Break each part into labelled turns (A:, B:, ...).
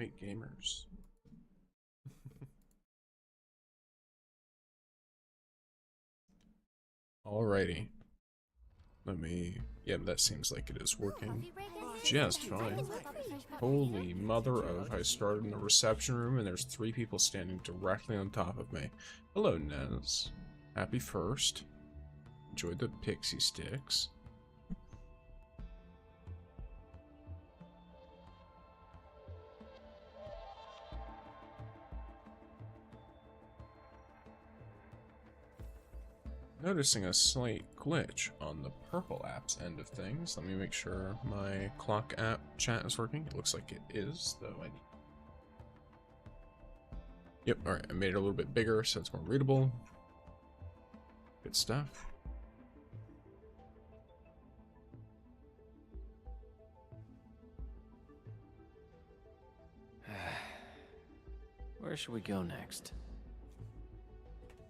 A: Night gamers. Alrighty. Let me... Yeah, that seems like it is working just fine. Holy mother of... I started in the reception room and there's 3 people standing directly on top of me. Hello, Nez. Happy first. Enjoy the pixie sticks. Noticing a slight glitch on the purple app's end of things. Let me make sure my clock app chat is working. It looks like it is, though. Yep, alright, I made it a little bit bigger so it's more readable. Good stuff.
B: Where should we go next?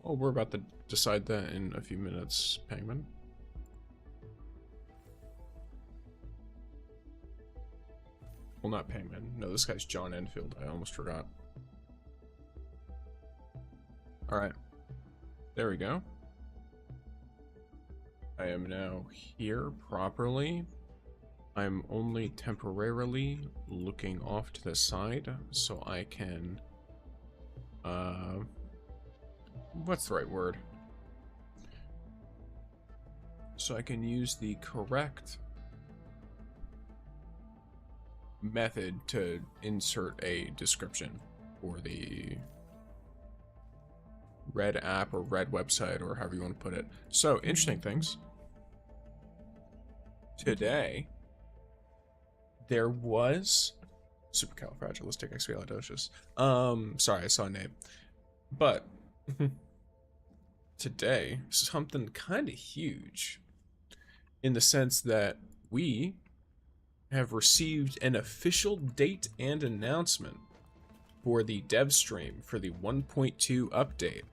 A: Oh, we're about to decide that in a few minutes, Penguin. Well, not Penguin. No, this guy's John Endfield. I almost forgot. Alright. There we go. I am now here properly. I'm only temporarily looking off to the side so I can... what's the right word? So I can use the correct method to insert a description for the red app or red website or however you want to put it. So, interesting things. Today, there was supercalifragilisticexpialidocious. Sorry, I saw a name. But today, something kind of huge in the sense that we have received an official date and announcement for the dev stream for the 1.2 update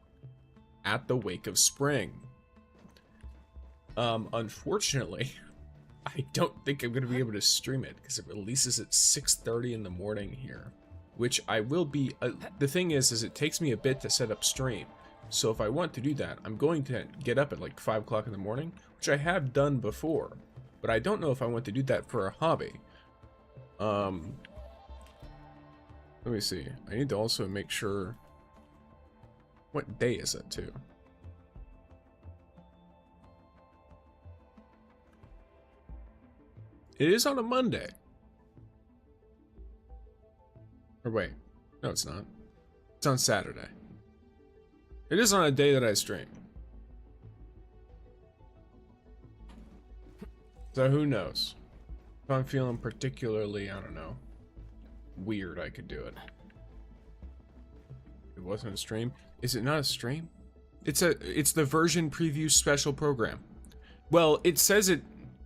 A: at the Wake of Spring. Unfortunately, I don't think I'm going to be able to stream it because it releases at 6:30 in the morning here, which I will be. The thing is it takes me a bit to set up stream. So if I want to do that, I'm going to get up at like 5 o'clock in the morning, which I have done before, but I don't know if I want to do that for a hobby. Let me see. I need to also make sure. What day is it too? It is on a Monday. Or wait, no it's not. It's on Saturday. It is on a day that I stream. So who knows? If I'm feeling particularly, I don't know, weird, I could do it. It wasn't a stream. Is it not a stream? It's the version preview special program. Well, it says it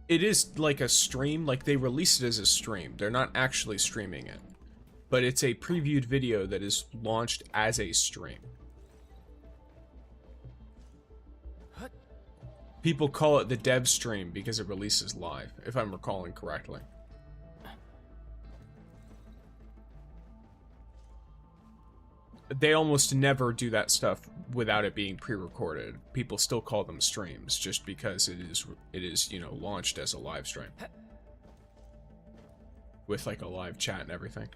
A: is like a stream, like they release it as a stream. They're not actually streaming it. But it's a previewed video that is launched as a stream. People call it the dev stream because it releases live, if I'm recalling correctly. They almost never do that stuff without it being pre-recorded. People still call them streams just because it is, you know, launched as a live stream. With like a live chat and everything.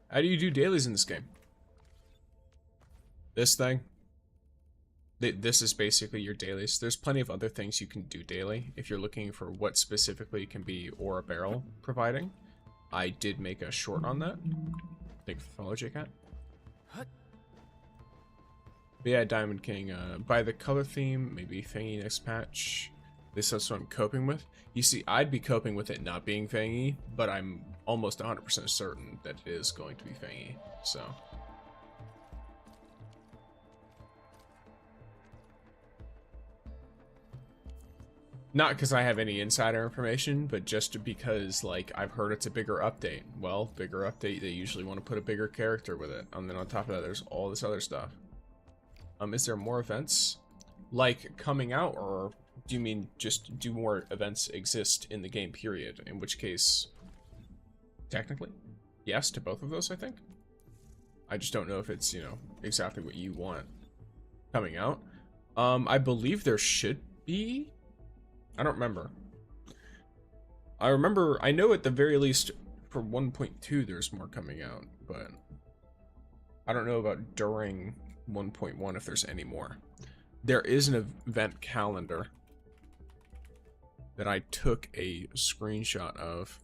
A: How do you do dailies in this game? This thing. This is basically your dailies. There's plenty of other things you can do daily if you're looking for what specifically can be Aura Barrel providing. I did make a short on that. Thank you for the follow, JCat. But yeah, Diamond King. By the color theme, maybe Fangy next patch. This is what I'm coping with. You see, I'd be coping with it not being Fangy, but I'm almost 100% certain that it is going to be Fangy. So. Not because I have any insider information, but just because, like, I've heard it's a bigger update. Well, bigger update, they usually want to put a bigger character with it. And then on top of that, there's all this other stuff. Is there more events? Like, coming out, or Do you mean just do more events exist in the game, period? In which case, technically, yes to both of those, I think. I just don't know if it's, you know, exactly what you want coming out. I believe there should be. I don't remember. I know at the very least for 1.2 there's more coming out, but I don't know about during 1.1 if there's any more. There is an event calendar that I took a screenshot of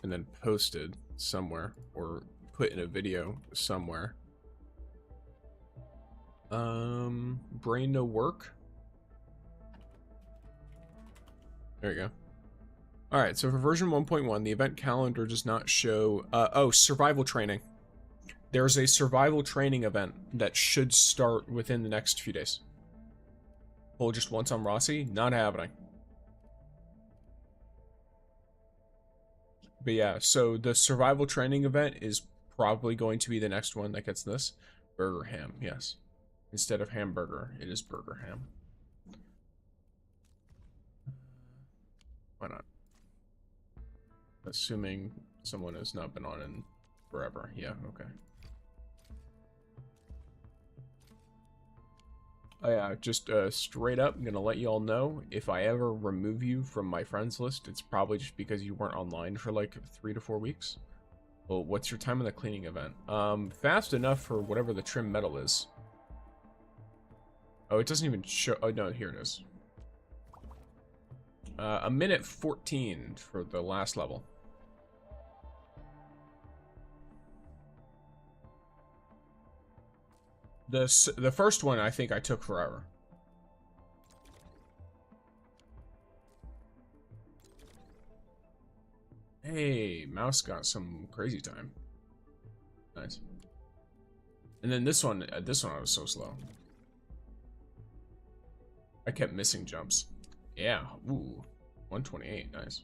A: and then posted somewhere or put in a video somewhere. Brain no work. There you go. Alright, so for version 1.1, the event calendar does not show... oh, survival training. There's a survival training event that should start within the next few days. Pull just once on Rossi? Not happening. But yeah, so the survival training event is probably going to be the next one that gets this. Burger ham, yes. Instead of hamburger, it is burger ham. Why not? Assuming someone has not been on in forever. Yeah, okay. Oh yeah, just straight up, I'm gonna let you all know, if I ever remove you from my friends list, it's probably just because you weren't online for like 3 to 4 weeks. Well, what's your time on the cleaning event? Fast enough for whatever the trim metal is. Oh, it doesn't even show. Oh no, here it is. A minute 14 for the last level. The first one I think I took forever. Hey, mouse got some crazy time. Nice. And then this one I was so slow. I kept missing jumps. Yeah, ooh, 128, nice.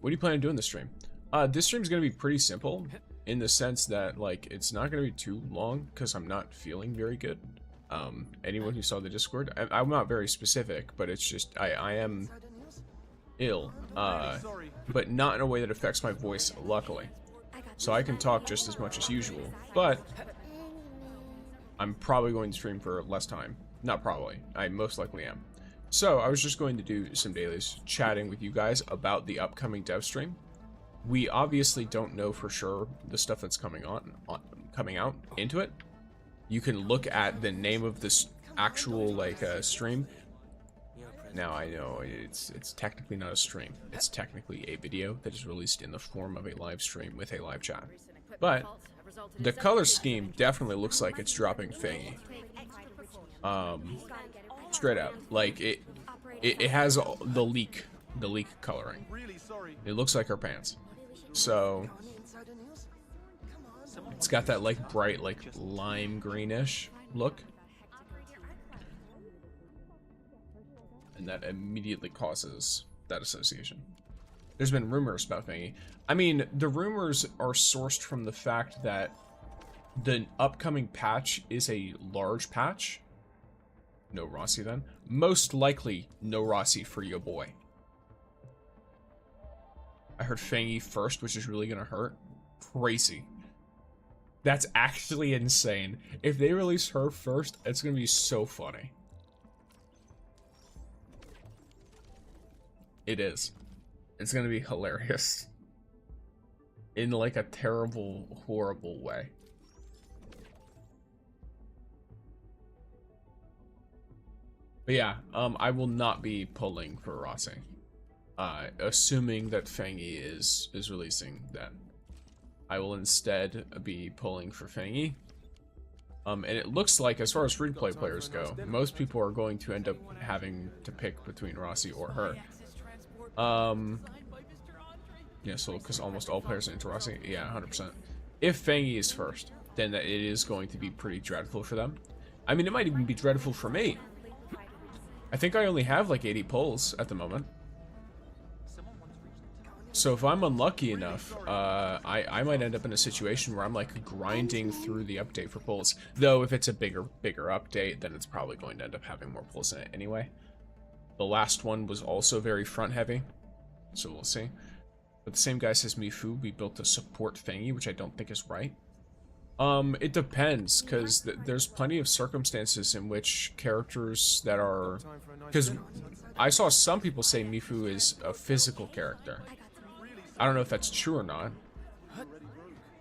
A: What do you plan on doing this stream? This stream's gonna be pretty simple in the sense that, like, it's not gonna be too long because I'm not feeling very good. Anyone who saw the Discord, I'm not very specific, but it's just, I am ill, but not in a way that affects my voice, luckily. So I can talk just as much as usual, but I'm probably going to stream for less time. Not probably, I most likely am. So I was just going to do some dailies, chatting with you guys about the upcoming dev stream. We obviously don't know for sure the stuff that's coming out into it. You can look at the name of this actual like stream. Now I know it's technically not a stream. It's technically a video that is released in the form of a live stream with a live chat. But the color scheme definitely looks like it's dropping Fangy. Straight up, like it has the leak coloring. It looks like her pants. So it's got that like bright like lime greenish look, and that immediately causes that association. There's been rumors about Fangy. I mean, the rumors are sourced from the fact that the upcoming patch is a large patch. No Rossi then. Most likely no Rossi for your boy. I heard Fangy first, which is really gonna hurt. Crazy. That's actually insane. If they release her first, it's gonna be so funny. It is. It's gonna be hilarious. In like a terrible, horrible way. But yeah, I will not be pulling for Rossi. Assuming that Fangy is releasing that. I will instead be pulling for Fangy. And it looks like, as far as free-to-play players go, most people are going to end up having to pick between Rossi or her. Yeah, so, because almost all players are into Rossi. Yeah, 100%. If Fangy is first, then it is going to be pretty dreadful for them. I mean, it might even be dreadful for me. I think I only have like 80 pulls at the moment. So if I'm unlucky enough, I might end up in a situation where I'm like grinding through the update for pulls. Though if it's a bigger update, then it's probably going to end up having more pulls in it anyway. The last one was also very front heavy, so we'll see. But the same guy says Mifu, we built a support thingy, which I don't think is right. It depends, because there's plenty of circumstances in which characters that are... Because I saw some people say Mifu is a physical character. I don't know if that's true or not.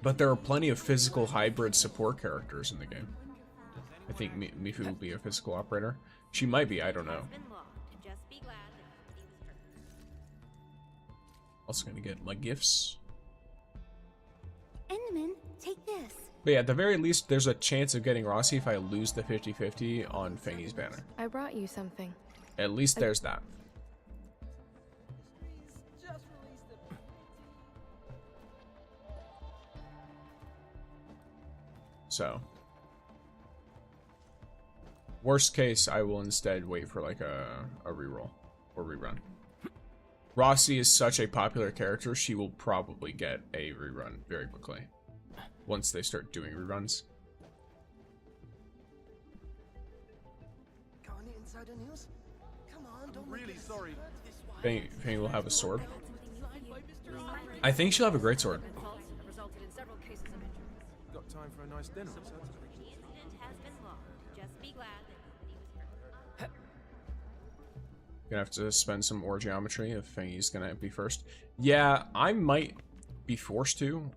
A: But there are plenty of physical hybrid support characters in the game. I think Mifu will be a physical operator. She might be, I don't know. Also gonna get my gifts.
C: Enderman, take this.
A: But yeah, at the very least, there's a chance of getting Rossi if I lose the 50-50 on Fangy's banner.
C: I brought you something.
A: At least there's that. So, worst case, I will instead wait for like a reroll or rerun. Rossi is such a popular character, she will probably get a rerun very quickly once they start doing reruns.
D: Really sorry.
A: Fangy will have a sword. I think she'll have a great sword.
D: Got time for a nice dinner.
A: Gonna have to spend some ore geometry if Fangy's gonna be first. Yeah, I might be forced to.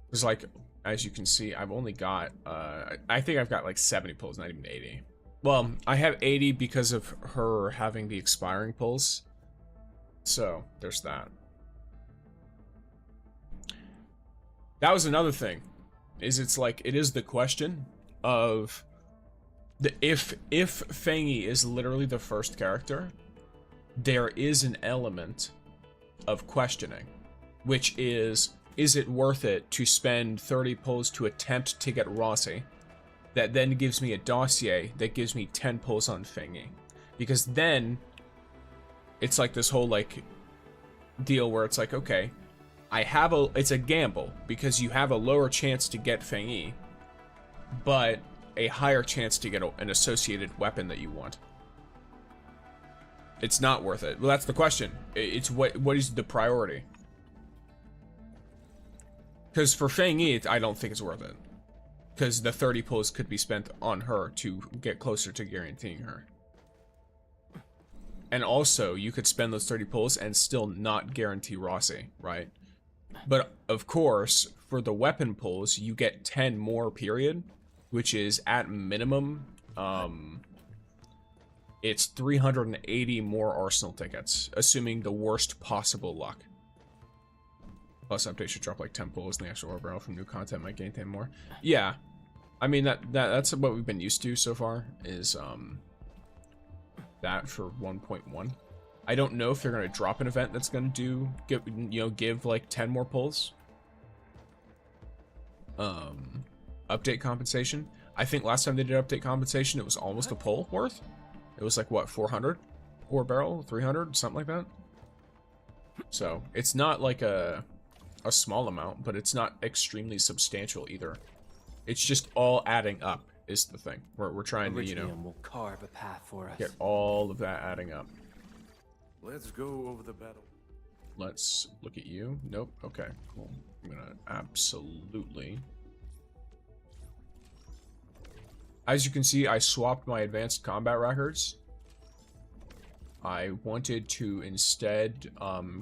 A: Because like, as you can see, I've only got, I think I've got like 70 pulls, not even 80. Well, I have 80 because of her having the expiring pulls. So, there's that. That was another thing. It's like, it is the question of... If Fangy is literally the first character, there is an element of questioning, which is it worth it to spend 30 pulls to attempt to get Rossi, that then gives me a dossier that gives me 10 pulls on Fangy? Because then, it's like this whole, like, deal where it's like, okay, it's a gamble, because you have a lower chance to get Fangy, but a higher chance to get an associated weapon that you want. It's not worth it. Well, that's the question. It's what is the priority? Because for Fangy, I don't think it's worth it. Because the 30 pulls could be spent on her to get closer to guaranteeing her. And also, you could spend those 30 pulls and still not guarantee Rossi, right? But, of course, for the weapon pulls, you get 10 more, period. Which is, at minimum, it's 380 more Arsenal tickets, assuming the worst possible luck. Plus, update should drop like 10 pulls, and the extra ore barrel from new content might gain 10 more. Yeah, I mean, that's what we've been used to so far, is that for 1.1. I don't know if they're going to drop an event that's going to give like 10 more pulls. Update compensation. I think last time they did update compensation, it was almost a pull worth. It was like, what, 400 ore barrel, 300, something like that. So it's not like a small amount, but it's not extremely substantial either. It's just all adding up is the thing. We're trying to,
B: will carve a path for us.
A: get all of that adding up.
D: Let's go over the battle.
A: Let's look at you. Nope. Okay, cool. I'm gonna absolutely... As you can see, I swapped my advanced combat records. I wanted to instead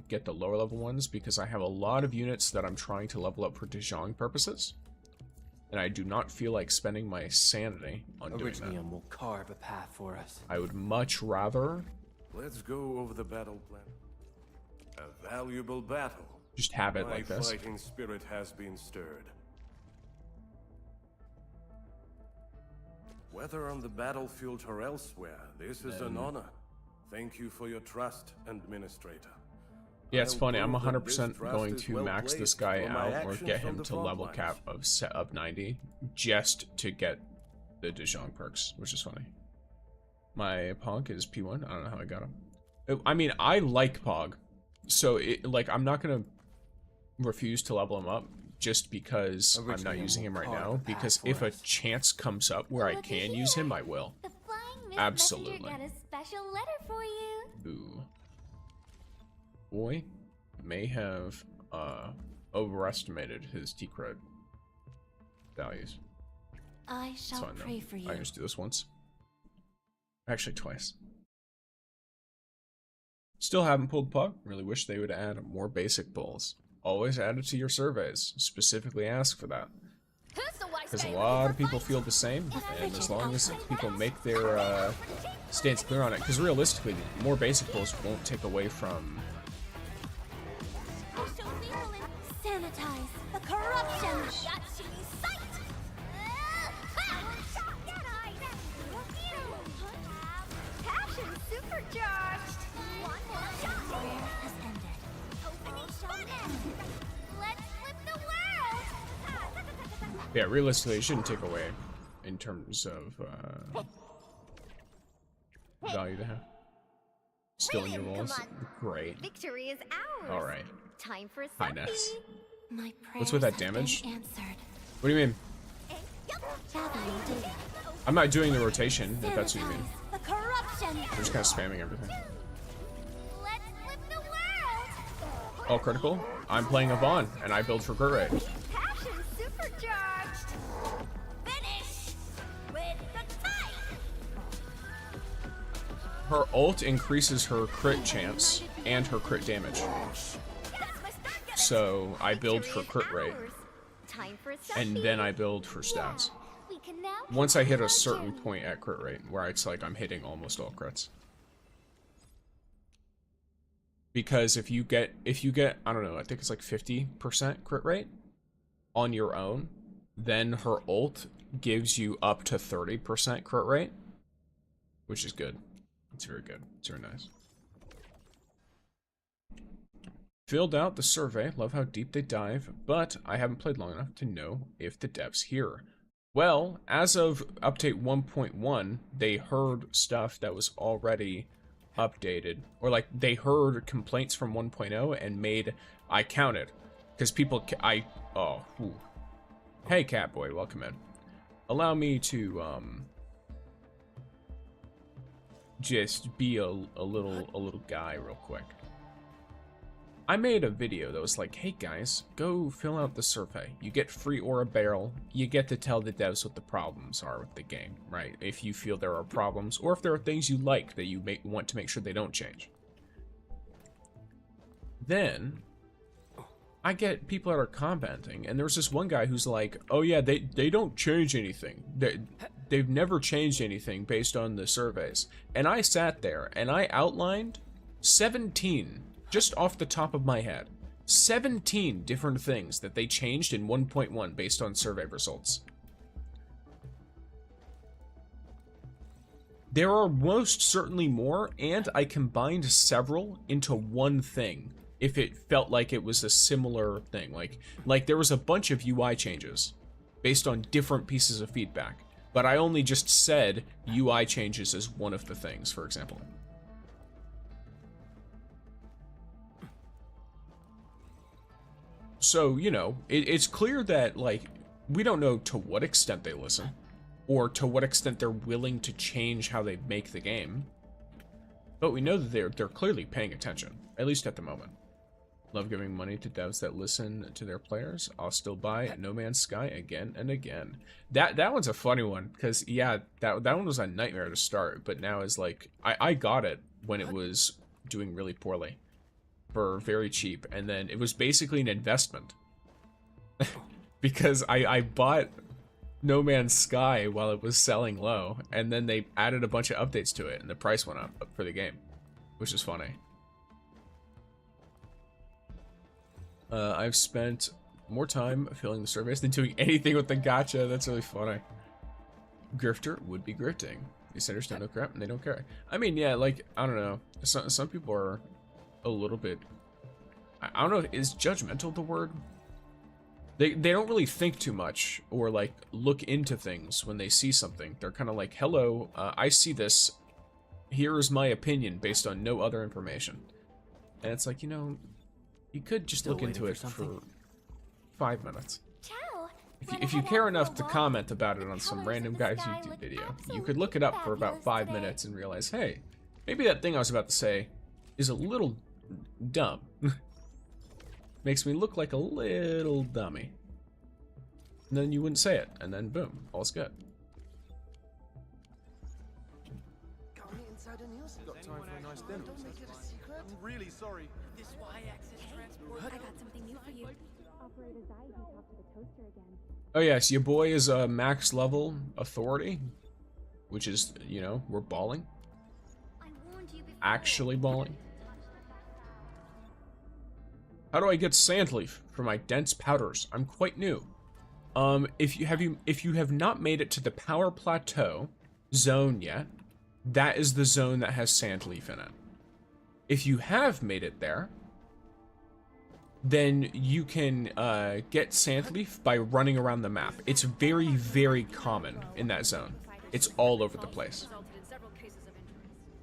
A: get the lower level ones because I have a lot of units that I'm trying to level up for Dejong purposes. And I do not feel like spending my sanity on doing that.
B: Will carve a path for us.
A: I would much rather...
D: Let's go over the battle plan. A valuable battle.
A: Just have it like this.
D: My fighting spirit has been stirred. Whether on the battlefield or elsewhere, this is an honor. Thank you for your trust, Administrator.
A: Yeah, it's funny. I'm 100% going to max this guy out or get him to level cap of 90 just to get the Dejong perks, which is funny. My Pog is P1. I don't know how I got him. I mean, I like Pog. So like I'm not gonna refuse to level him up just because I'm not using him right now. Because if a chance comes up where I can use him, I will.
C: The flying Miss
A: Absolutely.
C: Messenger got a special letter for you.
A: Boo. Boy may have overestimated his T-cred values.
C: I shall
A: So I know.
C: pray for you.
A: I can just do this once. Actually, twice. Still haven't pulled plug. Really wish they would add more basic pulls. Always add it to your surveys. Specifically ask for that. Because a lot of people feel the same, and as long as people make their stance clear on it, because realistically, more basic pulls won't take away from...
C: Sanitize the corruption. Passion supercharged. One more shot. Prayer has ended. Opening button. Let's flip the world.
A: Yeah, realistically, it shouldn't take away in terms of value to have. Still in your roles? Great.
C: Victory is ours.
A: Alright.
C: Time for a
A: Hi,
C: selfie.
A: Ness.
C: My
A: What's with that
C: prayers have
A: damage?
C: been answered.
A: What do you mean?
C: Gathering data.
A: I'm not doing the rotation, if that's what you mean.
C: Sanitize the corruption.
A: We're just kind of spamming everything.
C: Let's flip the world.
A: All critical? I'm playing Yvonne, and I build for crit rate.
C: Passion supercharged. Finish with the fight.
A: Her ult increases her crit chance and her crit damage. So I build for crit rate,
C: Time for a
A: and
C: selfie.
A: then I build for stats.
C: We can now
A: Once I hit a
C: continue our
A: certain
C: journey.
A: point at crit rate, where it's like I'm hitting almost all crits. Because if you get, I don't know, I think it's like 50% crit rate on your own, then her ult gives you up to 30% crit rate, which is good. It's very good. It's very nice. Filled out the survey. Love how deep they dive, but I haven't played long enough to know if the dev's here. Well, as of update 1.1, they heard stuff that was already updated, or like they heard complaints from 1.0 and made, I counted, because people, hey Catboy, welcome in. Allow me to just be a little guy real quick. I made a video that was like, hey guys, go fill out the survey. You get free Aura Barrel. You get to tell the devs what the problems are with the game, right? If you feel there are problems, or if there are things you like that you want to make sure they don't change. Then, I get people that are commenting, and there's this one guy who's like, oh yeah, they don't change anything. They've never changed anything based on the surveys. And I sat there, and I outlined 17, just off the top of my head, 17 different things that they changed in 1.1 based on survey results. There are most certainly more, and I combined several into one thing if it felt like it was a similar thing. Like there was a bunch of UI changes based on different pieces of feedback, but I only just said UI changes as one of the things, for example. So, you know, it's clear that, like, we don't know to what extent they listen, or to what extent they're willing to change how they make the game, but we know that they're clearly paying attention, at least at the moment. Love giving money to devs that listen to their players. I'll still buy No Man's Sky again and again. That one's a funny one, because, yeah, that one was a nightmare to start, but now is like, I got it when it was doing really poorly. For very cheap, and then it was basically an investment because I bought No Man's Sky while it was selling low, and then they added a bunch of updates to it and the price went up for the game, which is funny. I've spent more time filling the surveys than doing anything with the gacha. That's really funny. Grifter would be grifting. These centers don't know crap and they don't care. I mean, yeah, like, I don't know, some people are a little bit, I don't know, is judgmental the word? They don't really think too much or like look into things when they see something. They're kind of like, hello, I see this, here is my opinion based on no other information. And it's like, you know, you could just look into it for 5 minutes.
C: Ciao.
A: If you care enough to comment about it on some random guy's YouTube video, you could look it up for about 5 minutes and realize, hey, maybe that thing I was about to say is a little dumb. Makes me look like a little dummy. And then you wouldn't say it, and then boom, all's good.
E: Got time for a nice dinner. Don't make it a secret. I'm really sorry.
B: This Y-axis transport.
C: I got something new for you. Operator Zai talked to the toaster again.
A: Oh yes, your boy is a max level authority, which is, you know, we're balling.
C: I warned you before.
A: Actually balling. How do I get sand leaf for my dense powders? I'm quite new. If you have not made it to the power plateau zone yet, that is the zone that has sand leaf in it. If you have made it there, then you can get sand leaf by running around the map. It's very, very common in that zone. It's all over the place.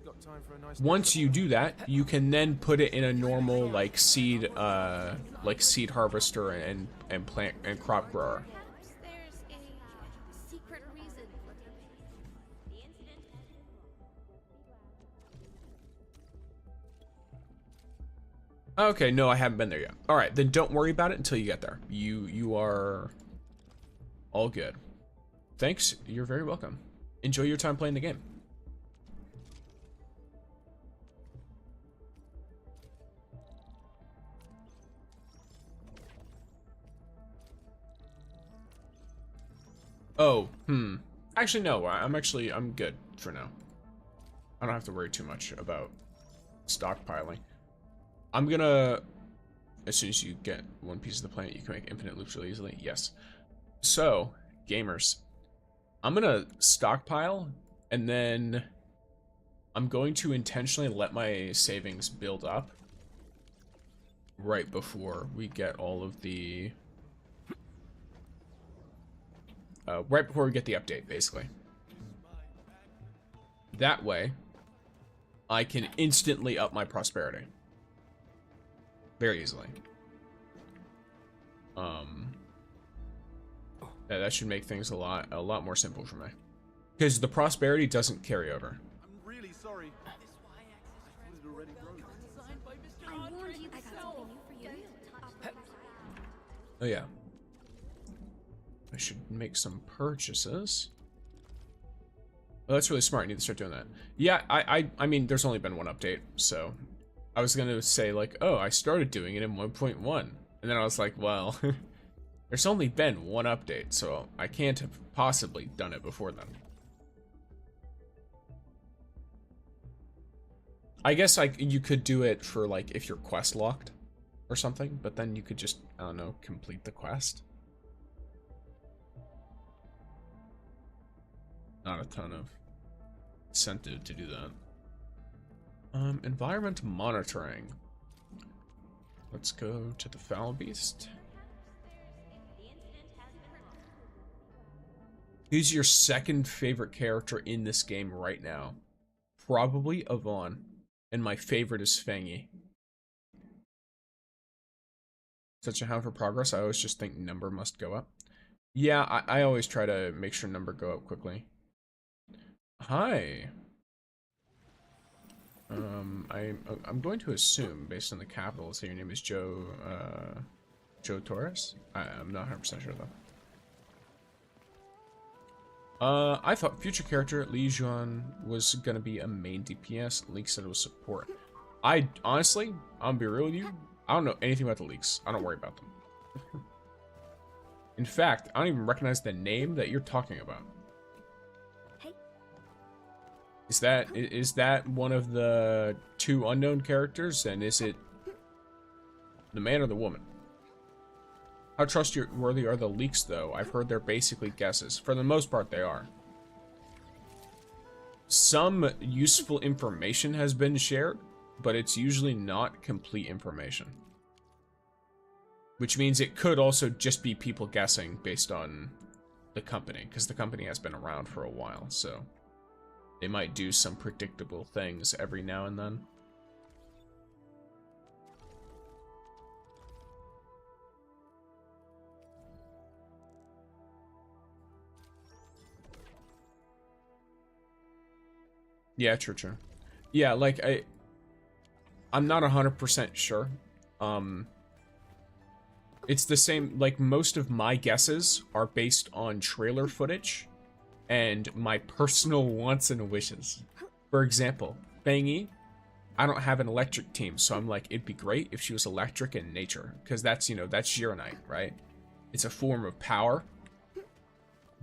E: Got time for a nice
A: Once you do that, you can then put it in a normal like seed harvester and plant and crop grower.
C: Perhaps there's a secret reason for the incident.
A: Okay, no, I haven't been there yet. All right, then don't worry about it until you get there. You are all good. Thanks. You're very welcome. Enjoy your time playing the game. Oh, Actually, no. I'm good for now. I don't have to worry too much about stockpiling. I'm gonna, as soon as you get one piece of the planet, you can make infinite loops really easily. Yes. So, gamers, I'm gonna stockpile, and then I'm going to intentionally let my savings build up right before we get all of the, right before we get the update, basically. That way, I can instantly up my prosperity. Very easily. That should make things a lot more simple for me. Because the prosperity doesn't carry over.
E: I'm really sorry.
B: This Y-axis
E: It already broke.
B: designed by Mr.
C: I warned you. I got
B: himself.
C: something new for you. Operator Zai.
A: Oh yeah. I should make some purchases. Oh, that's really smart. I need to start doing that. Yeah, I mean, there's only been one update, so I was gonna say like, oh, I started doing it in 1.1, and then I was like, well, there's only been one update, so I can't have possibly done it before then. I guess you could do it for like if you're quest locked or something, but then you could just, I don't know, complete the quest. Not a ton of incentive to do that. Environment monitoring. Let's go to the foul beast. Who's your second favorite character in this game right now? Probably Yvonne, and my favorite is Fangy. Such a hound for progress. I always just think number must go up. Yeah, I always try to make sure number go up quickly. Hi. I'm going to assume, based on the capitals, that your name is Joe Torres? I'm not 100% sure, though. I thought future character Li Juan was gonna be a main DPS. Leak said it was support. Honestly, I'll be real with you, I don't know anything about the leaks. I don't worry about them. In fact, I don't even recognize the name that you're talking about. Is that one of the two unknown characters, and is it the man or the woman? How trustworthy are the leaks, though? I've heard they're basically guesses. For the most part, they are. Some useful information has been shared, but it's usually not complete information. Which means it could also just be people guessing based on the company, because the company has been around for a while, so they might do some predictable things every now and then. Yeah, true, true. Yeah, like I'm not 100% sure. It's the same, like most of my guesses are based on trailer footage and my personal wants and wishes. For example, Fang Yi, I don't have an electric team, so I'm like, it'd be great if she was electric in nature, because that's, you know, that's Gironite, right? It's a form of power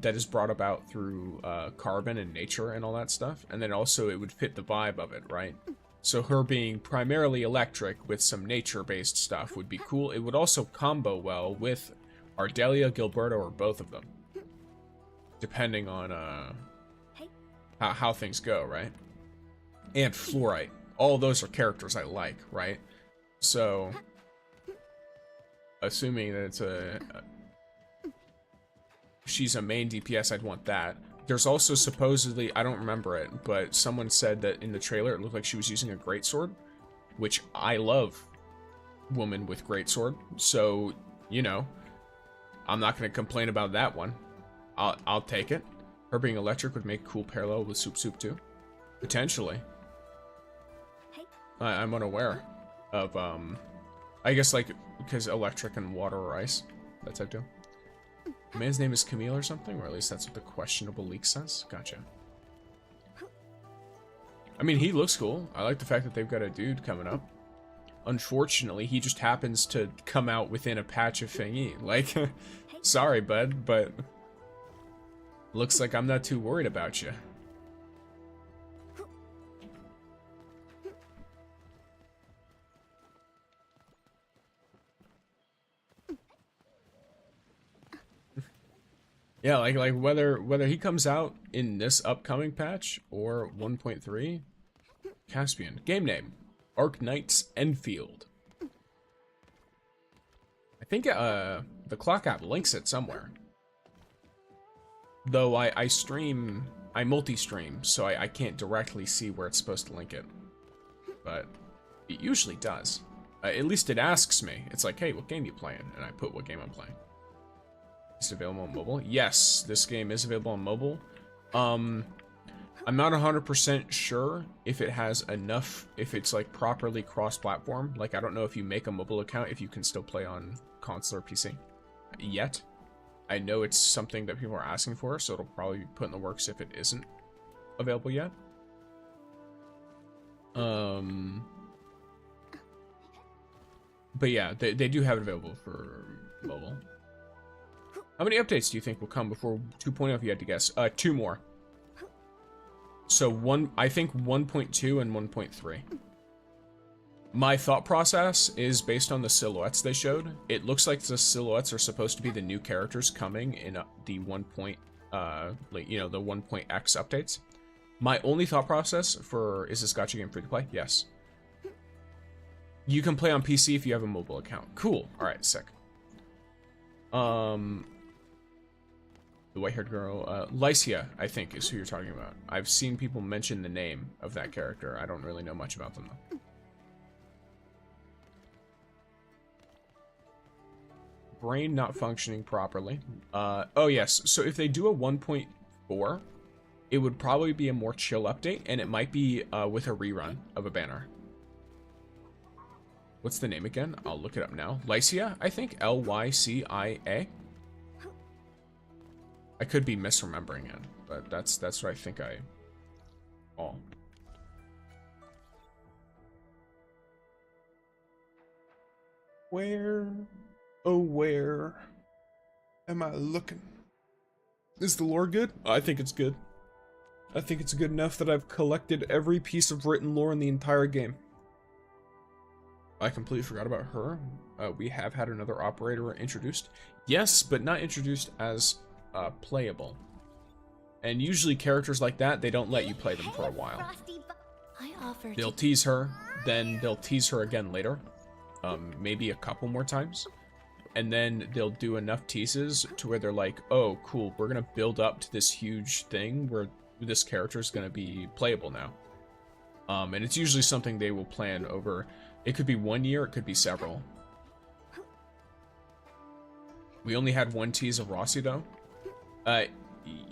A: that is brought about through carbon and nature and all that stuff, and then also it would fit the vibe of it, right? So her being primarily electric with some nature-based stuff would be cool. It would also combo well with Ardelia, Gilberto, or both of them, depending on how things go, right? And Fluorite. All those are characters I like, right? So, assuming that it's she's a main DPS, I'd want that. There's also supposedly, I don't remember it, but someone said that in the trailer it looked like she was using a greatsword, which I love woman with greatsword. So, you know, I'm not going to complain about that one. I'll take it. Her being electric would make cool parallel with Soup Soup too. Potentially. I'm unaware of, I guess like, because electric and water or ice, that type deal. The man's name is Camille or something, or at least that's what the questionable leak says. Gotcha. I mean, he looks cool. I like the fact that they've got a dude coming up. Unfortunately, he just happens to come out within a patch of Fang Yi. Like, sorry, bud, but looks like I'm not too worried about you. Yeah, like whether he comes out in this upcoming patch or 1.3, Caspian. Game name, Arknights Endfield. I think the Clock app links it somewhere. Though I multi-stream, so I can't directly see where it's supposed to link it. But it usually does. At least it asks me. It's like, hey, what game you playing? And I put what game I'm playing. Is it available on mobile? Yes, this game is available on mobile. I'm not 100% sure if it has enough, if it's like properly cross-platform. Like, I don't know if you make a mobile account, if you can still play on console or PC yet. I know it's something that people are asking for, so it'll probably be put in the works if it isn't available yet. But yeah, they do have it available for mobile. How many updates do you think will come before 2.0 if you had to guess? 2 more. So I think 1.2 and 1.3. My thought process is based on the silhouettes they showed. It looks like the silhouettes are supposed to be the new characters coming in the 1. You know, the 1.x updates. My only thought process for, is this gacha game free to play? Yes. You can play on PC if you have a mobile account. Cool. All right, sick. The white-haired girl, Lycia, I think, is who you're talking about. I've seen people mention the name of that character. I don't really know much about them, though. Brain not functioning properly. Oh, yes. So if they do a 1.4, it would probably be a more chill update, and it might be with a rerun of a banner. What's the name again? I'll look it up now. Lycia, I think. L-Y-C-I-A. I could be misremembering it, but that's what I think I... Oh.
F: Where, oh where am I looking? Is the lore good?
A: I think it's good. I think it's good enough that I've collected every piece of written lore in the entire game. I completely forgot about her. We have had another operator introduced. Yes, but not introduced as playable. And usually characters like that, they don't let you play them for a while. They'll tease her, then they'll tease her again later. Maybe a couple more times. And then they'll do enough teases to where they're like, oh, cool, we're going to build up to this huge thing where this character is going to be playable now. And it's usually something they will plan over. It could be 1 year, it could be several. We only had one tease of Rossi, though.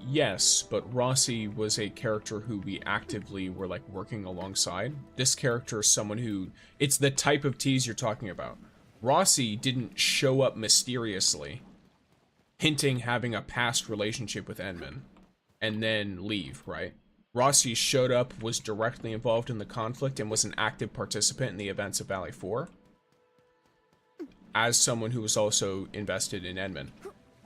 A: yes, but Rossi was a character who we actively were like working alongside. This character is someone who, it's the type of tease you're talking about. Rossi didn't show up mysteriously, hinting having a past relationship with Enman, and then leave, right? Rossi showed up, was directly involved in the conflict, and was an active participant in the events of Valley 4, as someone who was also invested in Enman.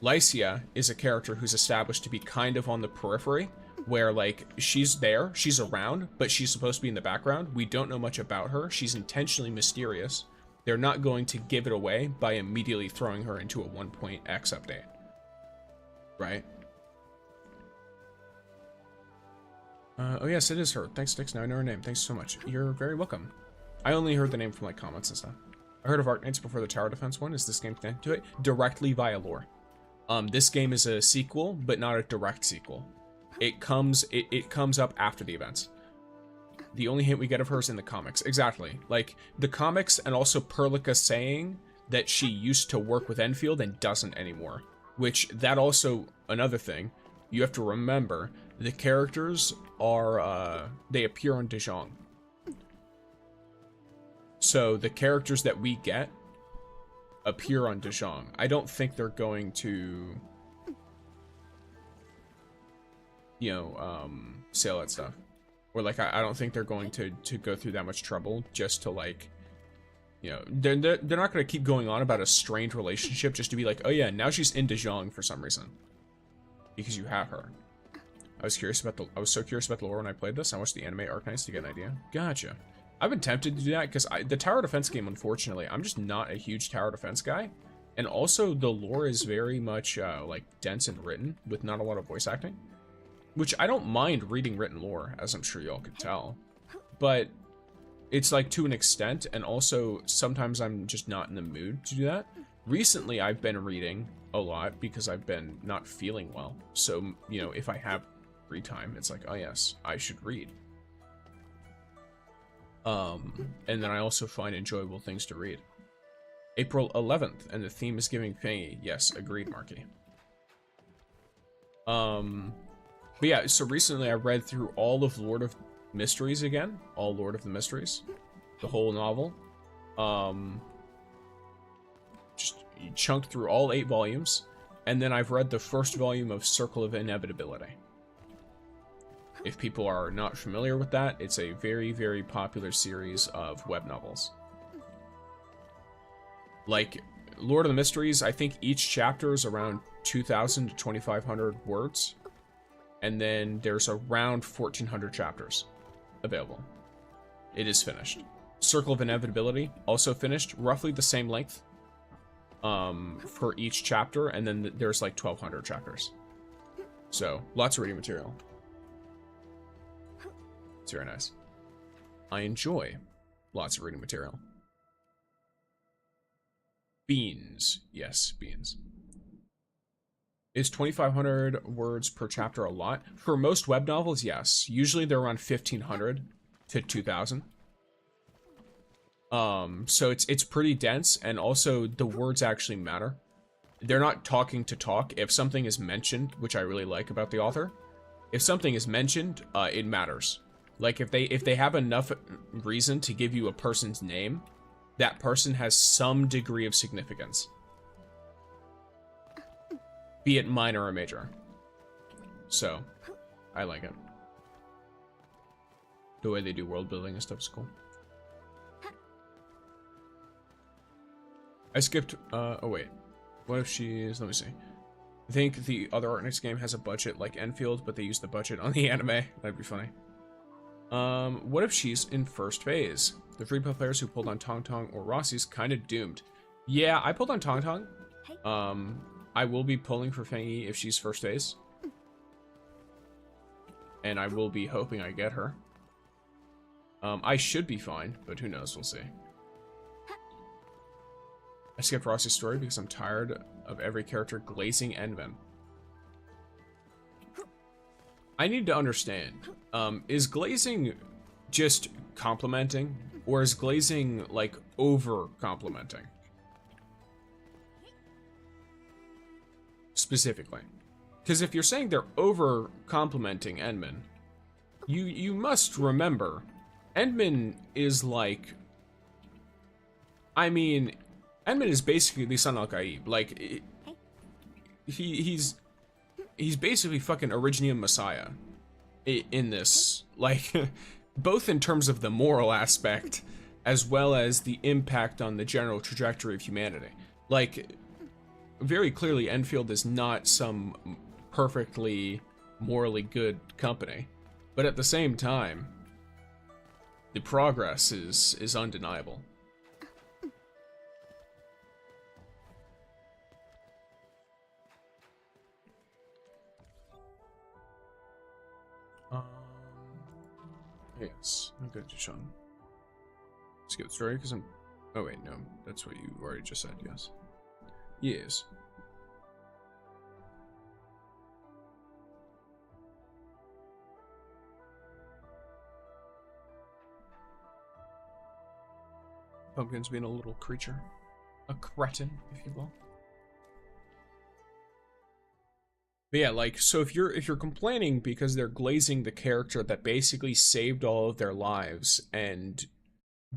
A: Lycia is a character who's established to be kind of on the periphery, where, like, she's there, she's around, but she's supposed to be in the background. We don't know much about her. She's intentionally mysterious. They're not going to give it away by immediately throwing her into a 1.x update. Right? Oh yes, it is her. Thanks, Dix. Now I know her name. Thanks so much. You're very welcome. I only heard the name from, like, comments and stuff. I heard of Arknights before the tower defense one. Is this game connected to it? Directly via lore. This game is a sequel, but not a direct sequel. It comes up after the events. The only hint we get of her is in the comics. Exactly. Like, the comics, and also Perlica saying that she used to work with Enfield and doesn't anymore. Which, that also, another thing, you have to remember, the characters are, they appear on Dejong. So, the characters that we get appear on Dejong. I don't think they're going to, you know, say all that stuff. Or, like, I don't think they're going to go through that much trouble just to, like, you know, they're not going to keep going on about a strained relationship just to be like, oh yeah, now she's in Dejong for some reason. Because you have her. I was so curious about the lore when I played this. I watched the anime Arknights to get an idea. Gotcha. I've been tempted to do that because the tower defense game, unfortunately, I'm just not a huge tower defense guy. And also, the lore is very much, like, dense and written, with not a lot of voice acting. Which, I don't mind reading written lore, as I'm sure y'all could tell. But, it's, like, to an extent, and also, sometimes I'm just not in the mood to do that. Recently, I've been reading a lot, because I've been not feeling well. So, you know, if I have free time, it's like, oh yes, I should read. And then I also find enjoyable things to read. April 11th, and the theme is giving Fangy. Yes, agreed, Marky. But yeah, so recently I read through all of Lord of Mysteries again. All Lord of the Mysteries. The whole novel. Just chunked through all 8 volumes. And then I've read the first volume of Circle of Inevitability. If people are not familiar with that, it's a very, very popular series of web novels. Like, Lord of the Mysteries, I think each chapter is around 2,000 to 2,500 words. And then there's around 1,400 chapters available. It is finished. Circle of Inevitability, also finished, roughly the same length for each chapter. And then there's like 1,200 chapters. So, lots of reading material. It's very nice. I enjoy lots of reading material. Beans. Yes, beans. Is 2,500 words per chapter a lot? For most web novels, yes. Usually they're around 1,500 to 2,000. So it's pretty dense, and also the words actually matter. They're not talking to talk. If something is mentioned, which I really like about the author, if something is mentioned, it matters. Like, if they have enough reason to give you a person's name, that person has some degree of significance. Be it minor or major. So, I like it. The way they do world building and stuff is cool. I skipped, oh wait. What if she's, let me see. I think the other Arknights game has a budget like Endfield, but they use the budget on the anime. That'd be funny. What if she's in first phase? The free play players who pulled on Tangtang or Rossi's kind of doomed. Yeah, I pulled on Tangtang. I will be pulling for Fangy if she's first phase. And I will be hoping I get her. I should be fine, but who knows, we'll see. I skipped Rossi's story because I'm tired of every character glazing Envin. I need to understand, is glazing just complimenting, or is glazing, like, over-complimenting? Specifically. Because if you're saying they're over complimenting Endman, you must remember, Endman is like, I mean, Endman is basically Lisan al-Gaib. Like, he's basically fucking Originium Messiah in this, like, both in terms of the moral aspect as well as the impact on the general trajectory of humanity. Like, very clearly, Enfield is not some perfectly morally good company, but at the same time, the progress is undeniable. Yes, I'm good, Sean. Skip story because I'm. Oh wait, no, that's what you already just said. Yes. Yes. Pumpkin's being a little creature, a cretin, if you will. But yeah, like, so if you're complaining because they're glazing the character that basically saved all of their lives and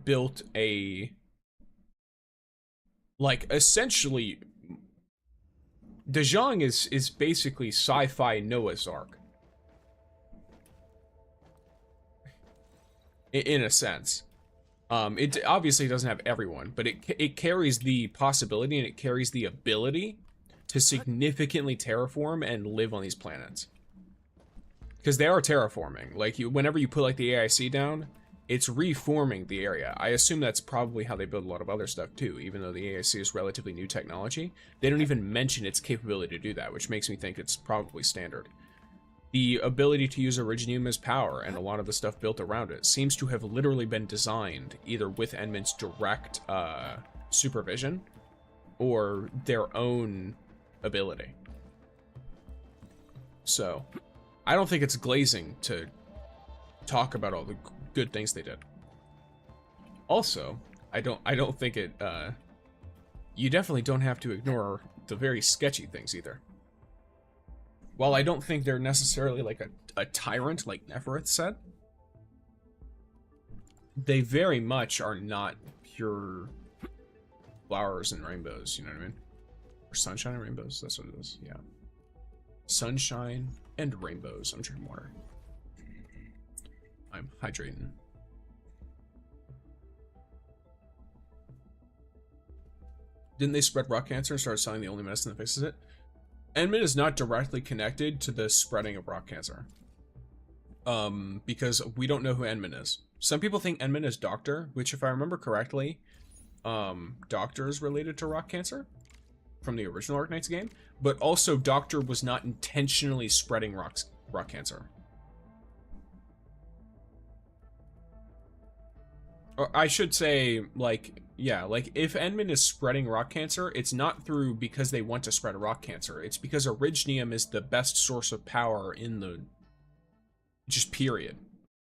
A: built a, like, essentially, De Jong is basically sci-fi Noah's Ark. In a sense. It obviously doesn't have everyone, but it carries the possibility and it carries the ability to significantly terraform and live on these planets. Because they are terraforming. Like, whenever you put, like, the AIC down, it's reforming the area. I assume that's probably how they build a lot of other stuff, too, even though the AIC is relatively new technology. They don't even mention its capability to do that, which makes me think it's probably standard. The ability to use Originium as power and a lot of the stuff built around it seems to have literally been designed either with Endman's direct supervision or their own ability. So, I don't think it's glazing to talk about all the good things they did. Also, I don't think it, you definitely don't have to ignore the very sketchy things either. While I don't think they're necessarily like a tyrant like Nefereth said, they very much are not pure flowers and rainbows, you know what I mean? Or sunshine and rainbows, that's what it is, yeah. Sunshine and rainbows. I'm drinking water. I'm hydrating. Didn't they spread rock cancer and start selling the only medicine that fixes it? Endman is not directly connected to the spreading of rock cancer. Because we don't know who Endman is. Some people think Endman is Doctor, which if I remember correctly, Doctor is related to rock cancer from the original Arknights game, but also Doctor was not intentionally spreading rock cancer. Or I should say, like, yeah, like, if Endman is spreading rock cancer, it's not through because they want to spread rock cancer. It's because Originium is the best source of power in the... just period.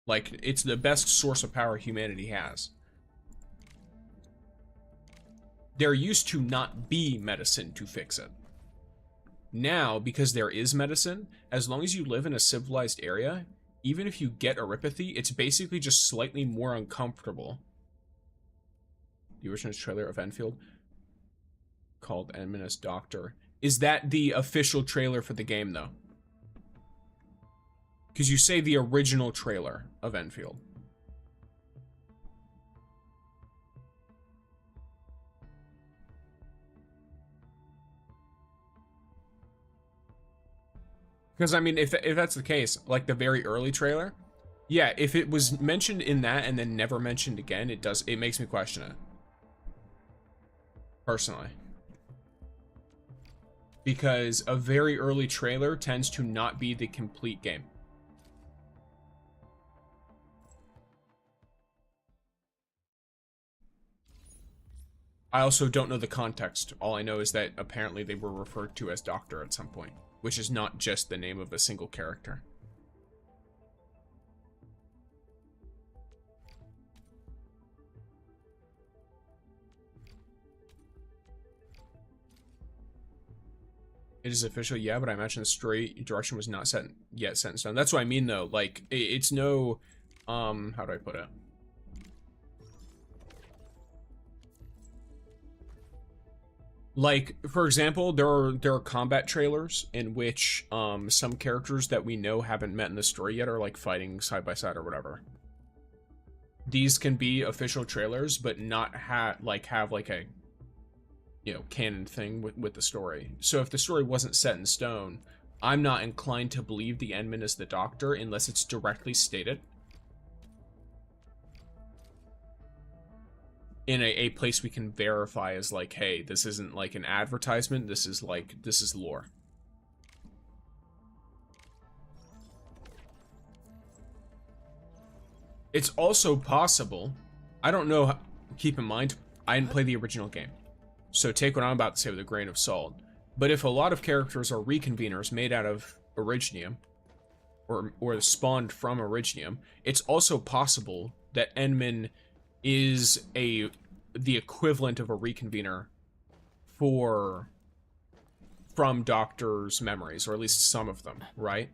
A: Like, it's the best source of power humanity has. There used to not be medicine to fix it. Now, because there is medicine, as long as you live in a civilized area, even if you get erypathy, it's basically just slightly more uncomfortable. The original trailer of Enfield called Endman as Doctor. Is that the official trailer for the game, though? Because you say the original trailer of Enfield. Because, I mean, if that's the case, like the very early trailer, yeah, if it was mentioned in that and then never mentioned again, it makes me question it. Personally. Because a very early trailer tends to not be the complete game. I also don't know the context. All I know is that apparently they were referred to as Doctor at some point, which is not just the name of a single character. It is official, yeah, but I imagine the story direction was not set in stone. That's what I mean, though. Like, it's no, how do I put it? Like, for example, there are combat trailers in which some characters that we know haven't met in the story yet are like fighting side by side or whatever. These can be official trailers, but not have like a, you know, canon thing with the story. So if the story wasn't set in stone, I'm not inclined to believe the Endman is the Doctor unless it's directly stated in a place we can verify as like, hey, this isn't like an advertisement, this is lore. It's also possible, I don't know, keep in mind, I didn't play the original game, so take what I'm about to say with a grain of salt, but if a lot of characters are reconveners made out of Originium, or spawned from Originium, it's also possible that Endman is the equivalent of a reconvener from Doctor's memories, or at least some of them, right?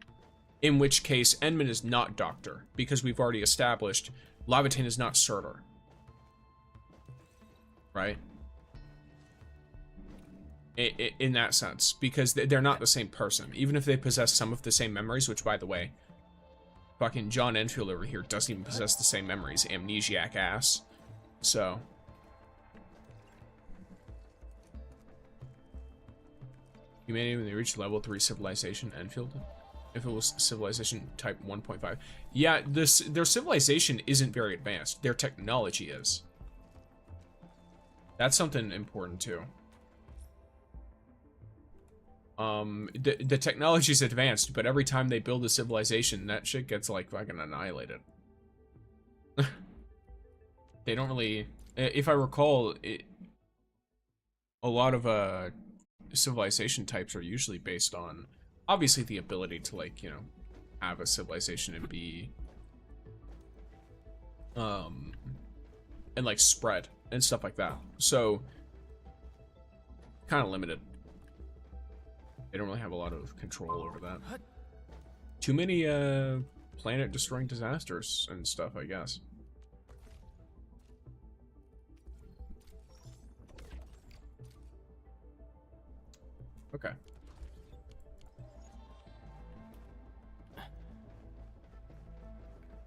A: In which case, Endman is not Doctor, because we've already established Lavatine is not Surtur. Right? In that sense, because they're not the same person. Even if they possess some of the same memories, which, by the way, fucking John Enfield over here doesn't even possess the same memories, amnesiac ass. So... humanity when they reach level 3 civilization, Enfield? If it was civilization type 1.5. Yeah, their civilization isn't very advanced. Their technology is. That's something important too. The technology's advanced, but every time they build a civilization, that shit gets like fucking annihilated. They don't really, if I recall, a lot of civilization types are usually based on obviously the ability to, like, you know, have a civilization and be and like spread and stuff like that. So kind of limited. They don't really have a lot of control over that. Too many planet destroying disasters and stuff, I guess. Okay.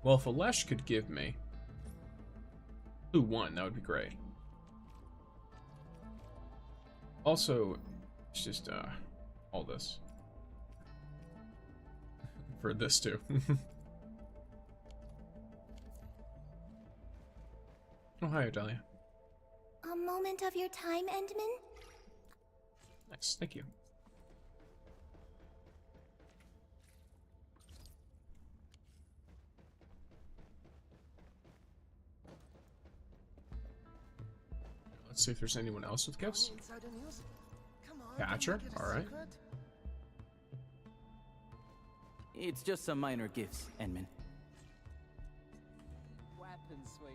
A: Well, if Alesh could give me 2-1, that would be great. Also, it's just all this for this too. Oh, hi, Odelia.
C: A moment of your time, Endman?
A: Nice, thank you. Let's see if there's anyone else with gifts. Catcher, alright.
B: It's just some minor gifts, Endman.
E: Weapon sweet.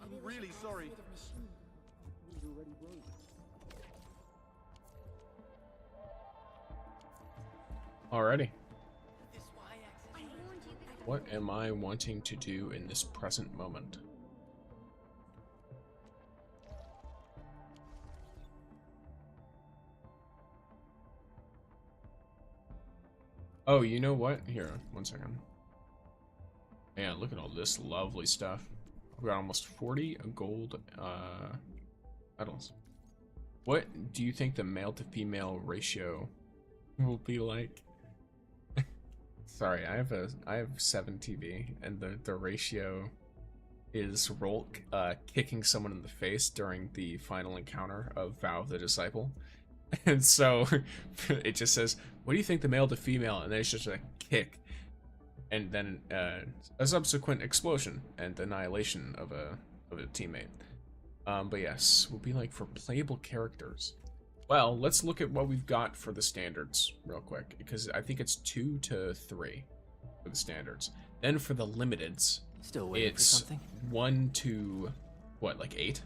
E: I'm really sorry.
A: Alrighty. What am I wanting to do in this present moment? Oh, you know what? Here, 1 second. Man, look at all this lovely stuff. I've got almost 40 gold medals. What do you think the male to female ratio will be like? Sorry, I have 7 TV, and the ratio is Rolk kicking someone in the face during the final encounter of Vow of the Disciple. And so it just says, what do you think the male to female? And then it's just a kick. And then a subsequent explosion and annihilation of a teammate. But yes, will be like for playable characters. Well, let's look at what we've got for the standards real quick, because I think it's 2 to 3 for the standards. Then for the limiteds,
B: Still waiting for something?
A: 1 to what, like 8?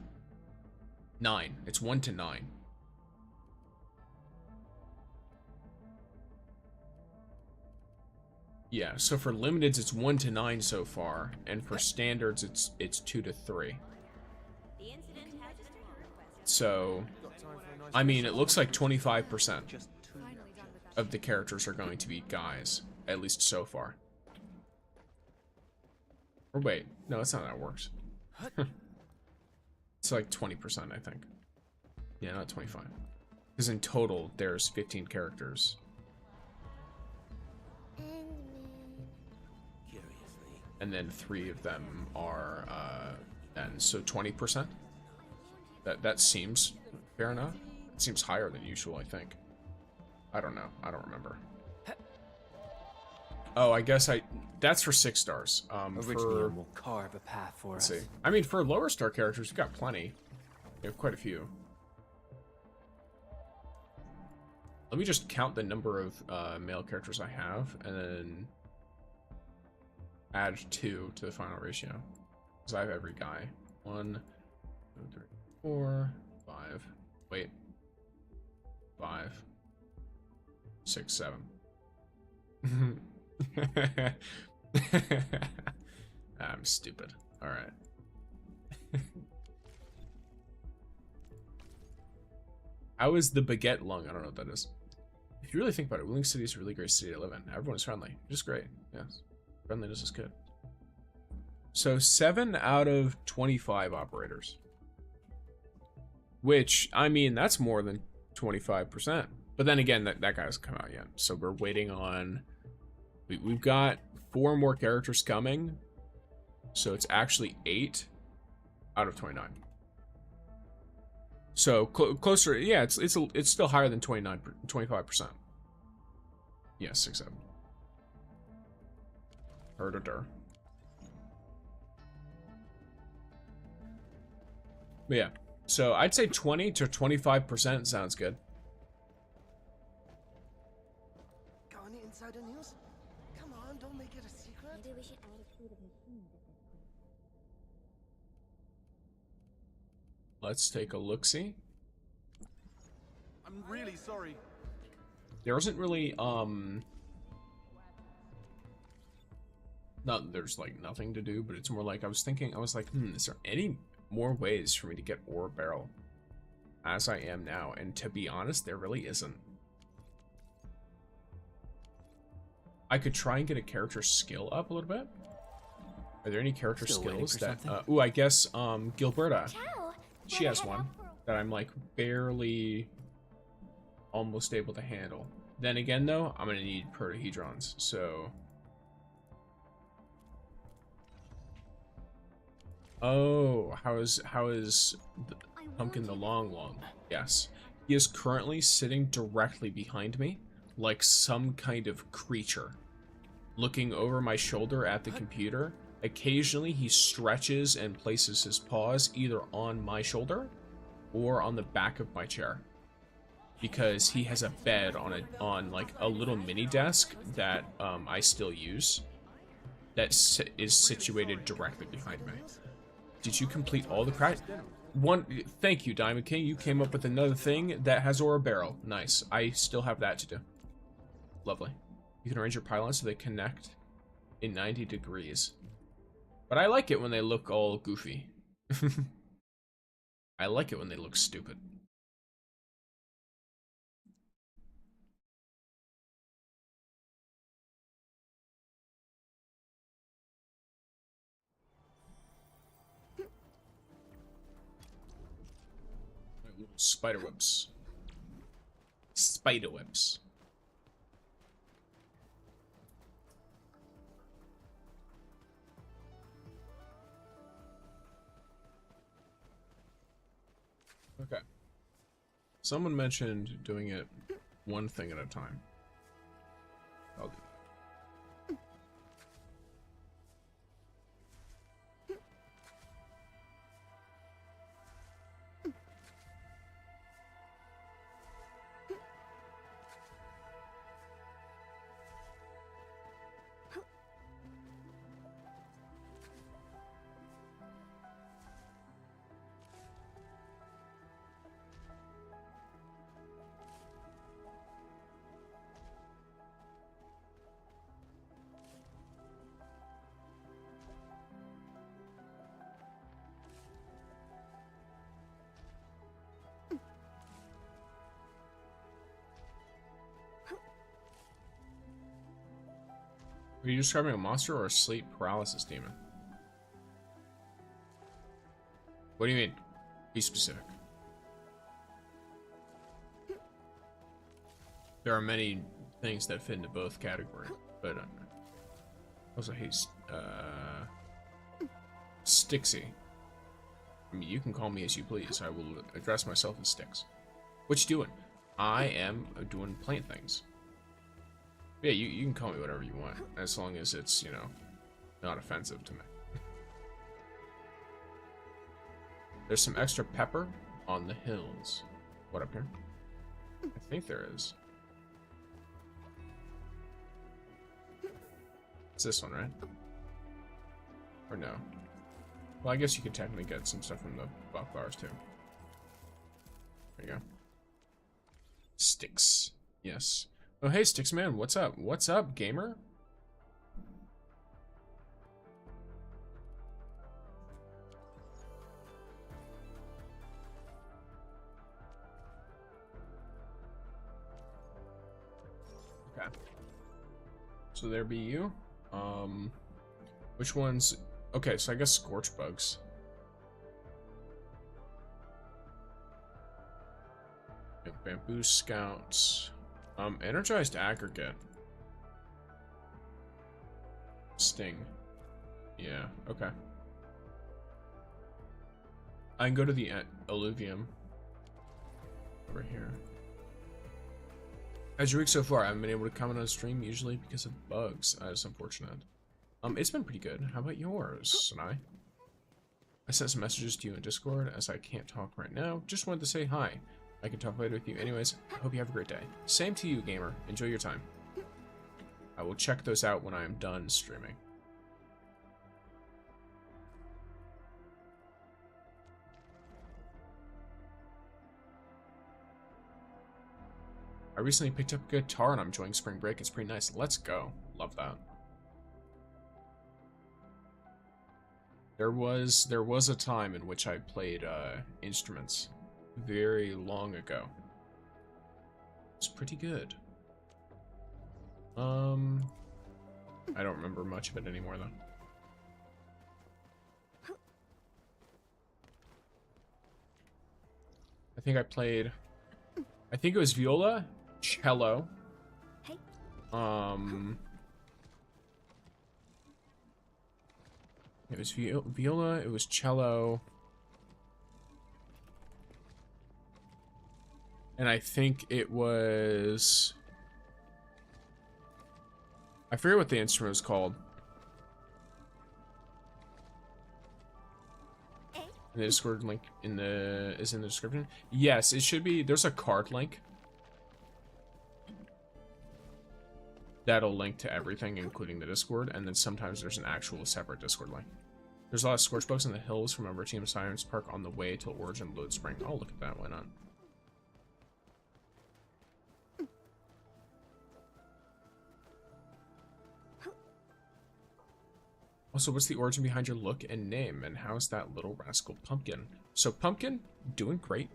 A: 9. It's 1 to 9. Yeah, so for limiteds it's 1 to 9 so far, and for standards it's 2 to 3. So, I mean, it looks like 25% of the characters are going to be guys, at least so far. Or wait, no, that's not how it works. It's like 20%, I think. Yeah, not 25. Because in total, there's 15 characters. And then 3 of them are, and so 20%? That seems fair enough. It seems higher than usual, I think. I don't know. I don't remember. Oh, I guess that's for 6 stars.
B: Original will carve a path for us.
A: Let's see. I mean, for lower star characters, we've got plenty. We have quite a few. Let me just count the number of male characters I have, and then add 2 to the final ratio. Because I have every guy. 1, 2, 3, 4, 5. Wait. 5, 6, 7. I'm stupid. Alright. How is the baguette lung? I don't know what that is. If you really think about it, Wheeling City is a really great city to live in. Everyone is friendly. Just great. Yes. Friendliness is good. So 7 out of 25 operators. Which, I mean, that's more than 25%. But then again, that guy hasn't come out yet. So we're waiting on... We've got 4 more characters coming. So it's actually 8 out of 29. So closer, yeah, it's still higher than 25%. Yeah, 6, 7. Herder. But yeah, so I'd say 20 to 25% sounds good.
E: Got any insider news? Come on, don't make it a secret.
C: Maybe we should add a fleet of machines at this point.
A: Let's take a look-see.
E: I'm really sorry.
A: There isn't really, there's like nothing to do, but it's more like I was like, is there any more ways for me to get ore barrel as I am now? And to be honest, there really isn't. I could try and get a character skill up a little bit. Are there any character
B: Still waiting
A: skills
B: for
A: that,
B: something?
A: I guess, Gilberta,
C: Ciao.
A: she has one that I'm like barely almost able to handle. Then again though, I'm gonna need protahedrons, so. Oh, how is Pumpkin the Long? Yes. He is currently sitting directly behind me, like some kind of creature, looking over my shoulder at the computer. Occasionally he stretches and places his paws either on my shoulder or on the back of my chair, because he has a bed on like a little mini desk that I still use that is situated directly behind me. Did you complete all the thank you, Diamond King. You came up with another thing that has ore barrel. Nice. I still have that to do. Lovely. You can arrange your pylons so they connect in 90 degrees. But I like it when they look all goofy. I like it when they look stupid. Spider webs. Spider webs. Okay. Someone mentioned doing it one thing at a time. I'll do that. Are you describing a monster or a sleep paralysis demon? What do you mean? Be specific. There are many things that fit into both categories, but also hey, Stixy. I mean, you can call me as you please. I will address myself as Stix. What you doing? I am doing plant things. Yeah, you can call me whatever you want, as long as it's, you know, not offensive to me. There's some extra pepper on the hills. What up here? I think there is. It's this one, right? Or no? Well, I guess you could technically get some stuff from the buff bars too. There you go. Sticks. Yes. Oh, hey, Sticks man. What's up? What's up, gamer? Okay. So there be you. Which ones? Okay, so I guess scorch bugs. Bamboo scouts. Energized aggregate. Sting. Yeah, okay. I can go to the alluvium. Over here. How's your week so far? I haven't been able to comment on stream usually because of bugs. That's unfortunate. It's been pretty good. How about yours, Sanai? I sent some messages to you in Discord as I can't talk right now. Just wanted to say hi. I can talk later with you anyways. Hope you have a great day. Same to you, gamer. Enjoy your time. I will check those out when I am done streaming. I recently picked up a guitar and I'm enjoying spring break. It's pretty nice. Let's go. Love that. There was a time in which I played instruments very long ago. It's pretty good. I don't remember much of it anymore though. I think it was viola, cello.
C: Hey.
A: It was viola, it was cello. And I think it was... I forget what the instrument was called. And the Discord link is in the description. Yes, it should be. There's a card link that'll link to everything, including the Discord, and then sometimes there's an actual separate Discord link. There's a lot of scorch bugs in the hills from our team Science Park on the way to Origin Load Spring. Oh, look at that. Why not? Also, what's the origin behind your look and name, and how's that little rascal Pumpkin? So Pumpkin, doing great.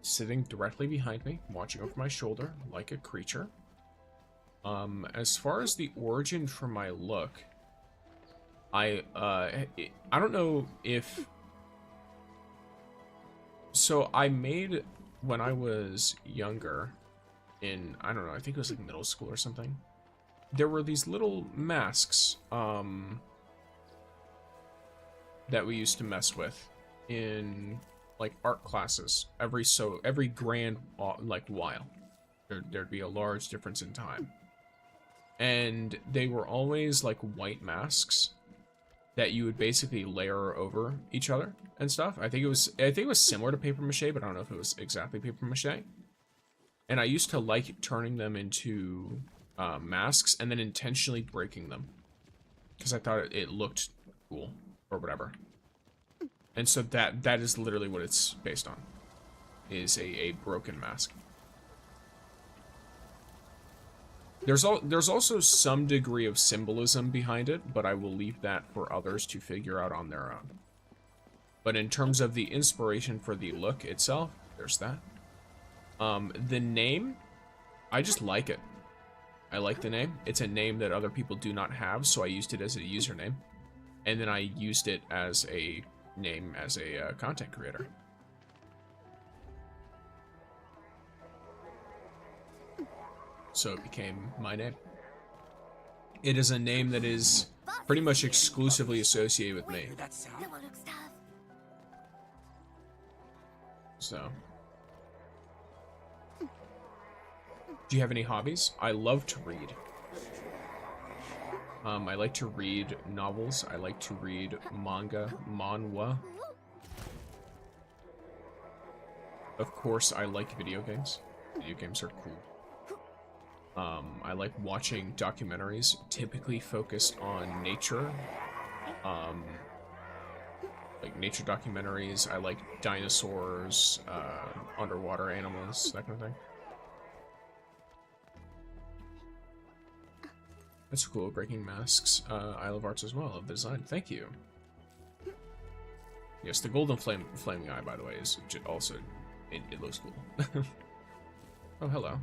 A: Sitting directly behind me, watching over my shoulder like a creature. As far as the origin for my look, I don't know if... So I made, when I was younger, in, I don't know, I think it was like middle school or something, there were these little masks, that we used to mess with in like art classes every grand like while there'd be a large difference in time, and they were always like white masks that you would basically layer over each other and stuff. I think it was similar to paper mache, but I don't know if it was exactly paper mache. And I used to like turning them into masks and then intentionally breaking them because I thought it looked cool or whatever. And so that is literally what it's based on, is a broken mask. There's also some degree of symbolism behind it, but I will leave that for others to figure out on their own. But in terms of the inspiration for the look itself, there's that. The name, I just like it. I like the name. It's a name that other people do not have, so I used it as a username. And then I used it as a name as a content creator. So it became my name. It is a name that is pretty much exclusively associated with me.
C: That one looks tough.
A: So. Do you have any hobbies? I love to read. I like to read novels. I like to read manga, manhwa. Of course, I like video games. Video games are cool. I like watching documentaries, typically focused on nature. Like nature documentaries. I like dinosaurs, underwater animals, that kind of thing. That's cool. Breaking Masks. I love arts as well. I love the design. Thank you. Yes, the golden flaming eye, by the way, is also it looks cool. Oh, hello.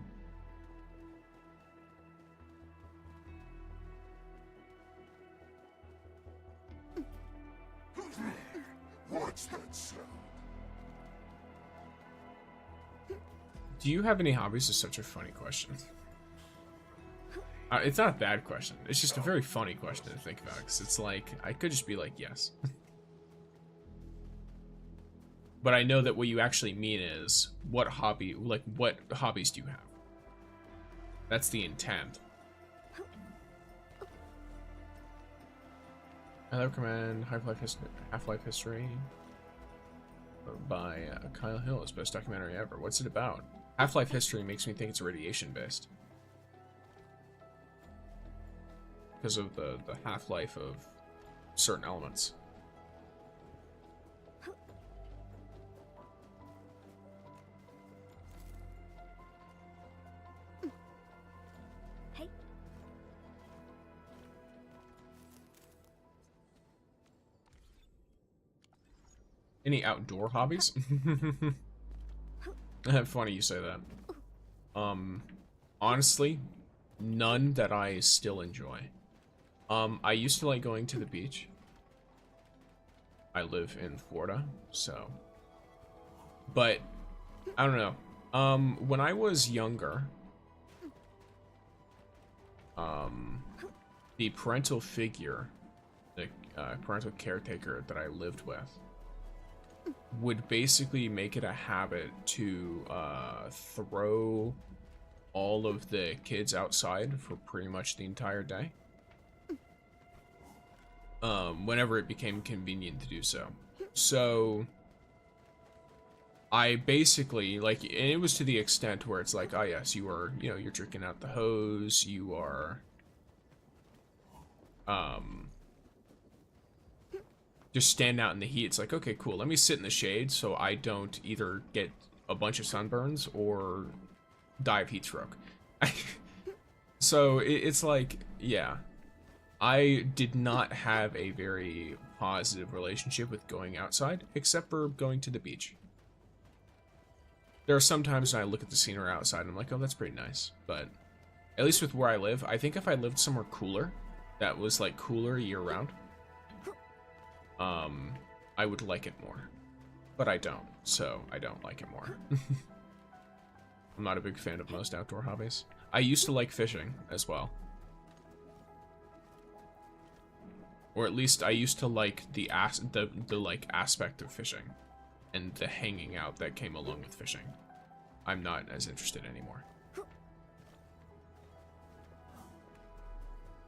G: What's that sound?
A: Do you have any hobbies? Is such a funny question. It's not a bad question. It's just a very funny question to think about, because it's like, I could just be like, yes. But I know that what you actually mean is, what hobbies do you have? That's the intent. I recommend Half-Life History by Kyle Hill. It's the best documentary ever. What's it about? Half-Life History makes me think it's radiation-based. Because of the half-life of certain elements.
C: Hey.
A: Any outdoor hobbies? Funny you say that. Honestly, none that I still enjoy. I used to like going to the beach. I live in Florida, so. But, I don't know. When I was younger, the parental figure, the parental caretaker that I lived with, would basically make it a habit to throw all of the kids outside for pretty much the entire day. Whenever it became convenient to do so. So I basically, like, and it was to the extent where it's like, oh yes, you are, you know, you're drinking out the hose, you are, just stand out in the heat. It's like, okay, cool, let me sit in the shade so I don't either get a bunch of sunburns or die of heat stroke. So it's like, yeah. I did not have a very positive relationship with going outside, except for going to the beach. There are some times when I look at the scenery outside and I'm like, oh, that's pretty nice. But at least with where I live, I think if I lived somewhere cooler, that was like cooler year round, I would like it more. But I don't, so I don't like it more. I'm not a big fan of most outdoor hobbies. I used to like fishing as well. Or at least I used to like the like aspect of fishing and the hanging out that came along with fishing. I'm not as interested anymore.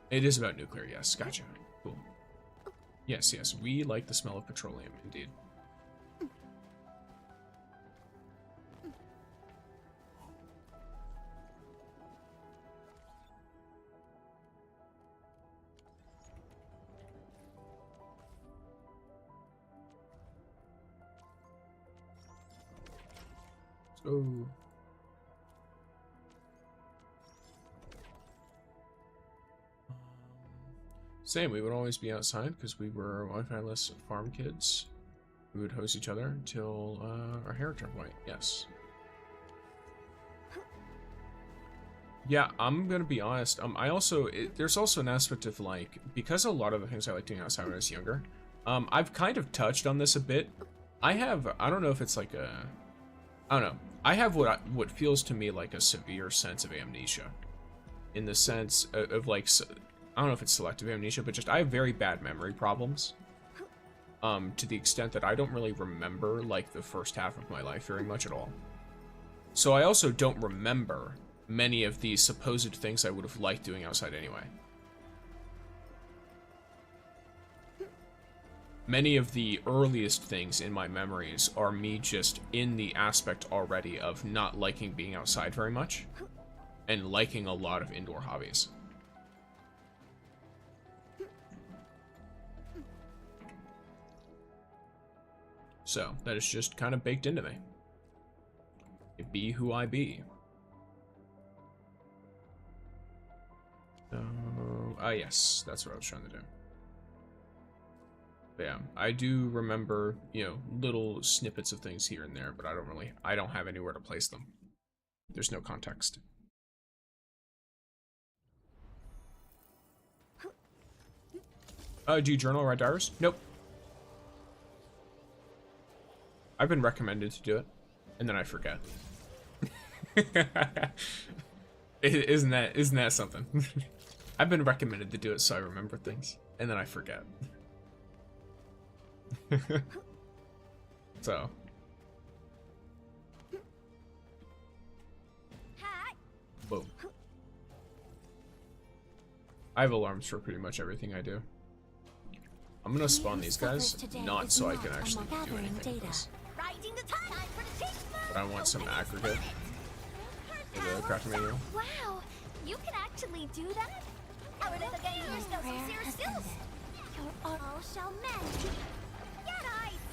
A: It is about nuclear, yes. Gotcha. Cool. Yes, yes. We like the smell of petroleum, indeed. So same, we would always be outside because we were Wi-Fi-less farm kids. We would host each other until our hair turned white. Yes. Yeah, I'm gonna be honest. I also there's also an aspect of like, because a lot of the things I like doing outside when I was younger, I've kind of touched on this a bit. I don't know if it's like I don't know. I have what feels to me like a severe sense of amnesia, in the sense of like, I don't know if it's selective amnesia, but just I have very bad memory problems. To the extent that I don't really remember like the first half of my life very much at all. So I also don't remember many of the supposed things I would have liked doing outside anyway. Many of the earliest things in my memories are me just in the aspect already of not liking being outside very much, and liking a lot of indoor hobbies. So, that is just kind of baked into me. Be who I be. Yes, that's what I was trying to do. But yeah, I do remember, you know, little snippets of things here and there, but I don't have anywhere to place them. There's no context. Do you journal or write diaries? Nope. I've been recommended to do it, and then I forget. Isn't that something? I've been recommended to do it so I remember things, and then I forget. So. Whoa. I have alarms for pretty much everything I do. I'm gonna spawn these guys, not so I can actually do anything with this. But I want some aggregate in the crafting manual.
C: Wow, you can actually do that? Our little game here still some serious skills. Your all shall mend. Get ice.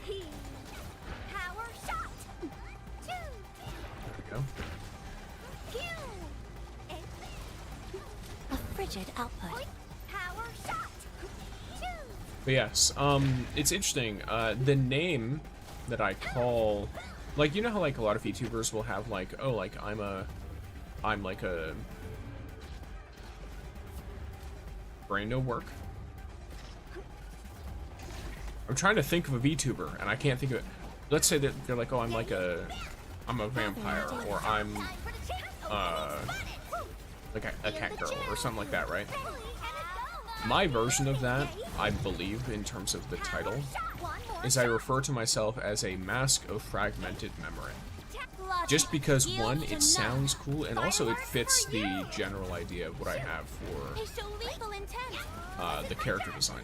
C: He. Power shot. Two.
A: There we go.
C: Pew.
H: A frigid output.
C: Power shot. Two.
A: But yes, it's interesting. The name that I call, like, you know how like a lot of VTubers will have like, oh, like I'm like a brain no work. I'm trying to think of a VTuber and I can't think of it. Let's say that they're like, oh, I'm a vampire, or I'm like a cat girl or something like that, right? My version of that, I believe, in terms of the title, is I refer to myself as a mask of fragmented memory. Just because, one, it sounds cool, and also it fits the general idea of what I have for the character design.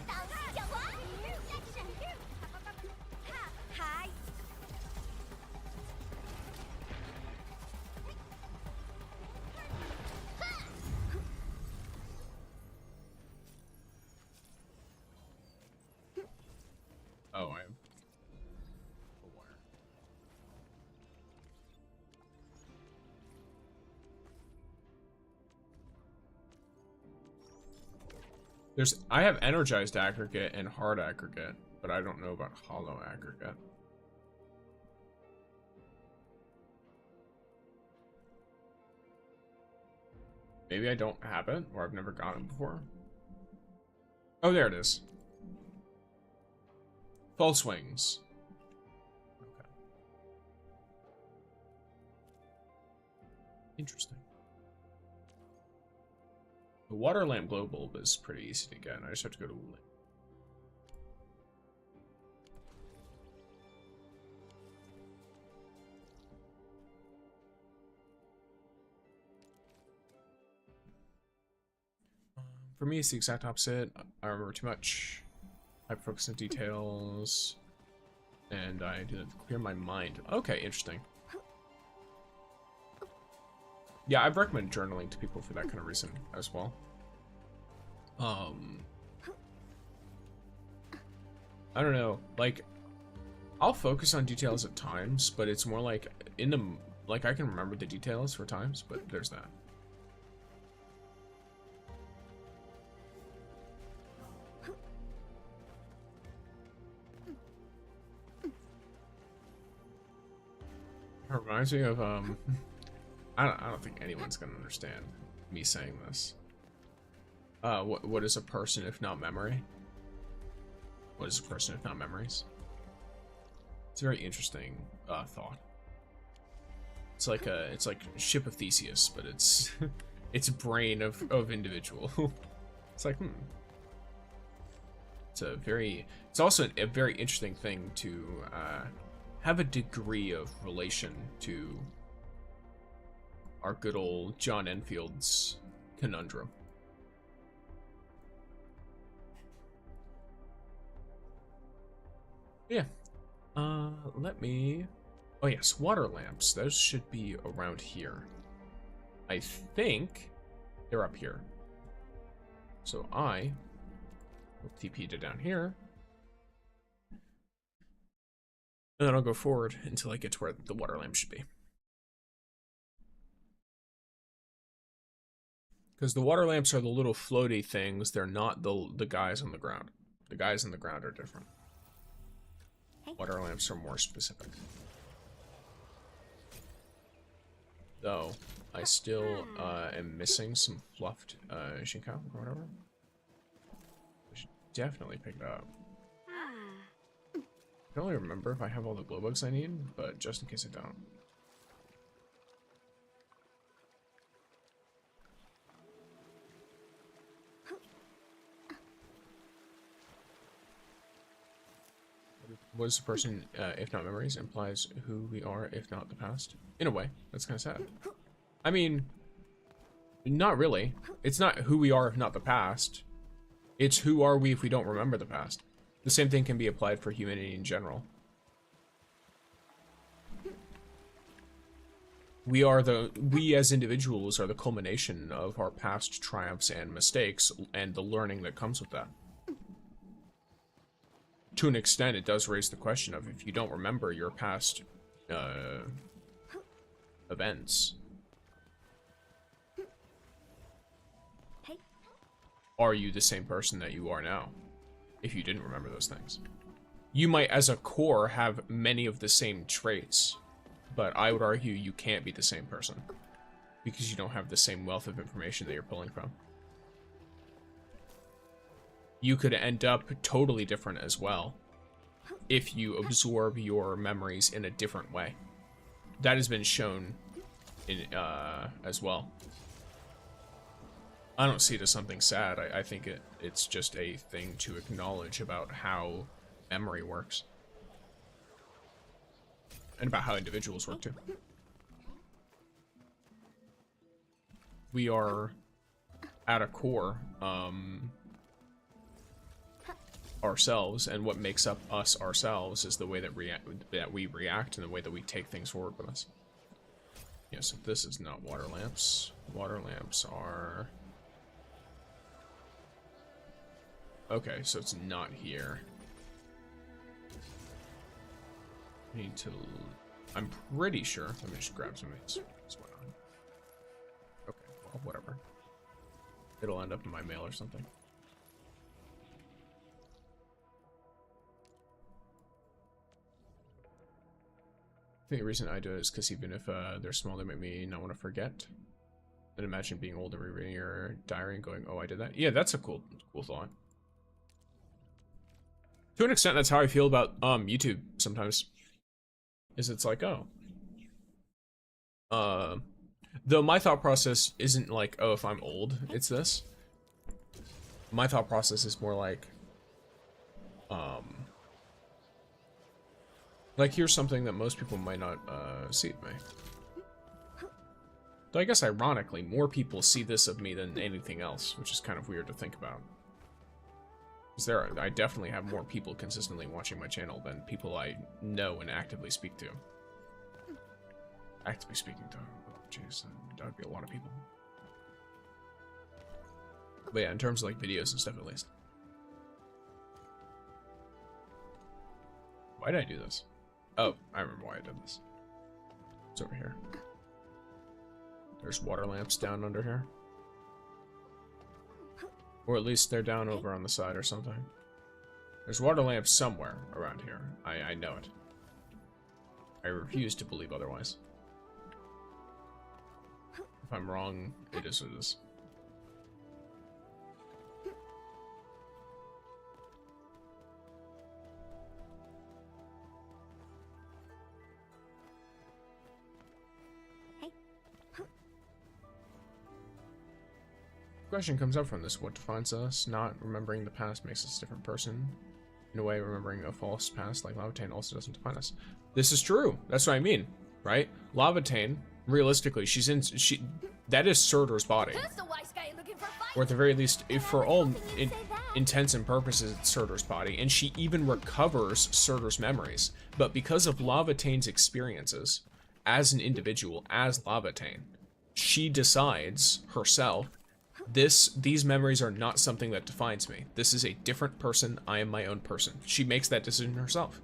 A: Oh, I am aware. I have energized aggregate and hard aggregate, but I don't know about hollow aggregate. Maybe I don't have it, or I've never gotten it before. Oh, there it is. False wings. Okay. Interesting. The water lamp glow bulb is pretty easy to get. I just have to go to Wooling. For me, it's the exact opposite. I remember too much. I focus on details, and I do that to clear my mind. Okay, interesting. Yeah, I've recommended journaling to people for that kind of reason as well. I don't know, like, I'll focus on details at times, but it's more like like I can remember the details for times, but there's that. It reminds me of I don't think anyone's gonna understand me saying this. What is a person if not memory? What is a person if not memories? It's a very interesting thought. It's like Ship of Theseus, but it's it's brain of individual. It's like it's also a very interesting thing to have a degree of relation to our good old John Enfield's conundrum. Yeah. Let me... Oh yes, water lamps. Those should be around here. I think they're up here. So I will TP to down here. And then I'll go forward until I get to where the water lamp should be. Because the water lamps are the little floaty things. They're not the guys on the ground. The guys on the ground are different. Water lamps are more specific. Though, I still am missing some fluffed Shinko or whatever. I should definitely pick it up. I can only remember if I have all the glow bugs I need, but just in case I don't. What is the person, if not memories, implies who we are, if not the past? In a way, that's kind of sad. I mean, not really. It's not who we are, if not the past. It's who are we if we don't remember the past. The same thing can be applied for humanity in general. We as individuals are the culmination of our past triumphs and mistakes, and the learning that comes with that. To an extent, it does raise the question of if you don't remember your past events, are you the same person that you are now if you didn't remember those things? You might, as a core, have many of the same traits, but I would argue you can't be the same person because you don't have the same wealth of information that you're pulling from. You could end up totally different as well if you absorb your memories in a different way. That has been shown in as well. I don't see it as something sad. I think it's just a thing to acknowledge about how memory works. And about how individuals work too. We are, at a core, ourselves, and what makes up us ourselves is the way that we react and the way that we take things forward with us. Yeah, so this is not water lamps. Water lamps are... Okay, so it's not here. I need to... I'm pretty sure. Let me just grab some of these. Okay, well, whatever. It'll end up in my mail or something. I think the reason I do it is because even if they're small, they make me not want to forget. And imagine being old and rereading your diary and going, "Oh, I did that." Yeah, that's a cool thought. To an extent, that's how I feel about YouTube sometimes. Is it's like, oh, though my thought process isn't like, oh, if I'm old, it's this. My thought process is more like, here's something that most people might not see of me. Though I guess ironically, more people see this of me than anything else, which is kind of weird to think about. Because I definitely have more people consistently watching my channel than people I know and actively speak to. Actively speaking to, oh jeez, that would be a lot of people. But yeah, in terms of like videos and stuff at least. Why did I do this? Oh, I remember why I did this. It's over here. There's water lamps down under here. Or at least they're down over on the side or something. There's water lamps somewhere around here. I know it. I refuse to believe otherwise. If I'm wrong, it is what it is. Question comes up from this: what defines us? Not remembering the past makes us a different person. In a way, remembering a false past like Lavatane also doesn't define us. This is true. That's what I mean, right? Lavatane, realistically, that is Surtur's body.
C: Who's the wise guy looking for fight?
A: Or at the very least, if for all intents and purposes, it's Surtur's body, and she even recovers Surtur's memories. But because of Lavatane's experiences as an individual, as Lavatane, she decides herself, these memories are not something that defines me. This is a different person. I am my own person. She makes that decision herself.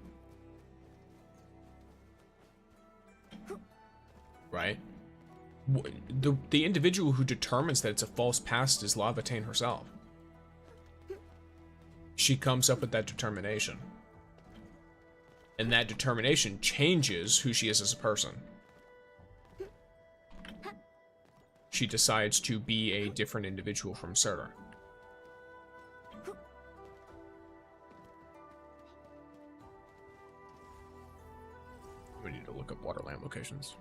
A: Right? The individual who determines that it's a false past is Lavatane herself. She comes up with that determination. And that determination changes who she is as a person. She decides to be a different individual from Surtur. We need to look up water lamp locations.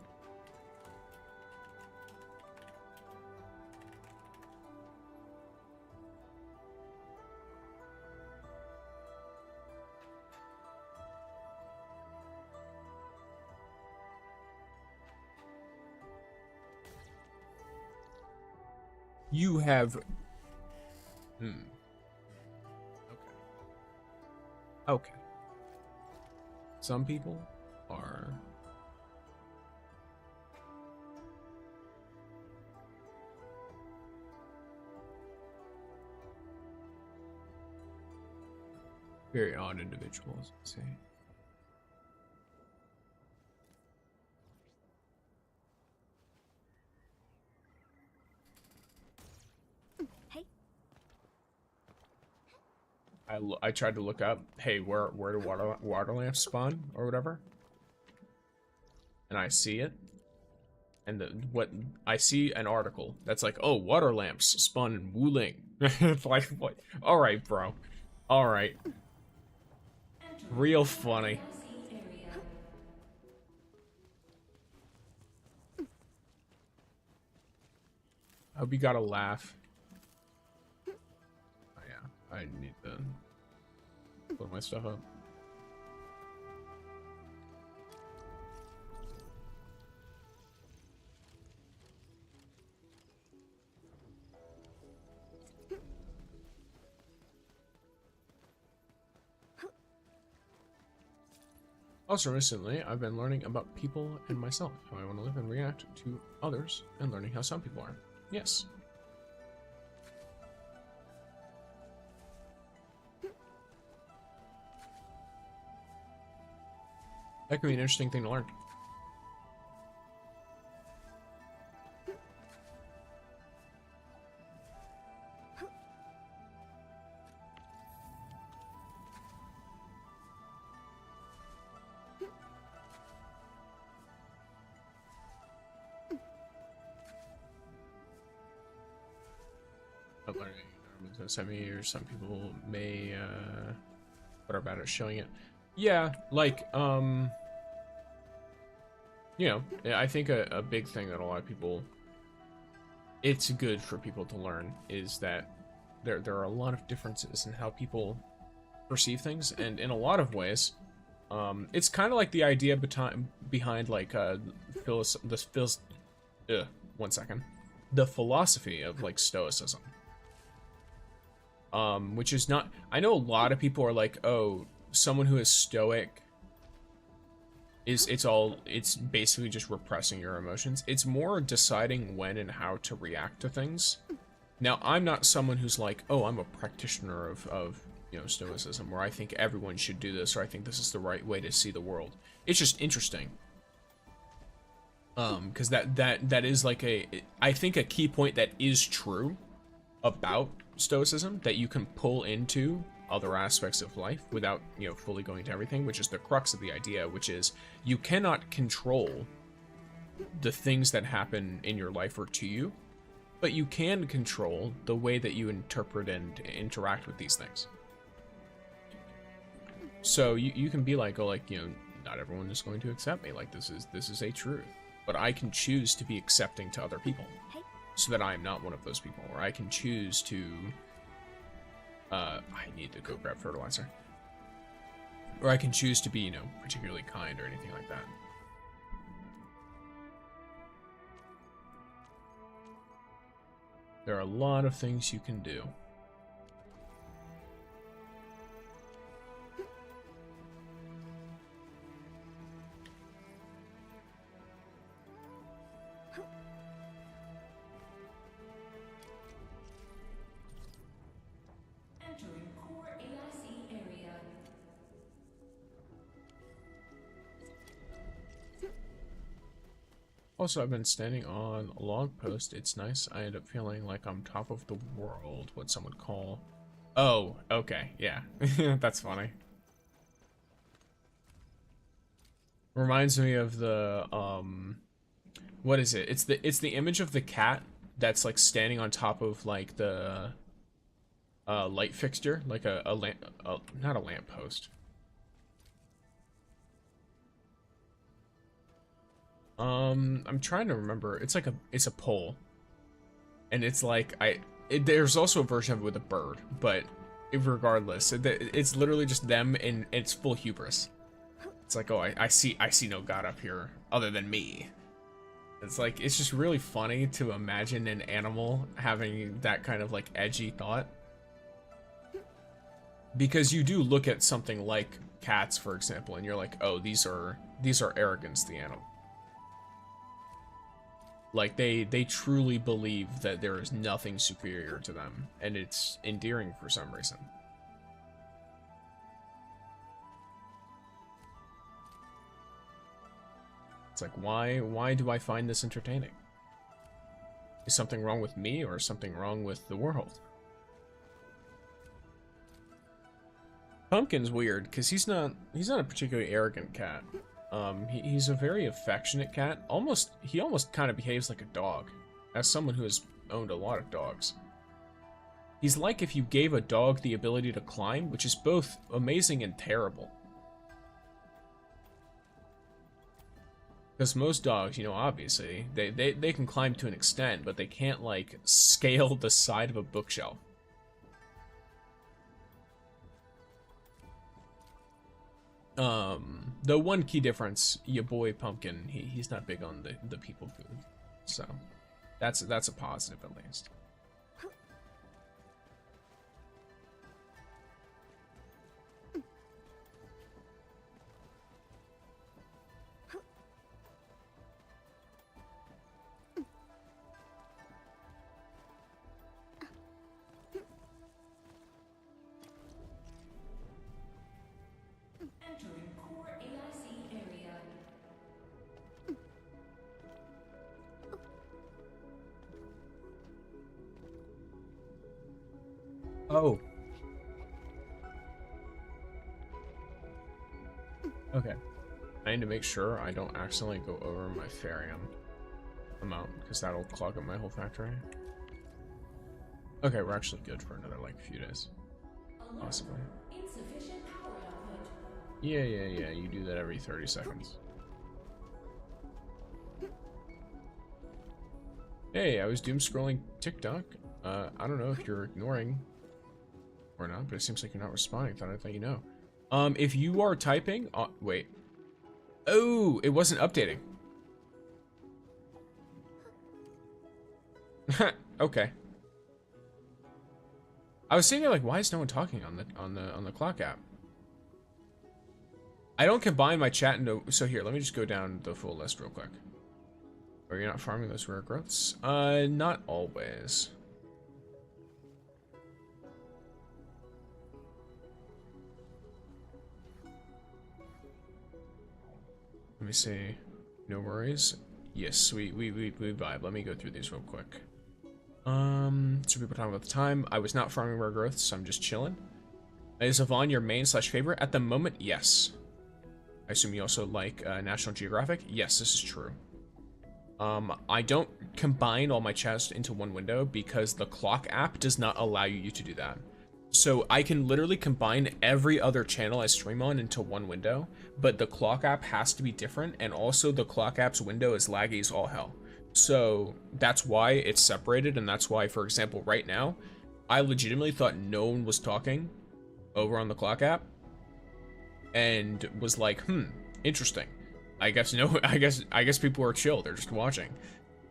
A: You have... Okay. Okay. Some people are... very odd individuals, let's see. I tried to look up, hey, where do water lamps spawn or whatever, and I see it, and what I see an article that's like, oh, water lamps spawn in Wuling. It's like, what? All right, bro. All right. Real funny. I hope you got a laugh. Oh, yeah, I need to put my stuff up. Also recently, I've been learning about people and myself, how I want to live and react to others, and learning how some people are. Yes. That could be an interesting thing to learn. Or some people may what about it showing it, yeah, like you know, I think a big thing that a lot of people, it's good for people to learn, is that there are a lot of differences in how people perceive things, and in a lot of ways it's kind of like the idea behind like the philosophy of like Stoicism. Which is not, I know a lot of people are like, oh, someone who is stoic it's basically just repressing your emotions. It's more deciding when and how to react to things. Now, I'm not someone who's like, oh, I'm a practitioner of you know, Stoicism, where I think everyone should do this, or I think this is the right way to see the world. It's just interesting. Because that is like I think a key point that is true about Stoicism, that you can pull into other aspects of life without, you know, fully going to everything, which is the crux of the idea, which is you cannot control the things that happen in your life or to you, but you can control the way that you interpret and interact with these things. So you can be like, oh, like, you know, not everyone is going to accept me. Like, this is a truth. But I can choose to be accepting to other people, so that I am not one of those people. Or I can choose to... I need to go grab fertilizer. Or I can choose to be, you know, particularly kind or anything like that. There are a lot of things you can do. Also, I've been standing on a log post. It's nice. I end up feeling like I'm top of the world, what some would call... Oh, okay, yeah. That's funny. Reminds me of the, what is it? It's the image of the cat that's, like, standing on top of, like, the, light fixture. Like a lamp... not a lamp post. I'm trying to remember. It's like it's a pole, and it's like there's also a version of it with a bird, but regardless, it's literally just them, and it's full hubris. It's like, oh, I see no god up here other than me. It's like, it's just really funny to imagine an animal having that kind of like edgy thought, because you do look at something like cats, for example, and you're like, oh, these are arrogance, the animal. Like, they truly believe that there is nothing superior to them, and it's endearing for some reason. It's like, why do I find this entertaining? Is something wrong with me, or something wrong with the world? Pumpkin's weird, because he's not a particularly arrogant cat. He's a very affectionate cat. He almost kind of behaves like a dog, as someone who has owned a lot of dogs. He's like if you gave a dog the ability to climb, which is both amazing and terrible. Because most dogs, you know, obviously, they can climb to an extent, but they can't, like, scale the side of a bookshelf. The one key difference, your boy Pumpkin, he's not big on the people food, so that's a positive at least. Oh. Okay. I need to make sure I don't accidentally go over my Farium amount, because that'll clog up my whole factory. Okay, we're actually good for another, like, few days. Possibly. Yeah, you do that every 30 seconds. Hey, I was doom scrolling TikTok. I don't know if you're ignoring or not, but it seems like you're not responding. Thought I'd let you know. If you are typing, wait. Oh, it wasn't updating. Okay. I was sitting there like, why is no one talking on the clock app? I don't combine my chat into. So here, let me just go down the full list real quick. Are you not farming those rare growths? Not always. Let me see. No worries. Yes, we vibe. Let me go through these real quick. So people talking about the time. I was not farming rare growths, so I'm just chilling. Is Yvonne your main / favorite? At the moment, yes. I assume you also like National Geographic? Yes, this is true. I don't combine all my chats into one window because the clock app does not allow you to do that. So I can literally combine every other channel I stream on into one window, but the clock app has to be different, and also the clock app's window is laggy as all hell. So that's why it's separated, and that's why, for example, right now, I legitimately thought no one was talking over on the clock app, and was like, interesting. I guess people are chill, they're just watching.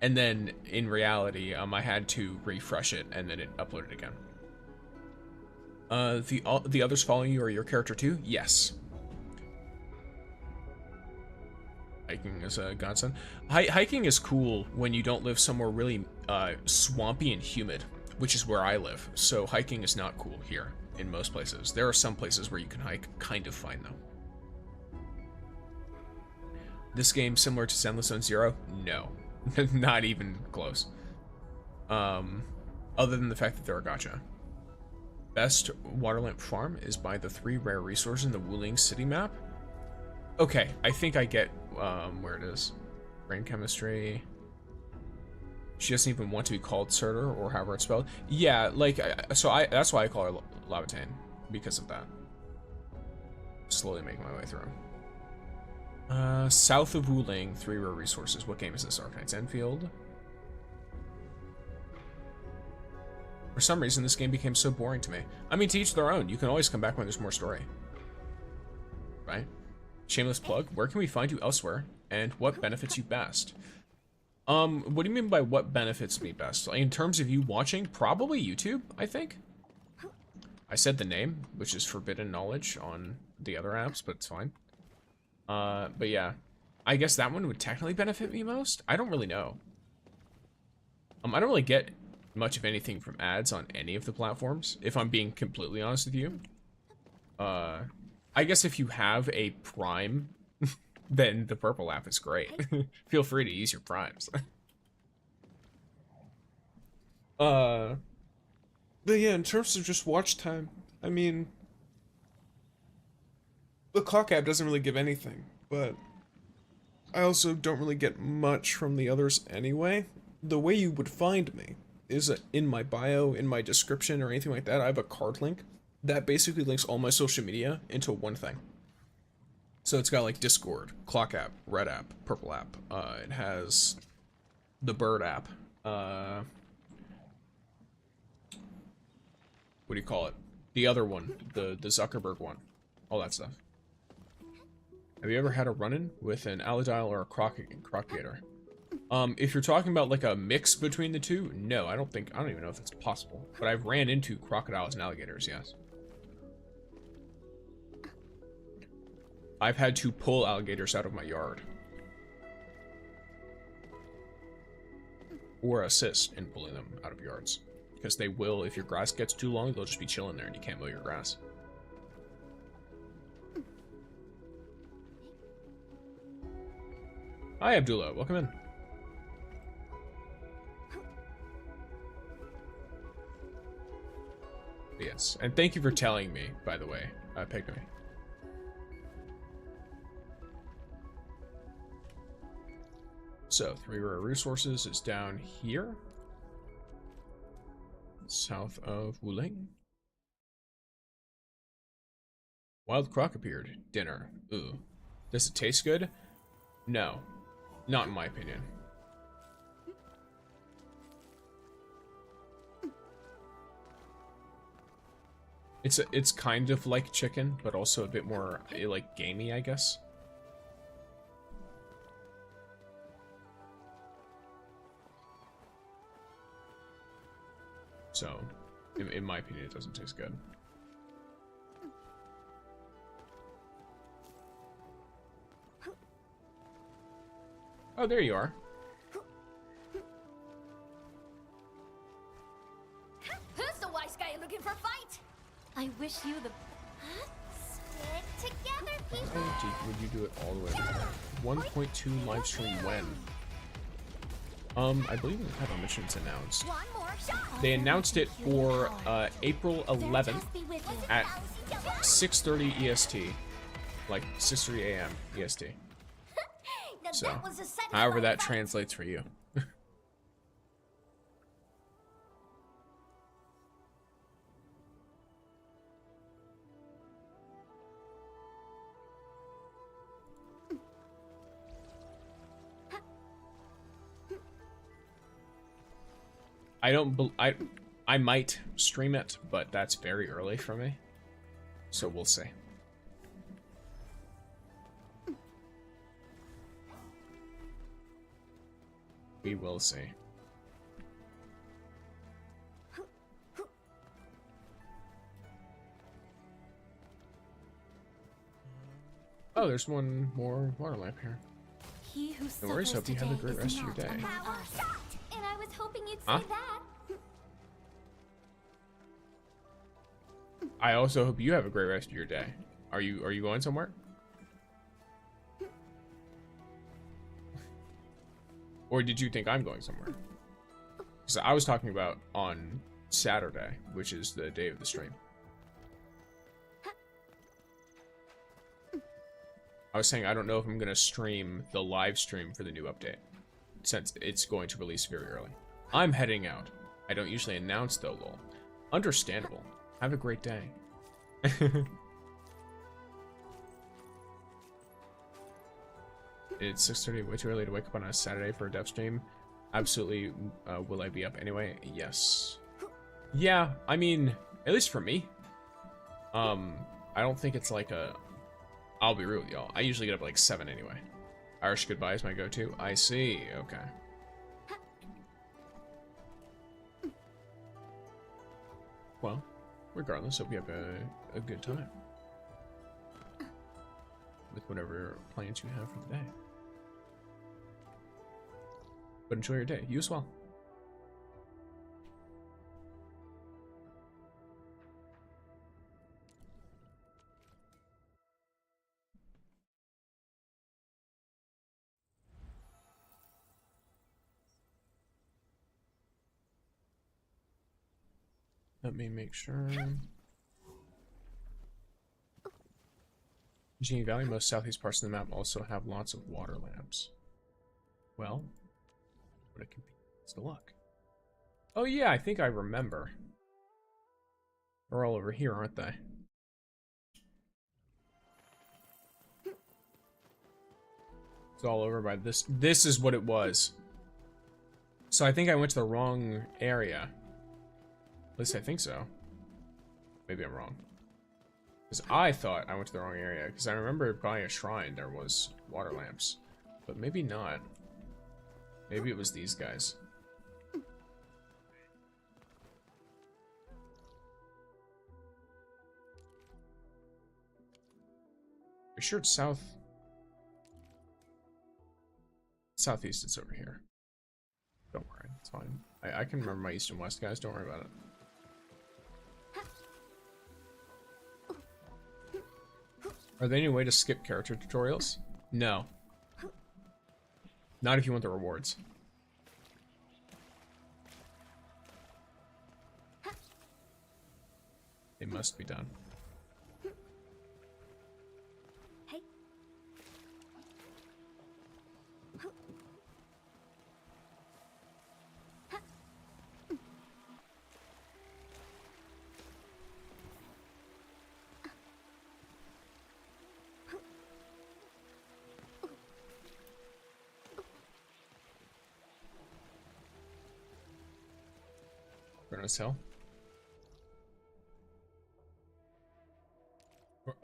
A: And then in reality, I had to refresh it, and then it uploaded again. The others following you are your character too? Yes. Hiking is a godsend. Hiking is cool when you don't live somewhere really swampy and humid, which is where I live. So hiking is not cool here in most places. There are some places where you can hike kind of fine though. This game similar to Zenless Zone Zero? No. Not even close. Other than the fact that they're a gacha. Best Waterlamp Farm is by the 3 rare resources in the Wuling city map. Okay, I think I get where it is. Brain chemistry. She doesn't even want to be called Surtur, or however it's spelled. Yeah, like, that's why I call her Lavatane, because of that. Slowly making my way through. South of Wuling, 3 rare resources. What game is this? Arknights Endfield. For some reason, this game became so boring to me. I mean, to each their own. You can always come back when there's more story. Right? Shameless plug. Where can we find you elsewhere? And what benefits you best? What do you mean by what benefits me best? In terms of you watching, probably YouTube, I think. I said the name, which is forbidden knowledge on the other apps, but it's fine. But yeah. I guess that one would technically benefit me most? I don't really know. I don't really get much of anything from ads on any of the platforms, if I'm being completely honest with you. I guess if you have a Prime, then the purple app is great. Feel free to use your Primes.
F: But yeah, in terms of just watch time, I mean, the clock app doesn't really give anything, but I also don't really get much from the others anyway. The way you would find me is in my bio, in my description, or anything like that. I have a card link that basically links all my social media into one thing. So it's got like Discord, Clock app, Red app, Purple app. It has the Bird app. What do you call it? The other one, the Zuckerberg one. All that stuff. Have you ever had a run-in with an Alidile or a Crocgator? If you're talking about like a mix between the two, no, I don't even know if that's possible. But I've ran into crocodiles and alligators, yes. I've had to pull alligators out of my yard. Or assist in pulling them out of yards. Because they will, if your grass gets too long, they'll just be chilling there and you can't mow your grass. Hi, Abdullah. Welcome in. Yes, and thank you for telling me, by the way, Pigmy. So, 3 rare resources is down here. South of Wuling. Wild croc appeared. Dinner. Ooh. Does it taste good? No. Not in my opinion. It's kind of like chicken, but also a bit more like gamey, I guess. So, in my opinion, it doesn't taste good. Oh, there you are.
C: Who's the wise guy looking for fight?
H: I wish you the...
C: Stick together, people.
A: How deep would you do it all the way? 1.2 live stream when? I believe the title mission's announced.
C: One more shot.
A: They announced it for April 11th at 6:30 EST, like 6:30 a.m. EST.
C: The
A: So,
C: that was a satisfying
A: however that
C: fight.
A: translates for you. I might stream it, but that's very early for me. So we'll see. We will see. Oh, there's one more water lamp here.
H: He who
A: No worries,
H: suffers
A: hope you have a
H: today
A: great
H: is
A: rest of your
H: not
A: day.
H: among
C: Power
H: us.
C: shot! And I was hoping you'd
A: Huh?
C: say that.
A: I also hope you have a great rest of your day. Are you going somewhere? Or did you think I'm going somewhere? Because I was talking about on Saturday, which is the day of the stream. I was saying I don't know if I'm going to stream the live stream for the new update, since it's going to release very early. I'm heading out. I don't usually announce though, lol. Understandable. Have a great day. It's 6:30, way too early to wake up on a Saturday for a dev stream. Absolutely. Will I be up anyway? Yes. Yeah, I mean, at least for me. I don't think it's like a... I'll be real with y'all. I usually get up at like 7 anyway. Irish Goodbye is my go-to. I see. Okay. Well, regardless, hope you have a good time. With whatever plans you have for the day. But enjoy your day. You as well. Let me make sure. Genie Valley, most southeast parts of the map also have lots of water lamps. Well, what it can be. It's the luck. Oh yeah, I think I remember. They're all over here, aren't they? It's all over by this. This is what it was. So I think I went to the wrong area. At least I think so. Maybe I'm wrong. Because I thought I went to the wrong area. Because I remember by a shrine there was water lamps. But maybe not. Maybe it was these guys. Are you sure it's south? Southeast, it's over here. Don't worry, it's fine. I can remember my east and west, guys. Don't worry about it. Are there any way to skip character tutorials? No. Not if you want the rewards. They must be done.
C: Hey.
A: Burnos Hill.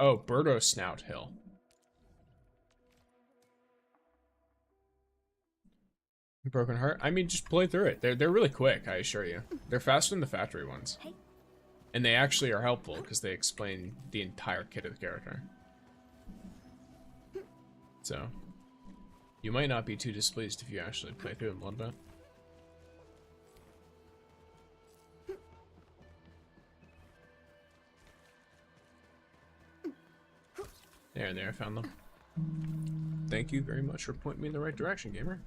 A: Oh, Birdo Snout Hill. Broken Heart? I mean, just play through it. They're really quick, I assure you. They're faster than the factory ones.
C: Hey.
A: And they actually are helpful, because they explain the entire kit of the character. So, you might not be too displeased if you actually play through them a little bit. There, I found them. Thank you very much for pointing me in the right direction, gamer.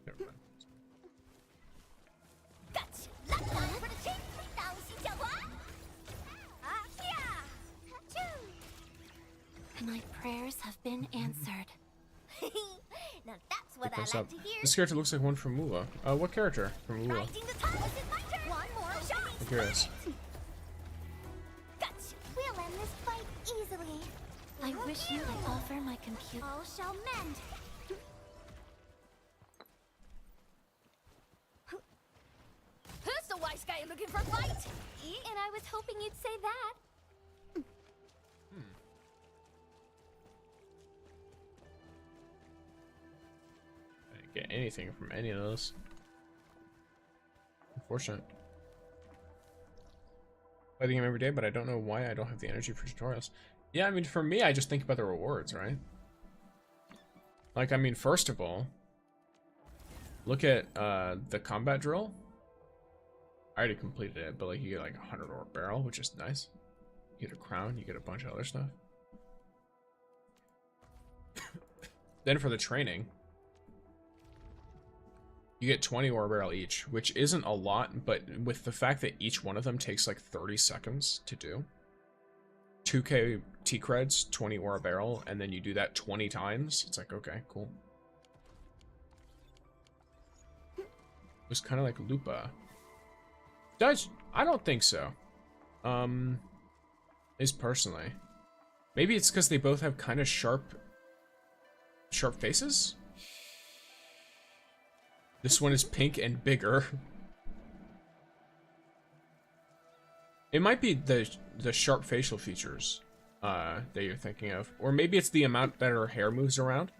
A: Never mind.
C: Gotcha. Let's go for the team. 老师讲话。啊呀！
H: My prayers have been answered.
C: Now that's what I
A: What's
C: like
A: up?
C: to hear.
A: This character looks like one from Lula. What character from Lula?
C: Rising the tide. This is my turn. One more shot.
A: I'm curious.
C: Gotcha. We'll end this fight easily.
H: I wish you could offer my computer.
C: All shall mend. Who's the wise guy looking for fight? And I was hoping you'd say that.
A: I didn't get anything from any of those. Unfortunate. Play the game every day, but I don't know why I don't have the energy for tutorials. Yeah, I mean, for me, I just think about the rewards, right? Like, I mean, first of all, look at the combat drill. I already completed it, but like you get like 100 ore barrel, which is nice. You get a crown, you get a bunch of other stuff. Then for the training, you get 20 ore barrel each, which isn't a lot, but with the fact that each one of them takes like 30 seconds to do. 2k T creds, 20 ore barrel, and then you do that 20 times. It's like, okay, cool. It was kind of like Lupa. I don't think so. Is personally. Maybe it's because they both have kind of sharp faces? This one is pink and bigger. It might be the sharp facial features that you're thinking of. Or maybe it's the amount that her hair moves around.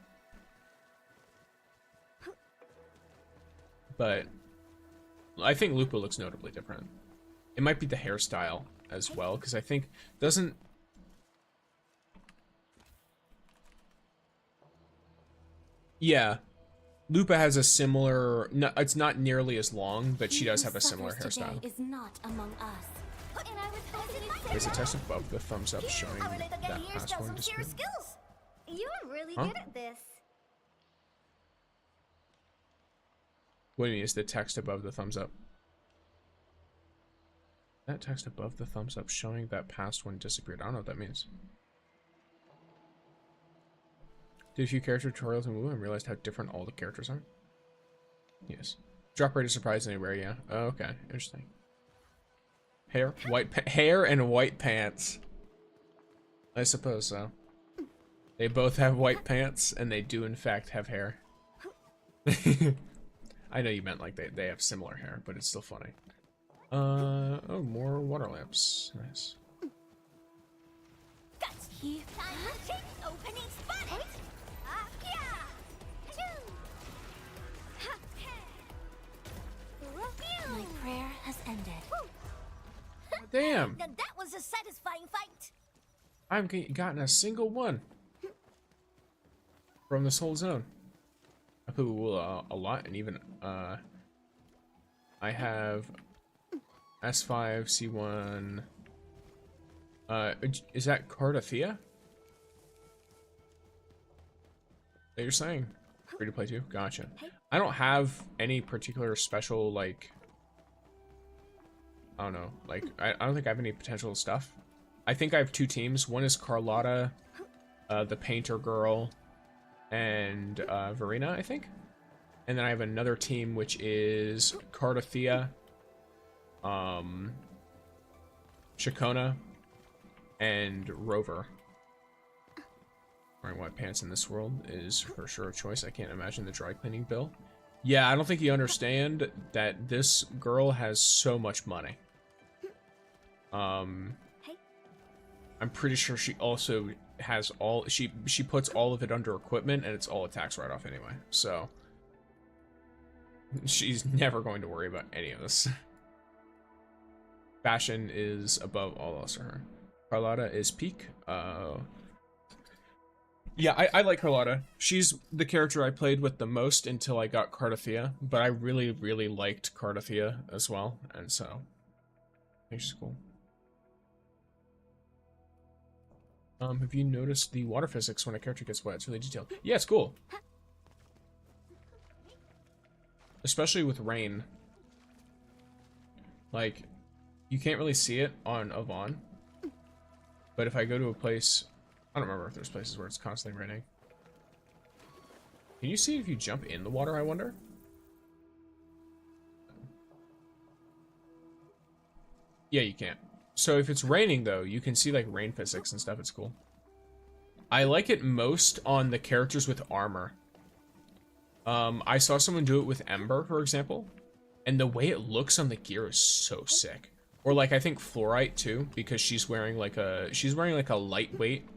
A: But I think Lupa looks notably different. It might be the hairstyle as well, because I think doesn't... Yeah. Lupa has a similar... No, it's not nearly as long, but she does have a similar hairstyle.
H: Is not among us.
C: And I was hoping you'd say
A: There's a
C: that.
A: text above the thumbs up showing
C: Our little guy
A: that
C: here
A: past
C: shows
A: one
C: some serious
A: disappeared.
C: skills. You're really
A: Huh?
C: good at this.
A: What do you mean, is the text above the thumbs up? That text above the thumbs up showing that past one disappeared. I don't know what that means. Did a few character tutorials in Woo and realized how different all the characters are? Yes. Drop rate is surprisingly rare, yeah. Oh, okay, interesting. Hair and white pants. I suppose so. They both have white pants, and they do in fact have hair. I know you meant like they have similar hair, but it's still funny. Oh, more water lamps. Nice.
C: Guts. Time for change. Opening spotted.
H: My prayer has ended.
A: Damn!
C: Now that was a satisfying fight.
A: I haven't gotten a single one from this whole zone. I play Woo a lot, and even I have S5, C1. Is that Cardathea? That you're saying? Free to play too? Gotcha. I don't have any particular special, like, I don't know, like, I don't think I have any potential stuff. I think I have two teams. One is Carlotta, the painter girl, and Verena, I think. And then I have another team which is Cardathea, Shakona, and Rover. Wearing white pants in this world is for sure a choice. I can't imagine the dry cleaning bill. Yeah, I don't think you understand that this girl has so much money. I'm pretty sure she also has all she puts all of it under equipment, and it's all a tax write-off anyway. So she's never going to worry about any of this. Fashion is above all else for her. Carlotta is peak. Yeah, I like Carlotta. She's the character I played with the most until I got Cardathea, but I really, really liked Cardathea as well, and so I think she's cool. Have you noticed the water physics when a character gets wet? It's really detailed. Yeah, it's cool. Especially with rain. Like, you can't really see it on Yvonne. But if I go to a place I don't remember if there's places where it's constantly raining. Can you see if you jump in the water, I wonder? Yeah, you can't. So if it's raining, though, you can see, like, rain physics and stuff. It's cool. I like it most on the characters with armor. I saw someone do it with Ember, for example. And the way it looks on the gear is so sick. Or, like, I think Fluorite, too, because she's wearing, like, a lightweight...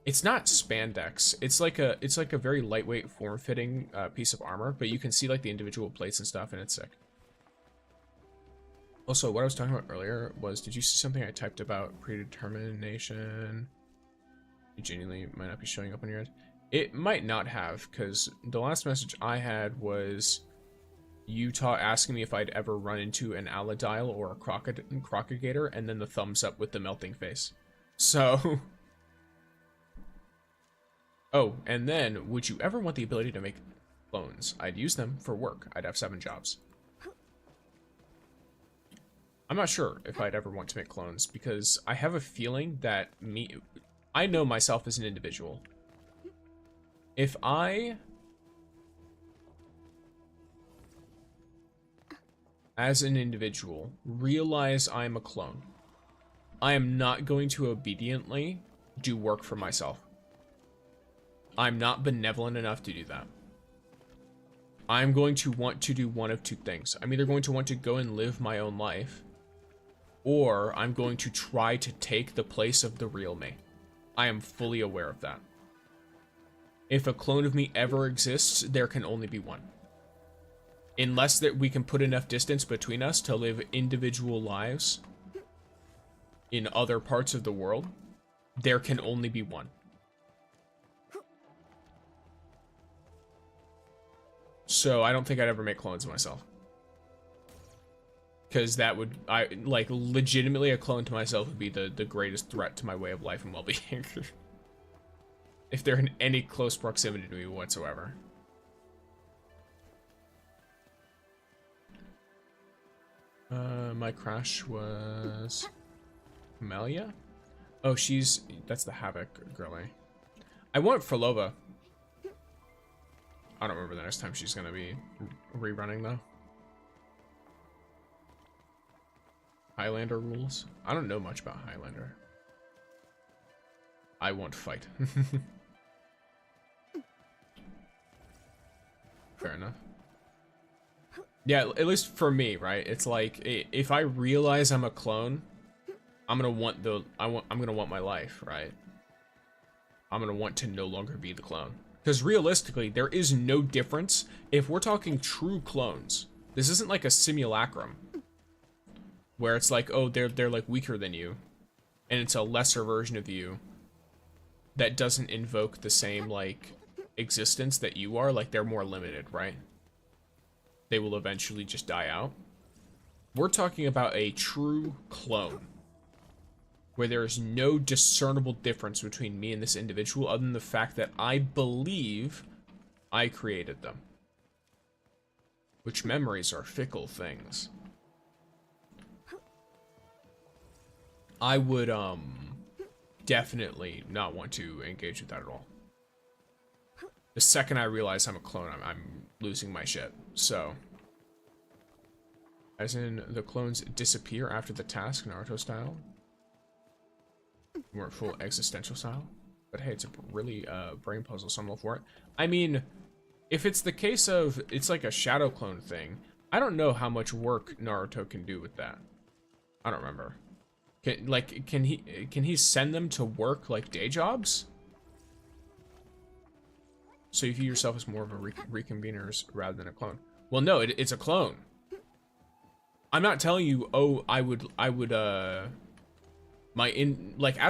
A: It's not spandex. It's like a very lightweight, form-fitting piece of armor, but you can see, like, the individual plates and stuff, and it's sick. Also, what I was talking about earlier was, did you see something I typed about predetermination? You genuinely might not be showing up on your end. It might not have, because the last message I had was Utah asking me if I'd ever run into an Aladile or a Crocagator, and then the thumbs up with the melting face. So... Oh, and then, would you ever want the ability to make clones? I'd use them for work. I'd have 7 jobs. I'm not sure if I'd ever want to make clones, because I have a feeling that I know myself as an individual. If I, as an individual, realize I'm a clone, I am not going to obediently do work for myself. I'm not benevolent enough to do that. I'm going to want to do one of 2 things. I'm either going to want to go and live my own life, or I'm going to try to take the place of the real me. I am fully aware of that. If a clone of me ever exists, there can only be one. Unless that we can put enough distance between us to live individual lives in other parts of the world, there can only be one. So I don't think I'd ever make clones of myself. Because that would, legitimately a clone to myself would be the greatest threat to my way of life and well-being. If they're in any close proximity to me whatsoever. My crush was... Melia? Oh, that's the Havoc girlie. I want Frolova. I don't remember the next time she's gonna be rerunning, though. Highlander rules? I don't know much about Highlander. I won't fight. Fair enough. Yeah, at least for me, right? It's like, if I realize I'm a clone, I'm gonna want my life, right? I'm gonna want to no longer be the clone. Because realistically, there is no difference. If we're talking true clones, this isn't like a simulacrum where it's like, oh, they're like weaker than you, and it's a lesser version of you that doesn't invoke the same like existence that you are. Like, they're more limited, right? They will eventually just die out. We're talking about a true clone where there is no discernible difference between me and this individual other than the fact that I believe I created them. Which memories are fickle things. I would, definitely not want to engage with that at all. The second I realize I'm a clone, I'm losing my shit, so. As in, the clones disappear after the task, Naruto style. More full existential style. But hey, it's a really brain puzzle, so I'm all for it. I mean, if it's the case of, it's like a shadow clone thing, I don't know how much work Naruto can do with that. I don't remember. Can he send them to work like day jobs? So you view yourself as more of a reconveners rather than a clone. Well, no, it's a clone. I'm not telling you, oh, I would, as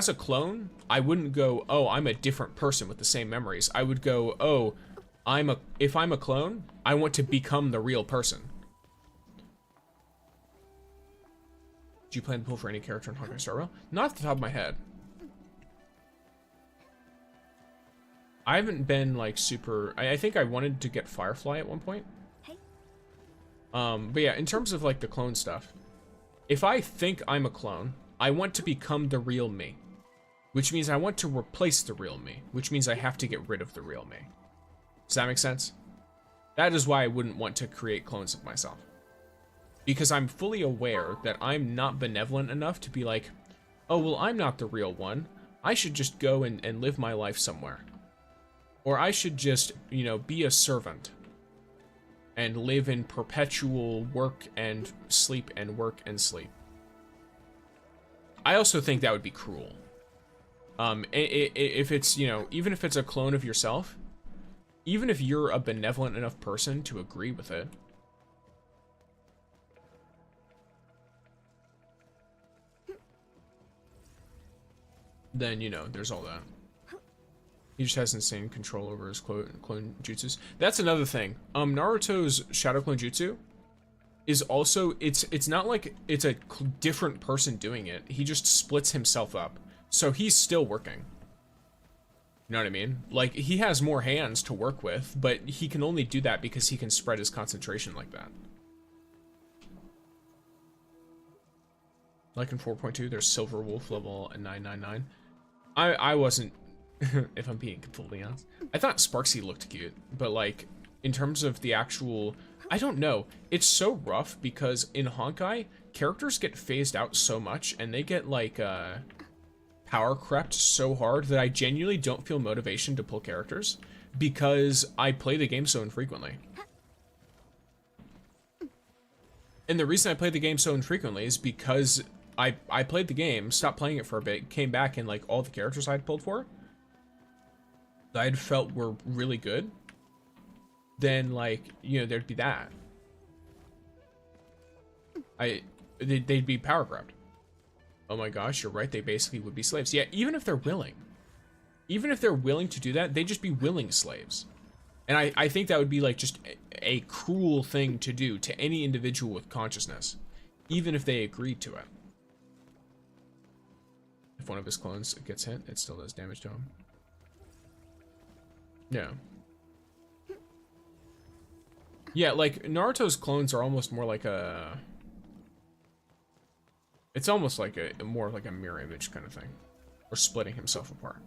A: a clone, I wouldn't go, oh, I'm a different person with the same memories. I would go, oh, if I'm a clone, I want to become the real person. Do you plan to pull for any character in Hawkeye Star Rail? Not off the top of my head. I haven't been like super. I think I wanted to get Firefly at one point.
C: Hey.
A: But yeah, in terms of like the clone stuff, if I think I'm a clone, I want to become the real me. which means I want to replace the real me, which means I have to get rid of the real me. Does that make sense? That is why I wouldn't want to create clones of myself. Because I'm fully aware that I'm not benevolent enough to be like, oh, well, I'm not the real one. I should just go and live my life somewhere. Or I should just, you know, be a servant and live in perpetual work and sleep and work and sleep. I also think that would be cruel. If it's, you know, even if it's a clone of yourself, even if you're a benevolent enough person to agree with it, then, you know, there's all that. He just has insane control over his clone jutsus. That's another thing. Naruto's shadow clone jutsu is also, it's not like it's a different person doing it. He just splits himself up. So he's still working. You know what I mean? Like, he has more hands to work with, but he can only do that because he can spread his concentration like that. Like in 4.2, there's Silver Wolf level 999. I wasn't, if I'm being completely honest. I thought Sparksy looked cute, but like, in terms of the actual, I don't know. It's so rough because in Honkai, characters get phased out so much, and they get like, power crept so hard that I genuinely don't feel motivation to pull characters because I play the game so infrequently. And the reason I play the game so infrequently is because I played the game, stopped playing it for a bit, came back, and like all the characters I had pulled for that I'd felt were really good, then like, you know, there'd be that. They'd be power grabbed. Oh my gosh, you're right, they basically would be slaves. Yeah, even if they're willing. Even if they're willing to do that, they'd just be willing slaves. And I think that would be like just a cruel thing to do to any individual with consciousness, even if they agreed to it. If one of his clones gets hit, it still does damage to him. Yeah. Yeah, like, Naruto's clones are almost more like a... It's almost like a more like a mirror image kind of thing. Or splitting himself apart.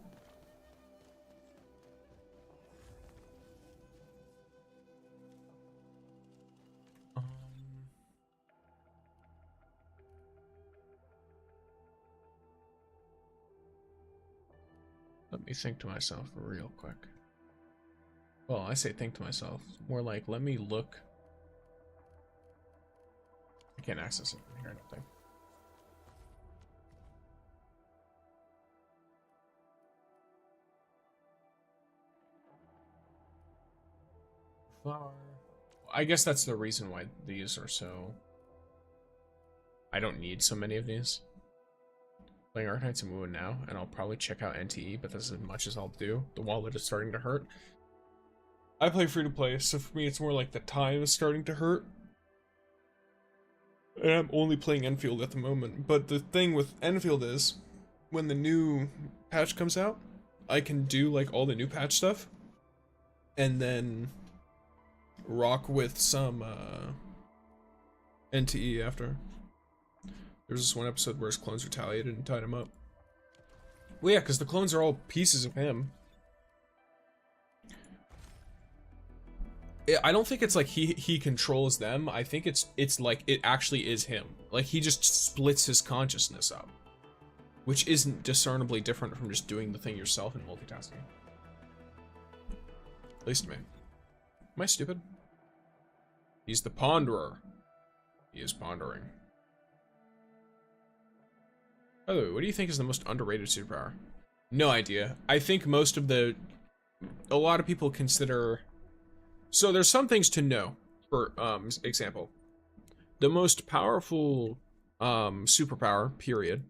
A: Let me think to myself real quick. Well, I say think to myself. More like, let me look. I can't access it from here, I don't think. I guess that's the reason why these are so... I don't need so many of these. Playing Arknights and Wu now, and I'll probably check out NTE, but that's as much as I'll do. The wallet is starting to hurt. I play free-to-play, so for me it's more like the time is starting to hurt. And I'm only playing Enfield at the moment, but the thing with Enfield is, when the new patch comes out, I can do like all the new patch stuff, and then rock with some NTE after. There's this one episode where his clones retaliated and tied him up. Well, yeah, because the clones are all pieces of him. I don't think it's like he controls them. I think it's like it actually is him. Like he just splits his consciousness up, which isn't discernibly different from just doing the thing yourself and multitasking. At least to me. Am I stupid? He's the ponderer. He is pondering. By the way, what do you think is the most underrated superpower? No idea. I think most of a lot of people consider... So there's some things to know. For example, the most powerful superpower, period,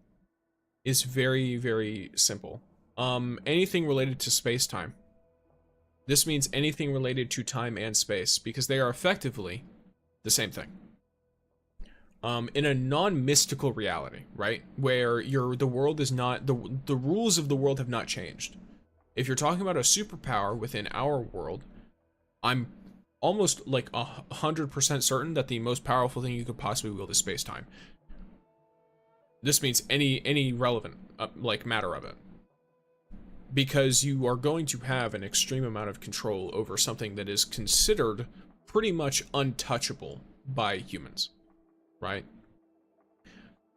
A: is very, very simple. Anything related to space-time. This means anything related to time and space, because they are effectively the same thing. In a non-mystical reality, right? Where the world is not, the rules of the world have not changed. If you're talking about a superpower within our world, I'm almost like 100% certain that the most powerful thing you could possibly wield is space-time. This means any relevant, like, matter of it. because you are going to have an extreme amount of control over something that is considered pretty much untouchable by humans, right?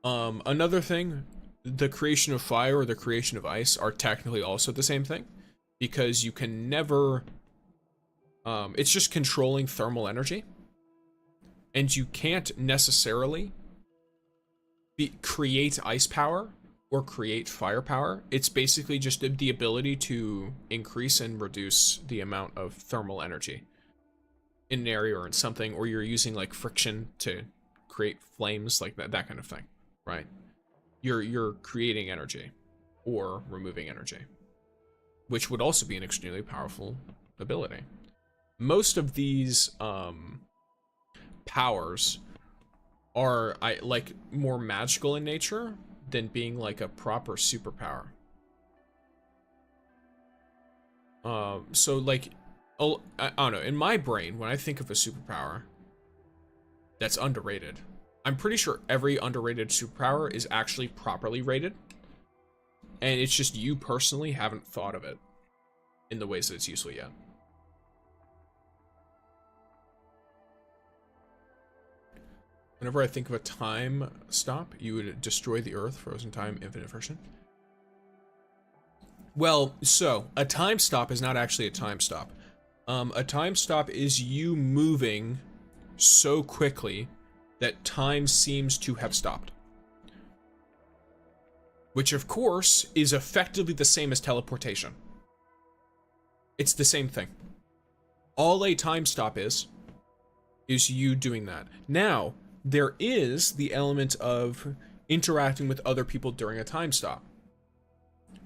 A: Another thing, the creation of fire or the creation of ice are technically also the same thing, because you can never, it's just controlling thermal energy, and you can't necessarily create ice power or create firepower. It's basically just the ability to increase and reduce the amount of thermal energy in an area or in something, or you're using like friction to create flames, like that kind of thing, right? You're creating energy or removing energy, which would also be an extremely powerful ability. Most of these powers are like more magical in nature than being like a proper superpower. So like, I don't know, in my brain, when I think of a superpower that's underrated, I'm pretty sure every underrated superpower is actually properly rated, and it's just you personally haven't thought of it in the ways that it's useful yet. Whenever I think of a time stop, you would destroy the Earth, frozen time, infinite version. Well, so a time stop is not actually a time stop. A time stop is you moving so quickly that time seems to have stopped. Which, of course, is effectively the same as teleportation. It's the same thing. All a time stop is you doing that. Now, there is the element of interacting with other people during a time stop.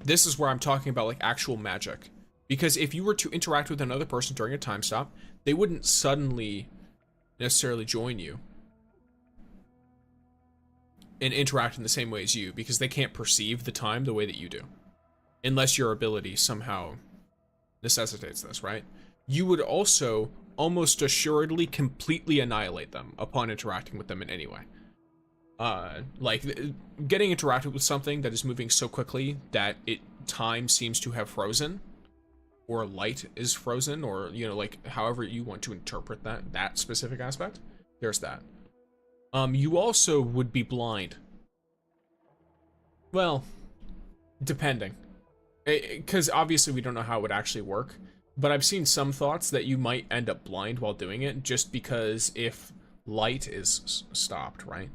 A: This is where I'm talking about like actual magic. Because if you were to interact with another person during a time stop, they wouldn't suddenly necessarily join you and interact in the same way as you, because they can't perceive the time the way that you do. Unless your ability somehow necessitates this, right? You would also almost assuredly completely annihilate them upon interacting with them in any way. Like, getting interacted with something that is moving so quickly that time seems to have frozen, or light is frozen, or, you know, like, however you want to interpret that specific aspect, there's that. You also would be blind. Well, depending. Because obviously we don't know how it would actually work. But I've seen some thoughts that you might end up blind while doing it, just because if light is stopped, right?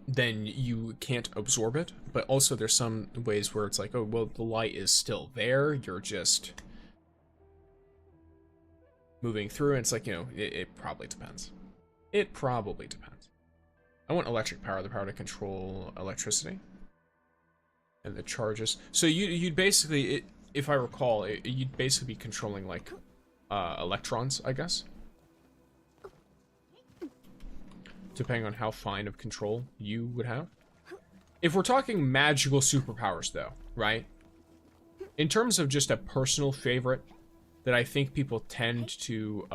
A: Then you can't absorb it. But also there's some ways where it's like, oh, well, the light is still there. You're just moving through, and it's like, you know, it probably depends. It probably depends. I want electric power, the power to control electricity. And the charges. So you'd basically, if I recall, you'd basically be controlling like electrons, I guess. Depending on how fine of control you would have. If we're talking magical superpowers though, right? In terms of just a personal favorite that I think people tend to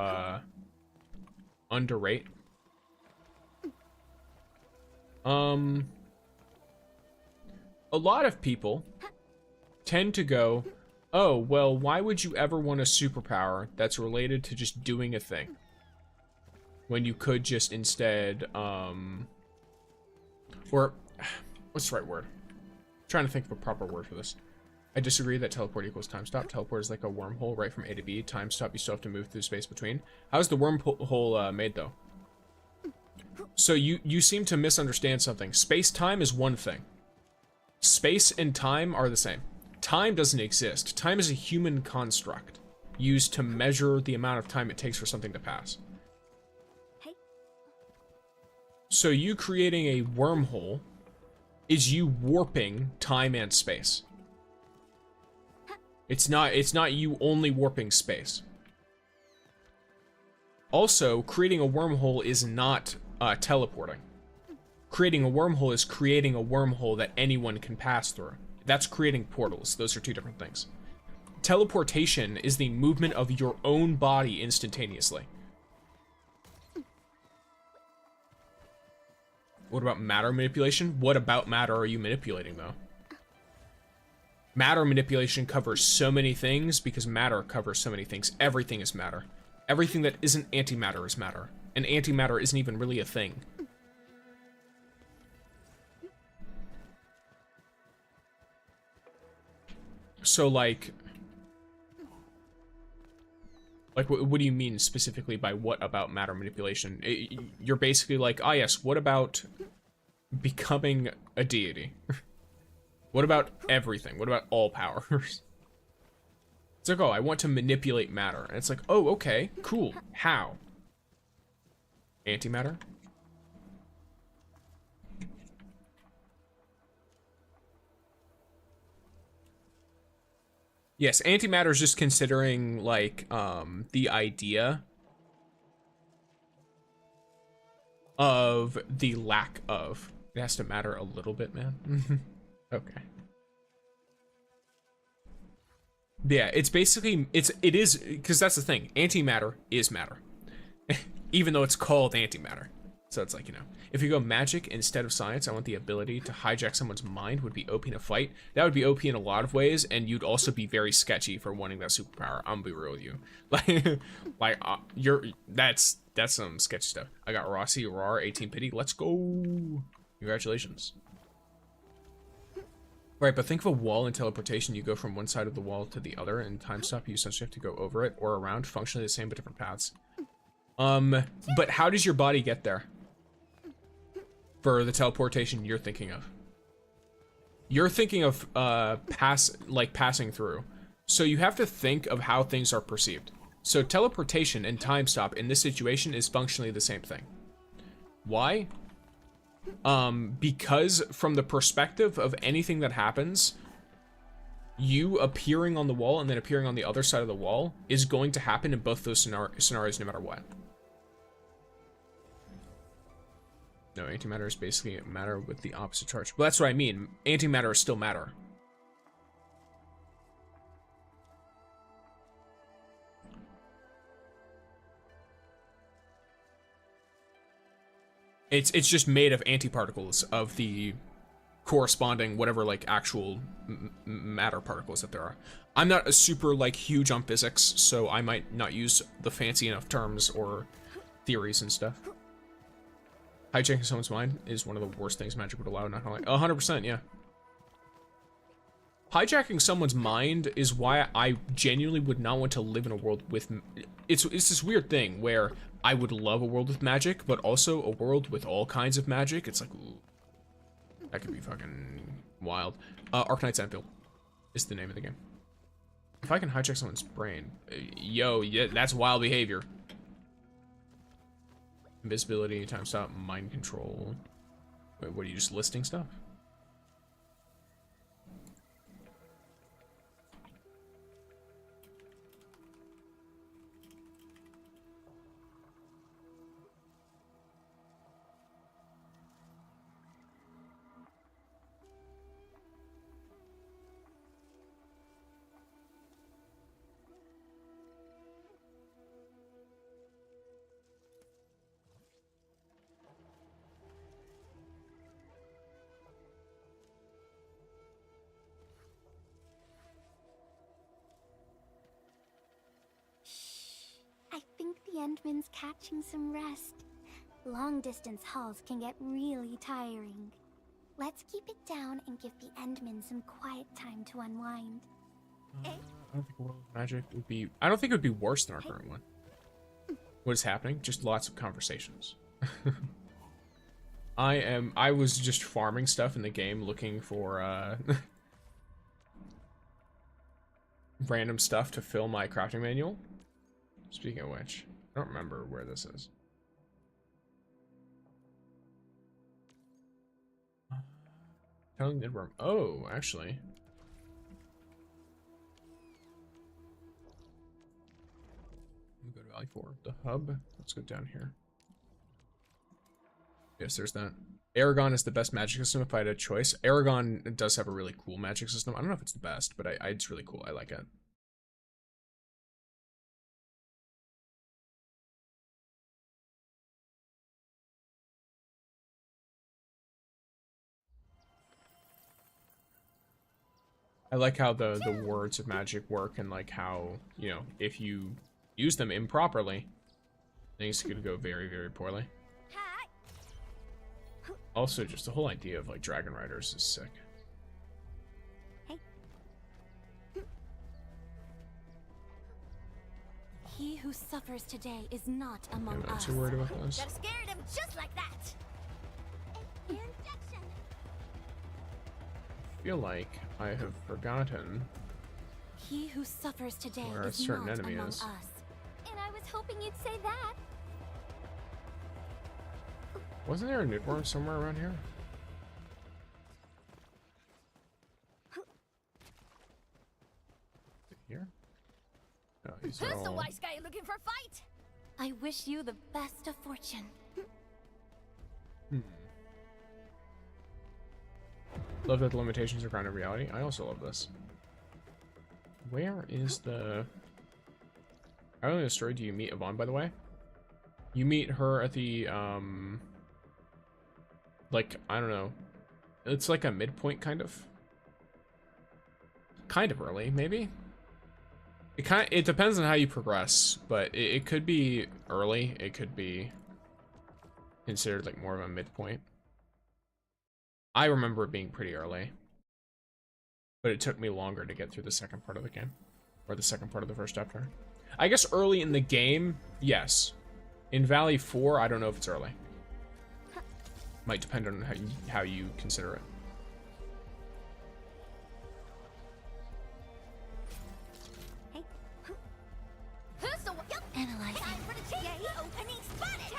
A: underrate. A lot of people tend to go, oh, well, why would you ever want a superpower that's related to just doing a thing? When you could just instead, or, what's the right word? I'm trying to think of a proper word for this. I disagree that teleport equals time stop. Teleport is like a wormhole right from A to B. Time stop, you still have to move through space between. How's the wormhole made, though? So you seem to misunderstand something. Space-time is one thing. Space and time are the same. Time doesn't exist. Time is a human construct used to measure the amount of time it takes for something to pass. So you creating a wormhole is you warping time and space. It's not you only warping space. Also, creating a wormhole is not teleporting. Creating a wormhole is creating a wormhole that anyone can pass through. That's creating portals. Those are two different things. Teleportation is the movement of your own body instantaneously. What about matter manipulation? What about matter are you manipulating, though? Matter manipulation covers so many things because matter covers so many things. Everything is matter. Everything that isn't antimatter is matter. And antimatter isn't even really a thing. So, like what do you mean specifically by what about matter manipulation? You're basically like, ah, yes, what about becoming a deity? What about everything? What about all powers? It's like, oh, I want to manipulate matter. And it's like, oh, okay, cool. How? Antimatter? Yes, antimatter is just considering, like, the idea of the lack of. It has to matter a little bit, man. Okay. Yeah, it's basically, it is, because that's the thing. Antimatter is matter. Even though it's called antimatter. So it's like, you know, if you go magic instead of science, I want the ability to hijack someone's mind would be OP in a fight. That would be OP in a lot of ways, and you'd also be very sketchy for wanting that superpower. I'm gonna be real with you. That's some sketchy stuff. I got Rossi, Rar, 18 pity. Let's go. Congratulations. Right, but think of a wall in teleportation. You go from one side of the wall to the other, and time stop, you essentially have to go over it or around, functionally the same but different paths. But how does your body get there? For the teleportation you're thinking of. You're thinking of passing through. So you have to think of how things are perceived. So teleportation and time stop in this situation is functionally the same thing. Why? Because from the perspective of anything that happens, you appearing on the wall and then appearing on the other side of the wall is going to happen in both those scenarios no matter what. No, antimatter is basically matter with the opposite charge. Well, that's what I mean. Antimatter is still matter. It's just made of antiparticles of the corresponding whatever like actual matter particles that there are. I'm not a super like huge on physics, so I might not use the fancy enough terms or theories and stuff. Hijacking someone's mind is one of the worst things magic would allow, not gonna lie. 100%, yeah. Hijacking someone's mind is why I genuinely would not want to live in a world with... It's this weird thing where I would love a world with magic, but also a world with all kinds of magic. It's like, ooh, that could be fucking wild. Arknights Endfield is the name of the game. If I can hijack someone's brain, yo, yeah, that's wild behavior. Invisibility, time stop, mind control. Wait, what are you just listing stuff?
C: I think the Endman's catching some rest. Long distance hauls can get really tiring. Let's keep it down and give the Endman some quiet time to unwind.
A: I don't think world magic would be... I don't think it would be worse than our current one. What is happening? Just lots of conversations. I was just farming stuff in the game looking for random stuff to fill my crafting manual. Speaking of which, I don't remember where this is. Telling Nidworm. Oh, actually. Let me go to Valley 4. The hub. Let's go down here. Yes, there's that. Aragon is the best magic system if I had a choice. Aragon does have a really cool magic system. I don't know if it's the best, but it's really cool. I like it. I like how the words of magic work, and like how, you know, if you use them improperly, things could go very, very poorly. Also, just the whole idea of like dragon riders is sick.
H: He who suffers today is not among
A: I'm not
H: us.
A: too worried about this.
C: That scared him just like that. Injection.
A: I feel like I have forgotten
H: He who suffers today
A: where a
H: is
A: certain
H: not
A: enemy
H: among
A: is.
H: us.
C: And I was hoping you'd say that.
A: Wasn't there a newborn somewhere around here? Is it here? No, these are
C: Who's the
A: all...
C: wise guy looking for a fight?
H: I wish you the best of fortune.
A: Love that the limitations are grounded in reality. I also love this. Where is the... Early in the story, do you meet Yvonne, by the way? You meet her at the, like, I don't know. It's like a midpoint, kind of. Kind of early, maybe? It depends on how you progress, but it could be early. It could be considered, like, more of a midpoint. I remember it being pretty early. But it took me longer to get through the second part of the game. Or the second part of the first chapter. I guess early in the game, yes. In Valley 4, I don't know if it's early. Might depend on how you consider it.
C: Who's the
H: Analyzing.
C: time for the change? Opening spotted.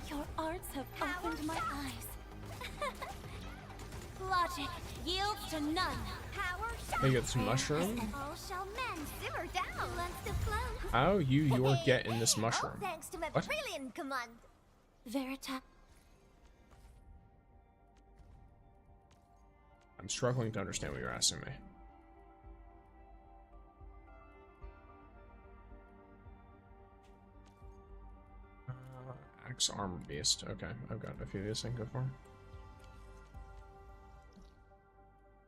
H: Your arts have opened my eyes. Logic yields to none.
C: Power shot.
A: They get some mushrooms.
C: All shall men simmer down. Lets to flow.
A: How you're getting this mushroom?
C: All thanks to my
A: What?
C: brilliant command.
H: Verita.
A: I'm struggling to understand what you're asking me. Axe armor beast. Okay, I've got a few of these things. Go for 'em.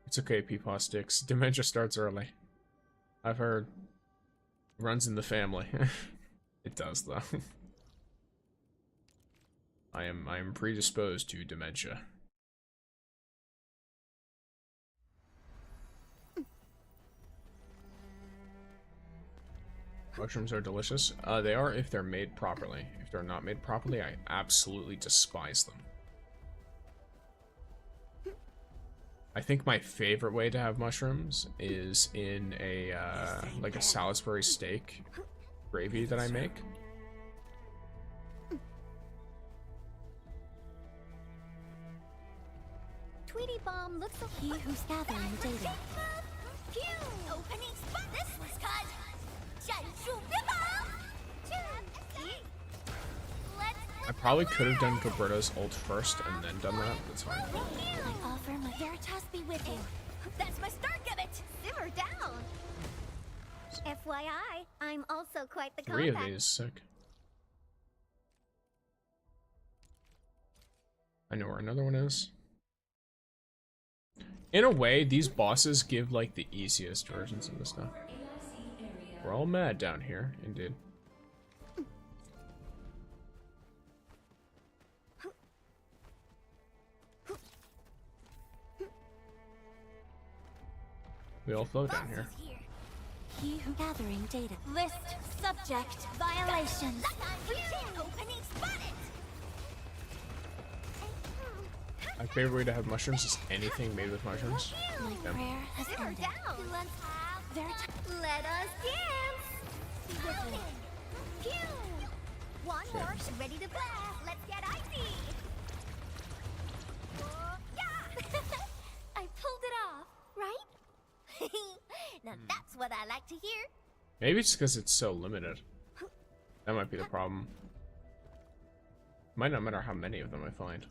A: It's okay, Peepaw sticks. Dementia starts early. I've heard. Runs in the family. It does, though. I am predisposed to dementia. Mushrooms are delicious. They are if they're made properly. If they're not made properly, I absolutely despise them. I think my favorite way to have mushrooms is in a like a Salisbury steak gravy that I make.
C: Tweety Bomb looks so
H: He who's gathering data.
C: Pew! Opening spot. This was cut.
A: I probably could have done Gilberto's ult first and then done that. That's fine.
H: I offer my Veritas be with you.
C: That's my start of it. Simmer down. FYI, I'm also quite the
A: 3 of
C: combat.
A: these, sick. I know where another one is. In a way, these bosses give like the easiest versions of this stuff. We're all mad down here, indeed. We all float down here.
H: He who gathering data. List subject violations.
C: Opening spotted.
A: My favorite way to have mushrooms is anything made with mushrooms.
H: My
A: Yep.
H: prayer has
C: Simmer
H: ended.
C: down. Let's have
H: Veritas.
C: Let us dance. Pew. One more. Ready to blast. Let's get icy. Yeah. I pulled it off, right? Now that's what I like to hear.
A: Maybe it's because it's so limited. That might be the problem. Might not matter how many of them I find.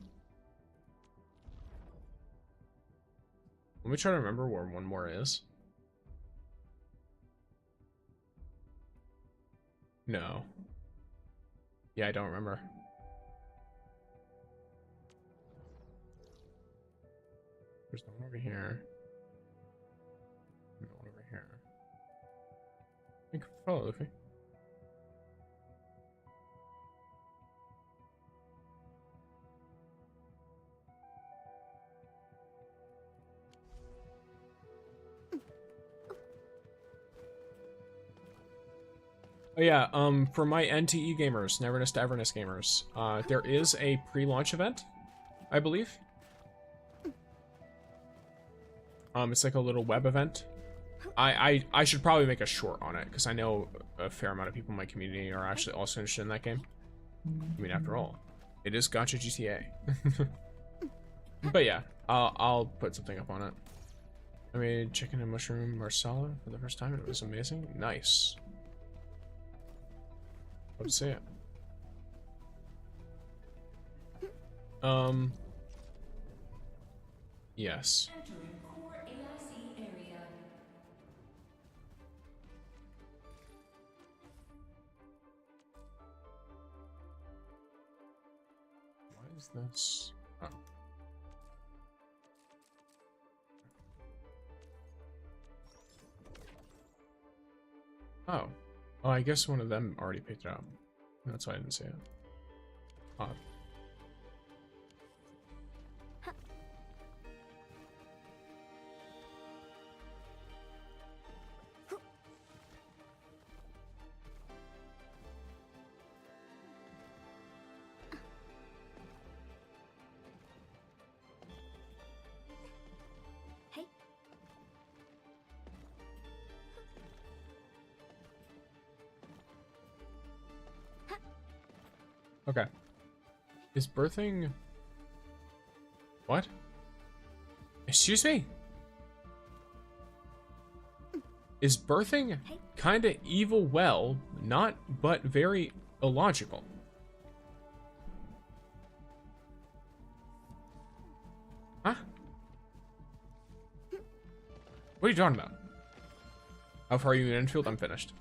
A: Let me try to remember where one more is. No. Yeah, I don't remember. There's one over here. Hello, Luffy. Oh yeah, for my NTE gamers, Neverness to Everness gamers, there is a pre-launch event, I believe. It's like a little web event. I should probably make a short on it, because I know a fair amount of people in my community are actually also interested in that game. I mean, after all, it is gacha GTA. But yeah, I'll put something up on it. I made chicken and mushroom marsala for the first time, and it was amazing. Nice. Love to see it. Yes. Why is this? Oh. Oh. Oh, I guess one of them already picked it up. That's why I didn't see it. Odd.
C: Hey.
A: Okay. Is birthing... What? Excuse me? Is birthing kinda evil well, not but very illogical? Huh? What are you talking about? How far are you in Endfield? I'm finished.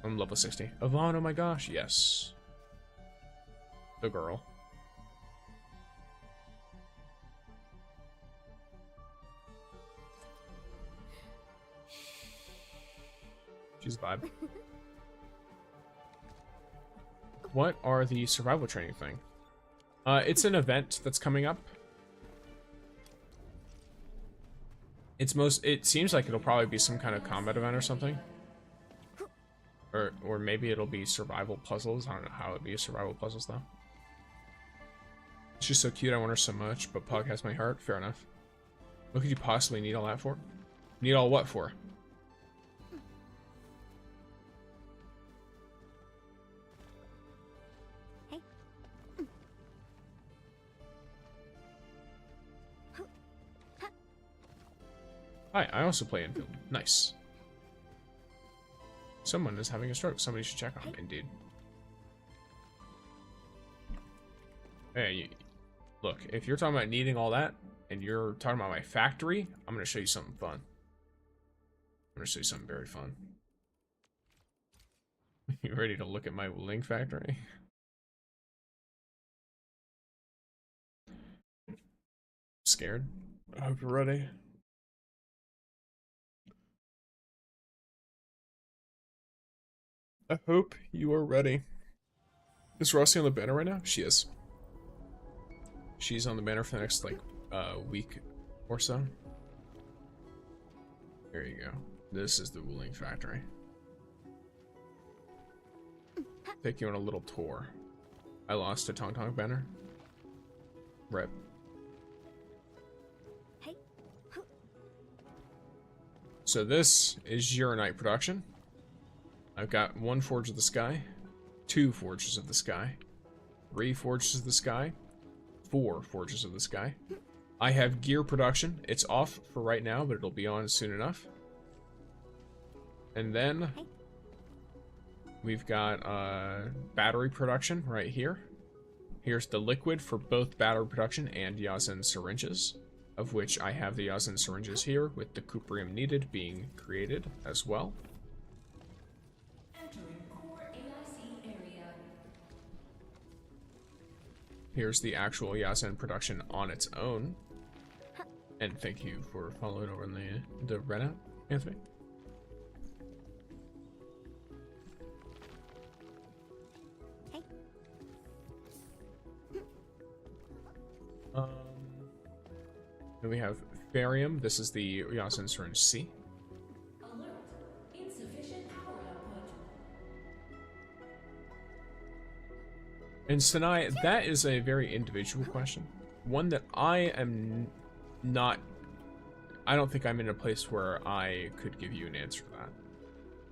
A: I'm level 60. Yvonne, oh my gosh, yes. The girl. She's a vibe. What are the survival training thing? It's an event that's coming up. It seems like it'll probably be some kind of combat event or something. Or maybe it'll be survival puzzles. I don't know how it'd be a survival puzzles though. She's so cute, I want her so much, but Pug has my heart. Fair enough. What could you possibly need all that for? Need all what for?
C: Hey.
A: Hi, I also play Endfield. Nice. Someone is having a stroke. Somebody should check on him. Indeed. Hey, look, if you're talking about needing all that, and you're talking about my factory, I'm going to show you something fun. I'm going to show you something very fun. You ready to look at my wooling factory? Scared? I hope you're ready. I hope you are ready. Is Rossi on the banner right now? She is. She's on the banner for the next, like, week or so. There you go. This is the wooling factory. Take you on a little tour. I lost a tangtang banner. Rip.
C: Hey.
A: So this is Arknight production. I've got 1 Forge of the Sky, 2 Forges of the Sky, 3 Forges of the Sky, 4 Forges of the Sky. I have gear production. It's off for right now, but it'll be on soon enough. And then we've got battery production right here. Here's the liquid for both battery production and Yazen syringes, of which I have the Yazen syringes here with the cuprium needed being created as well. Here's the actual Yazen production on its own. And thank you for following over in the Reddit, Anthony. Then we have Barium. This is the Yasin Syringe C.
I: Alert. Insufficient power output.
A: And Sanai, that is a very individual question. One that I am not... I don't think I'm in a place where I could give you an answer to that.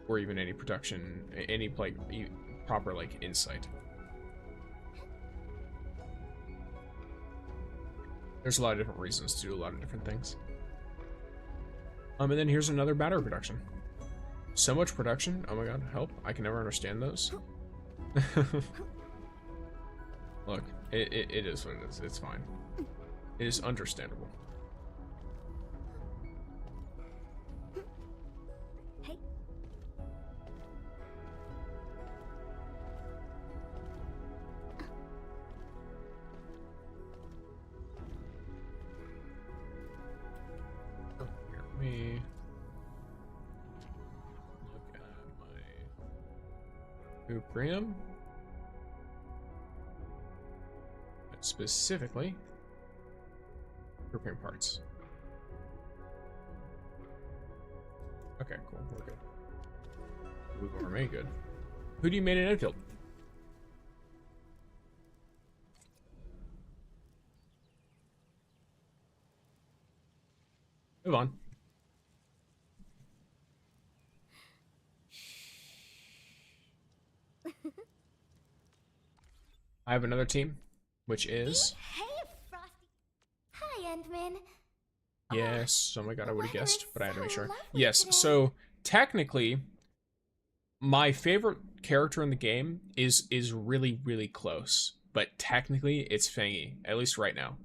A: Or even any production, any like proper like insight. There's a lot of different reasons to do a lot of different things. And then here's another battery production. So much production. Oh my god, help. I can never understand those. Look, it is what it is. It's fine. It is understandable.
C: Hey.
A: Oh, here, let me look at my Uprium. Specifically, preparing parts. Okay, cool. We're good. We will remain good. Who do you main in Endfield? Yvonne. I have another team, which is...
C: Hey, Frosty. Hi, Endman.
A: Yes. Oh my god, I would have guessed, but I had to make sure.
C: lovely
A: Yes,
C: today.
A: so technically, my favorite character in the game is really, really close. But technically, it's Fangy, at least right now.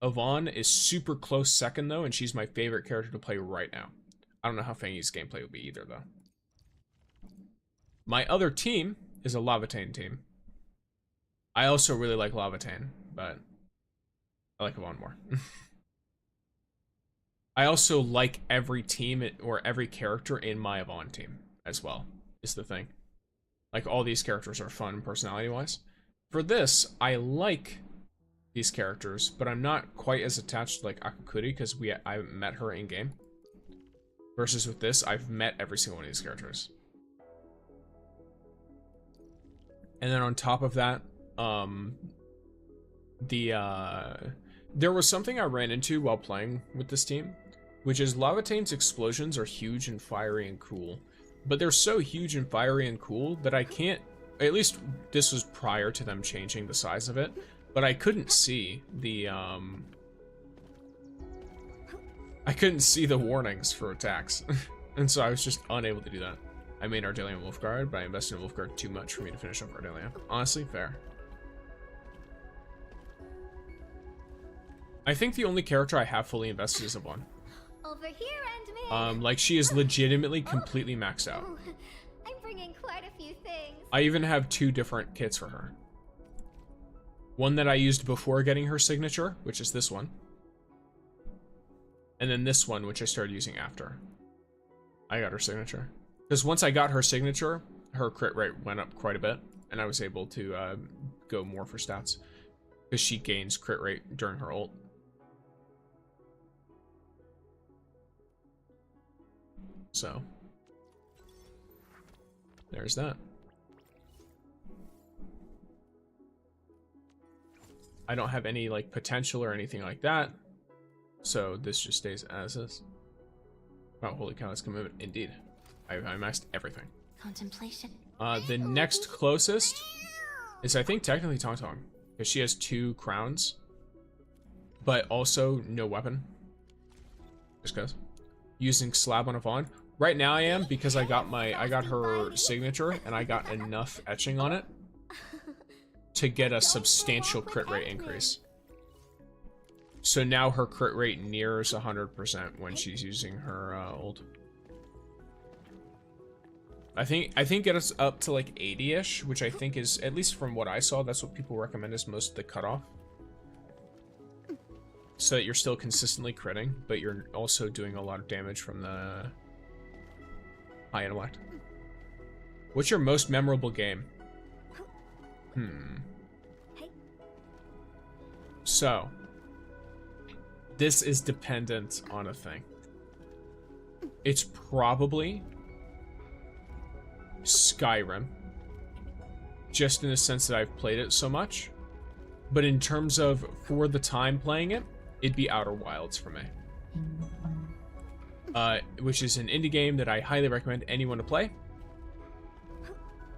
A: Yvonne is super close second, though, and she's my favorite character to play right now. I don't know how Fangy's gameplay will be either, though. My other team is a Lavatane team. I also really like Lavatane, but I like Yvonne more. I also like every team or every character in my Yvonne team as well, is the thing. Like, all these characters are fun personality-wise. For this, I like these characters, but I'm not quite as attached to, like, Akakuri, because I met her in-game. Versus with this, I've met every single one of these characters. And then on top of that, there was something I ran into while playing with this team, which is Lavatane's explosions are huge and fiery and cool, but they're so huge and fiery and cool that I can't, at least this was prior to them changing the size of it, but I couldn't see the warnings for attacks, and so I was just unable to do that. I made Ardalian Wolfguard, but I invested in Wolfguard too much for me to finish off Ardalian. Honestly, fair. I think the only character I have fully invested is Yvonne.
C: Over here, Endman.
A: Like, she is legitimately completely maxed out.
C: Oh, I'm bringing quite a few things.
A: I even have 2 different kits for her. One that I used before getting her signature, which is this one. And then this one, which I started using after I got her signature. Because once I got her signature, her crit rate went up quite a bit, and I was able to go more for stats. Because she gains crit rate during her ult. So, there's that. I don't have any, like, potential or anything like that. So, this just stays as is. Oh, holy cow, that's commitment. Indeed. I maxed everything.
H: Contemplation.
A: The next closest is, I think, technically Tangtang. Because she has 2 crowns. But also no weapon. Just because. Using Slab on Yvonne. Right now I am, because I got her signature, and I got enough etching on it to get a substantial crit rate increase. So now her crit rate nears 100% when she's using her ult. I think get us up to like 80-ish, which I think is, at least from what I saw, that's what people recommend as most of the cutoff. So that you're still consistently critting, but you're also doing a lot of damage from the high intellect. What's your most memorable game? So, This is dependent on a thing. It's probably Skyrim, just in the sense that I've played it so much. But in terms of for the time playing it, it'd be Outer Wilds for me. Which is an indie game that I highly recommend anyone to play.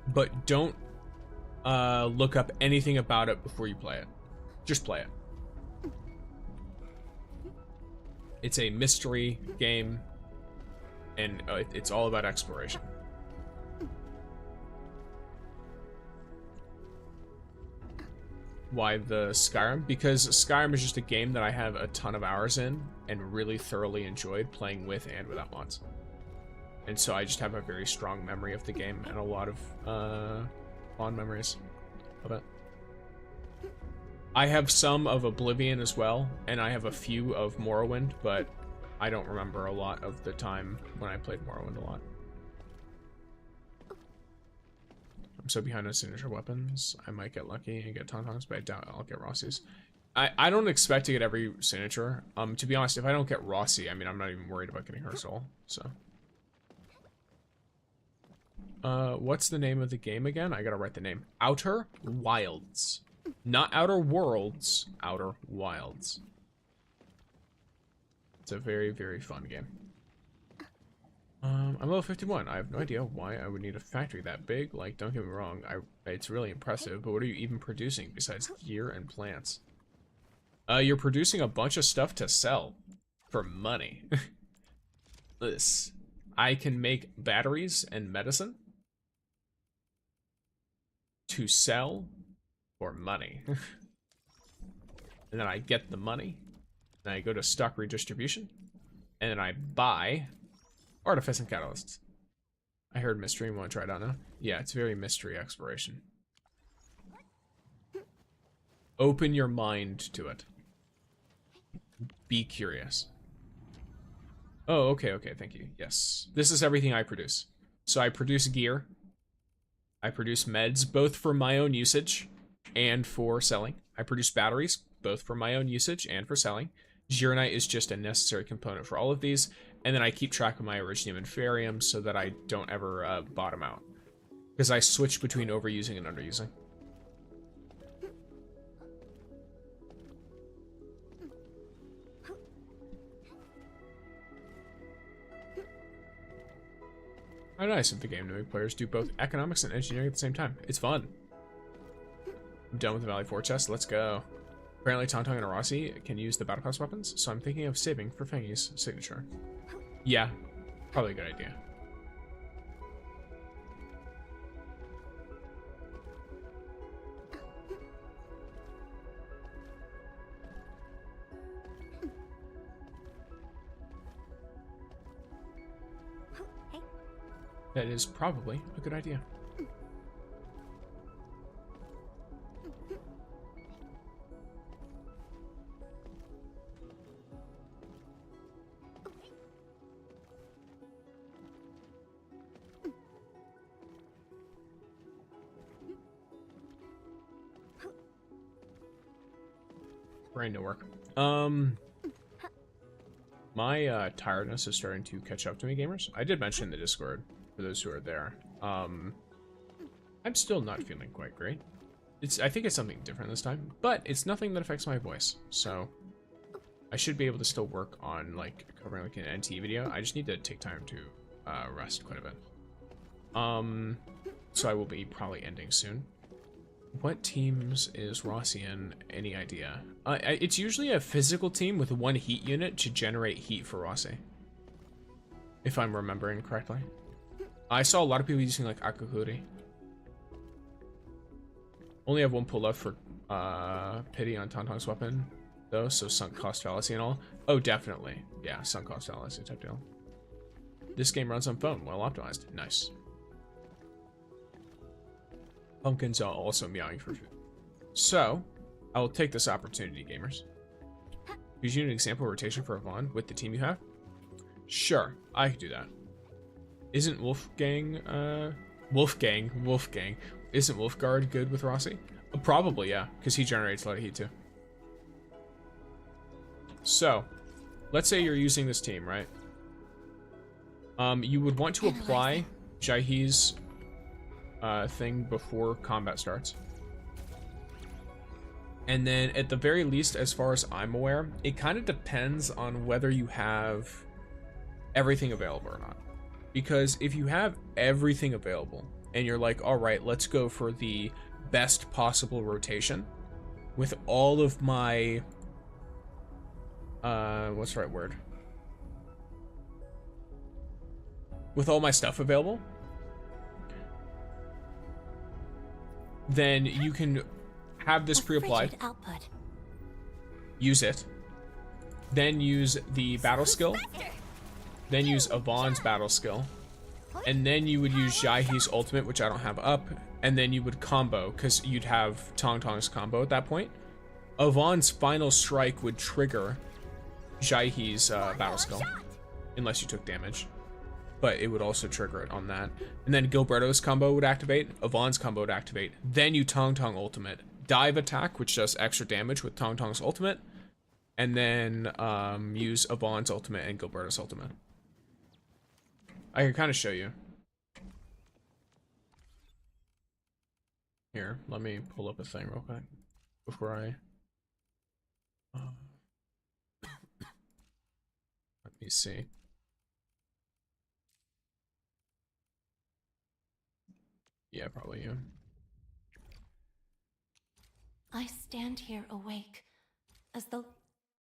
A: But don't look up anything about it before you play it. Just play it. It's a mystery game, and it's all about exploration. Why the Skyrim? Because Skyrim is just a game that I have a ton of hours in and really thoroughly enjoyed playing with and without mods. And so I just have a very strong memory of the game and a lot of fond memories of it. I have some of Oblivion as well, and I have a few of Morrowind, but I don't remember a lot of the time when I played Morrowind a lot. I'm so behind on signature weapons. I might get lucky and get tauntauns, but I doubt I'll get Rossi's. I don't expect to get every signature. To be honest, if I don't get Rossi, I mean, I'm not even worried about getting her soul, so. What's the name of the game again? I gotta write the name. Outer Wilds. Not Outer Worlds, Outer Wilds. It's a very, very fun game. I'm level 51. I have no idea why I would need a factory that big. Like, don't get me wrong, it's really impressive, but what are you even producing besides gear and plants? You're producing a bunch of stuff to sell for money. This. I can make batteries and medicine to sell for money. And then I get the money, and I go to stock redistribution, and then I buy artifice and catalysts. I heard mystery and want to try it out now. Yeah, it's very mystery exploration. Open your mind to it. Be curious. Oh, okay, thank you. Yes. This is everything I produce. So I produce gear. I produce meds, both for my own usage and for selling. I produce batteries, both for my own usage and for selling. Gironite is just a necessary component for all of these. And then I keep track of my Originium and Ferium so that I don't ever bottom out. Because I switch between overusing and underusing. How nice of the game to make players do both economics and engineering at the same time. It's fun. I'm done with the Valley 4 chest. Let's go. Apparently Tangtang and Rossi can use the battle class weapons, so I'm thinking of saving for Fengi's signature. Yeah, probably a good idea. That is probably a good idea. Brain to work. My tiredness is starting to catch up to me, gamers. I did mention in the Discord for those who are there. I'm still not feeling quite great. I think it's something different this time, but it's nothing that affects my voice. So I should be able to still work on like covering like an NT video. I just need to take time to rest quite a bit. So I will be probably ending soon. What teams is Rossi in? Any idea? It's usually a physical team with one heat unit to generate heat for Rossi, if I'm remembering correctly. I saw a lot of people using like Akakuri. Only have one pull left for pity on Tauntau's weapon though, so sunk cost fallacy and all. Oh, definitely. Yeah, sunk cost fallacy type deal. This game runs on phone, well optimized. Nice. Pumpkins are also meowing for food. So, I will take this opportunity, gamers. Use you an example rotation for Yvonne with the team you have? Sure, I could do that. Isn't Wolfgang, isn't Wolfguard good with Rossi? Probably, yeah, because he generates a lot of heat too. So, let's say you're using this team, right? You would want to apply Jaihe's thing before combat starts. And then at the very least, as far as I'm aware, it kind of depends on whether you have everything available or not. Because if you have everything available and you're like, all right, let's go for the best possible rotation with all of my, what's the right word? With all my stuff available, then you can have this pre-applied, use it, then use the battle skill, then use Yvonne's battle skill, and then you would use Jaihe's ultimate, which I don't have up, and then you would combo, because you'd have Tangtang's combo at that point. Yvonne's final strike would trigger Jaihe's battle skill, unless you took damage. But it would also trigger it on that. And then Gilberto's combo would activate, Yvonne's combo would activate, then you Tangtang ultimate, dive attack, which does extra damage with Tangtang's ultimate, and then use Yvonne's ultimate and Gilberto's ultimate. I can kind of show you. Here, let me pull up a thing real quick before I... let me see. Yeah, probably you.
H: I stand here awake, as though...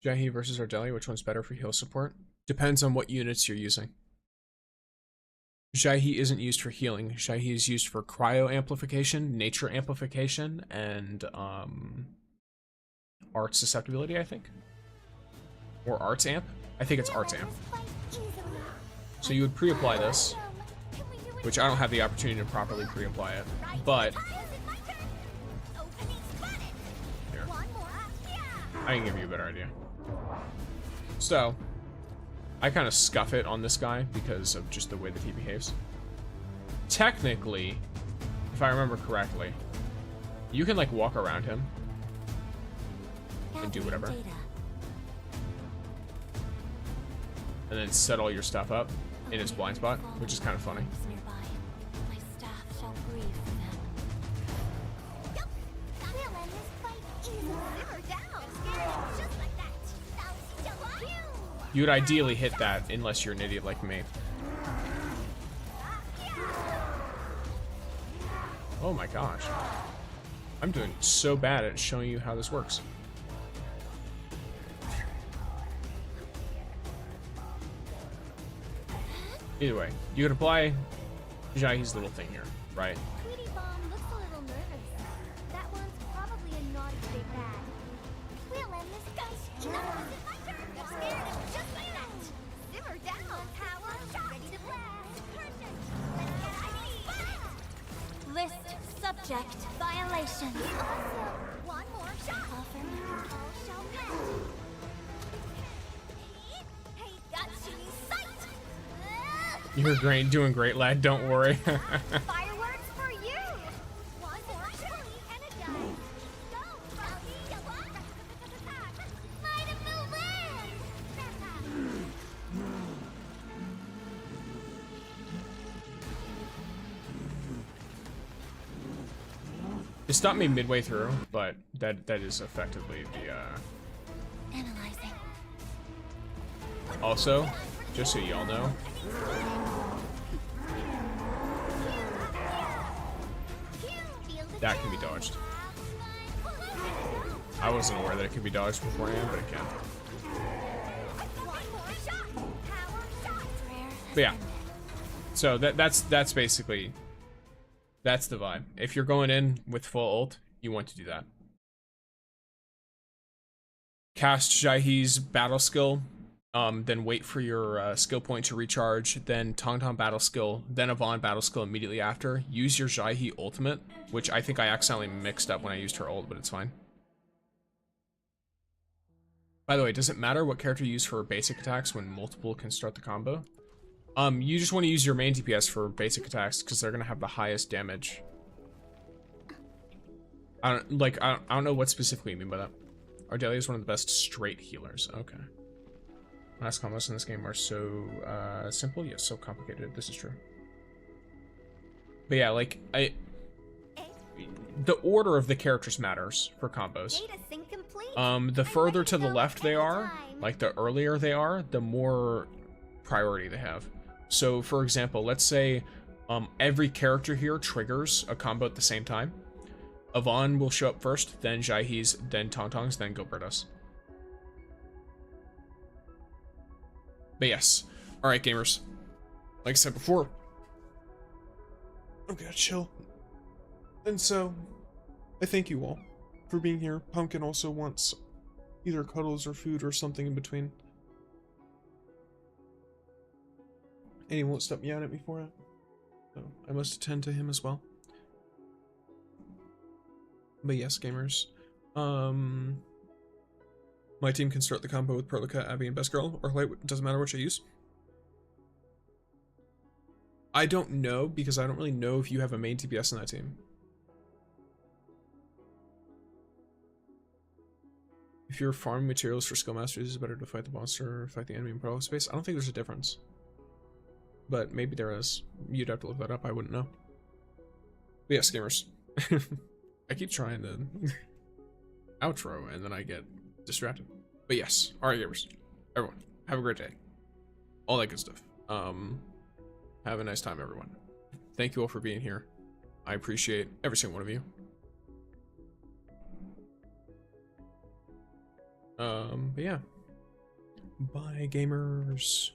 A: Jaihe versus Ardelia, which one's better for heal support? Depends on what units you're using. Jaihe isn't used for healing. Jaihe is used for cryo amplification, nature amplification, and arts susceptibility, I think. Or arts amp? I think it's arts amp. So you would pre-apply this, which I don't have the opportunity to properly pre-apply it, but here, I can give you a better idea. So, I kind of scuff it on this guy because of just the way that he behaves. Technically, if I remember correctly, you can like walk around him and do whatever. And then set all your stuff up in his blind spot, which is kind of funny. You would ideally hit that unless you're an idiot like me. Oh my gosh. I'm doing so bad at showing you how this works. Either way, you could apply Jaihe's little thing here, right?
C: Sweetie Bomb looks a little nervous. That one's probably a naughty big bad. We'll end this ghost. No, it's my turn. I'm scared of just like that. Simmer down. Power shot. Ready to blast. Perfect. Let's get
H: List subject violations.
C: awesome. One more shot.
H: Offer my
C: All shall pass. Hey, got you in sight.
A: You're great, doing great, lad. Don't worry.
C: Fireworks for you. One more fully energized. Go, Rossi. Might of the wind.
A: It stopped me midway through, but that is effectively the
H: analyzing.
A: also, just so y'all know, that can be dodged. I wasn't aware that it could be dodged beforehand, but it can. But yeah. So that's basically that's the vibe. If you're going in with full ult, you want to do that. Cast Jaihe's battle skill, then wait for your skill point to recharge, then Tangtang battle skill, then Yvonne battle skill immediately after. Use your Jaihe ultimate, which I think I accidentally mixed up when I used her ult, but it's fine. By the way, does it matter what character you use for basic attacks when multiple can start the combo? You just want to use your main DPS for basic attacks because they're gonna have the highest damage. I don't know what specifically you mean by that. Ardelia is one of the best straight healers. Okay. Last combos in this game are so simple, yet so complicated. This is true. But yeah, like, the order of the characters matters for combos.
C: Data sync complete.
A: The further to the
C: go
A: left they are,
C: anytime.
A: like the earlier they are, the more priority they have. So, for example, let's say every character here triggers a combo at the same time. Yvonne will show up first, then Jaihe's, then Tangtang's, then Gilberto's. But yes. Alright, gamers. Like I said before, I'm gonna chill. And so, I thank you all for being here. Pumpkin also wants either cuddles or food or something in between. And he won't stop yelling at me for it. So, I must attend to him as well. But yes, gamers. My team can start the combo with Perlica, Abby, and Best Girl, or Light, doesn't matter which I use. I don't know, because I don't really know if you have a main TPS in that team. If you're farming materials for skill masters, it's better to fight the monster or fight the enemy in prolo space. I don't think there's a difference. But maybe there is. You'd have to look that up, I wouldn't know. But yes, gamers. I keep trying to outro and then I get distracted. But yes, alright gamers. Everyone, have a great day. All that good stuff. Have a nice time, everyone. Thank you all for being here. I appreciate every single one of you. But yeah. Bye, gamers.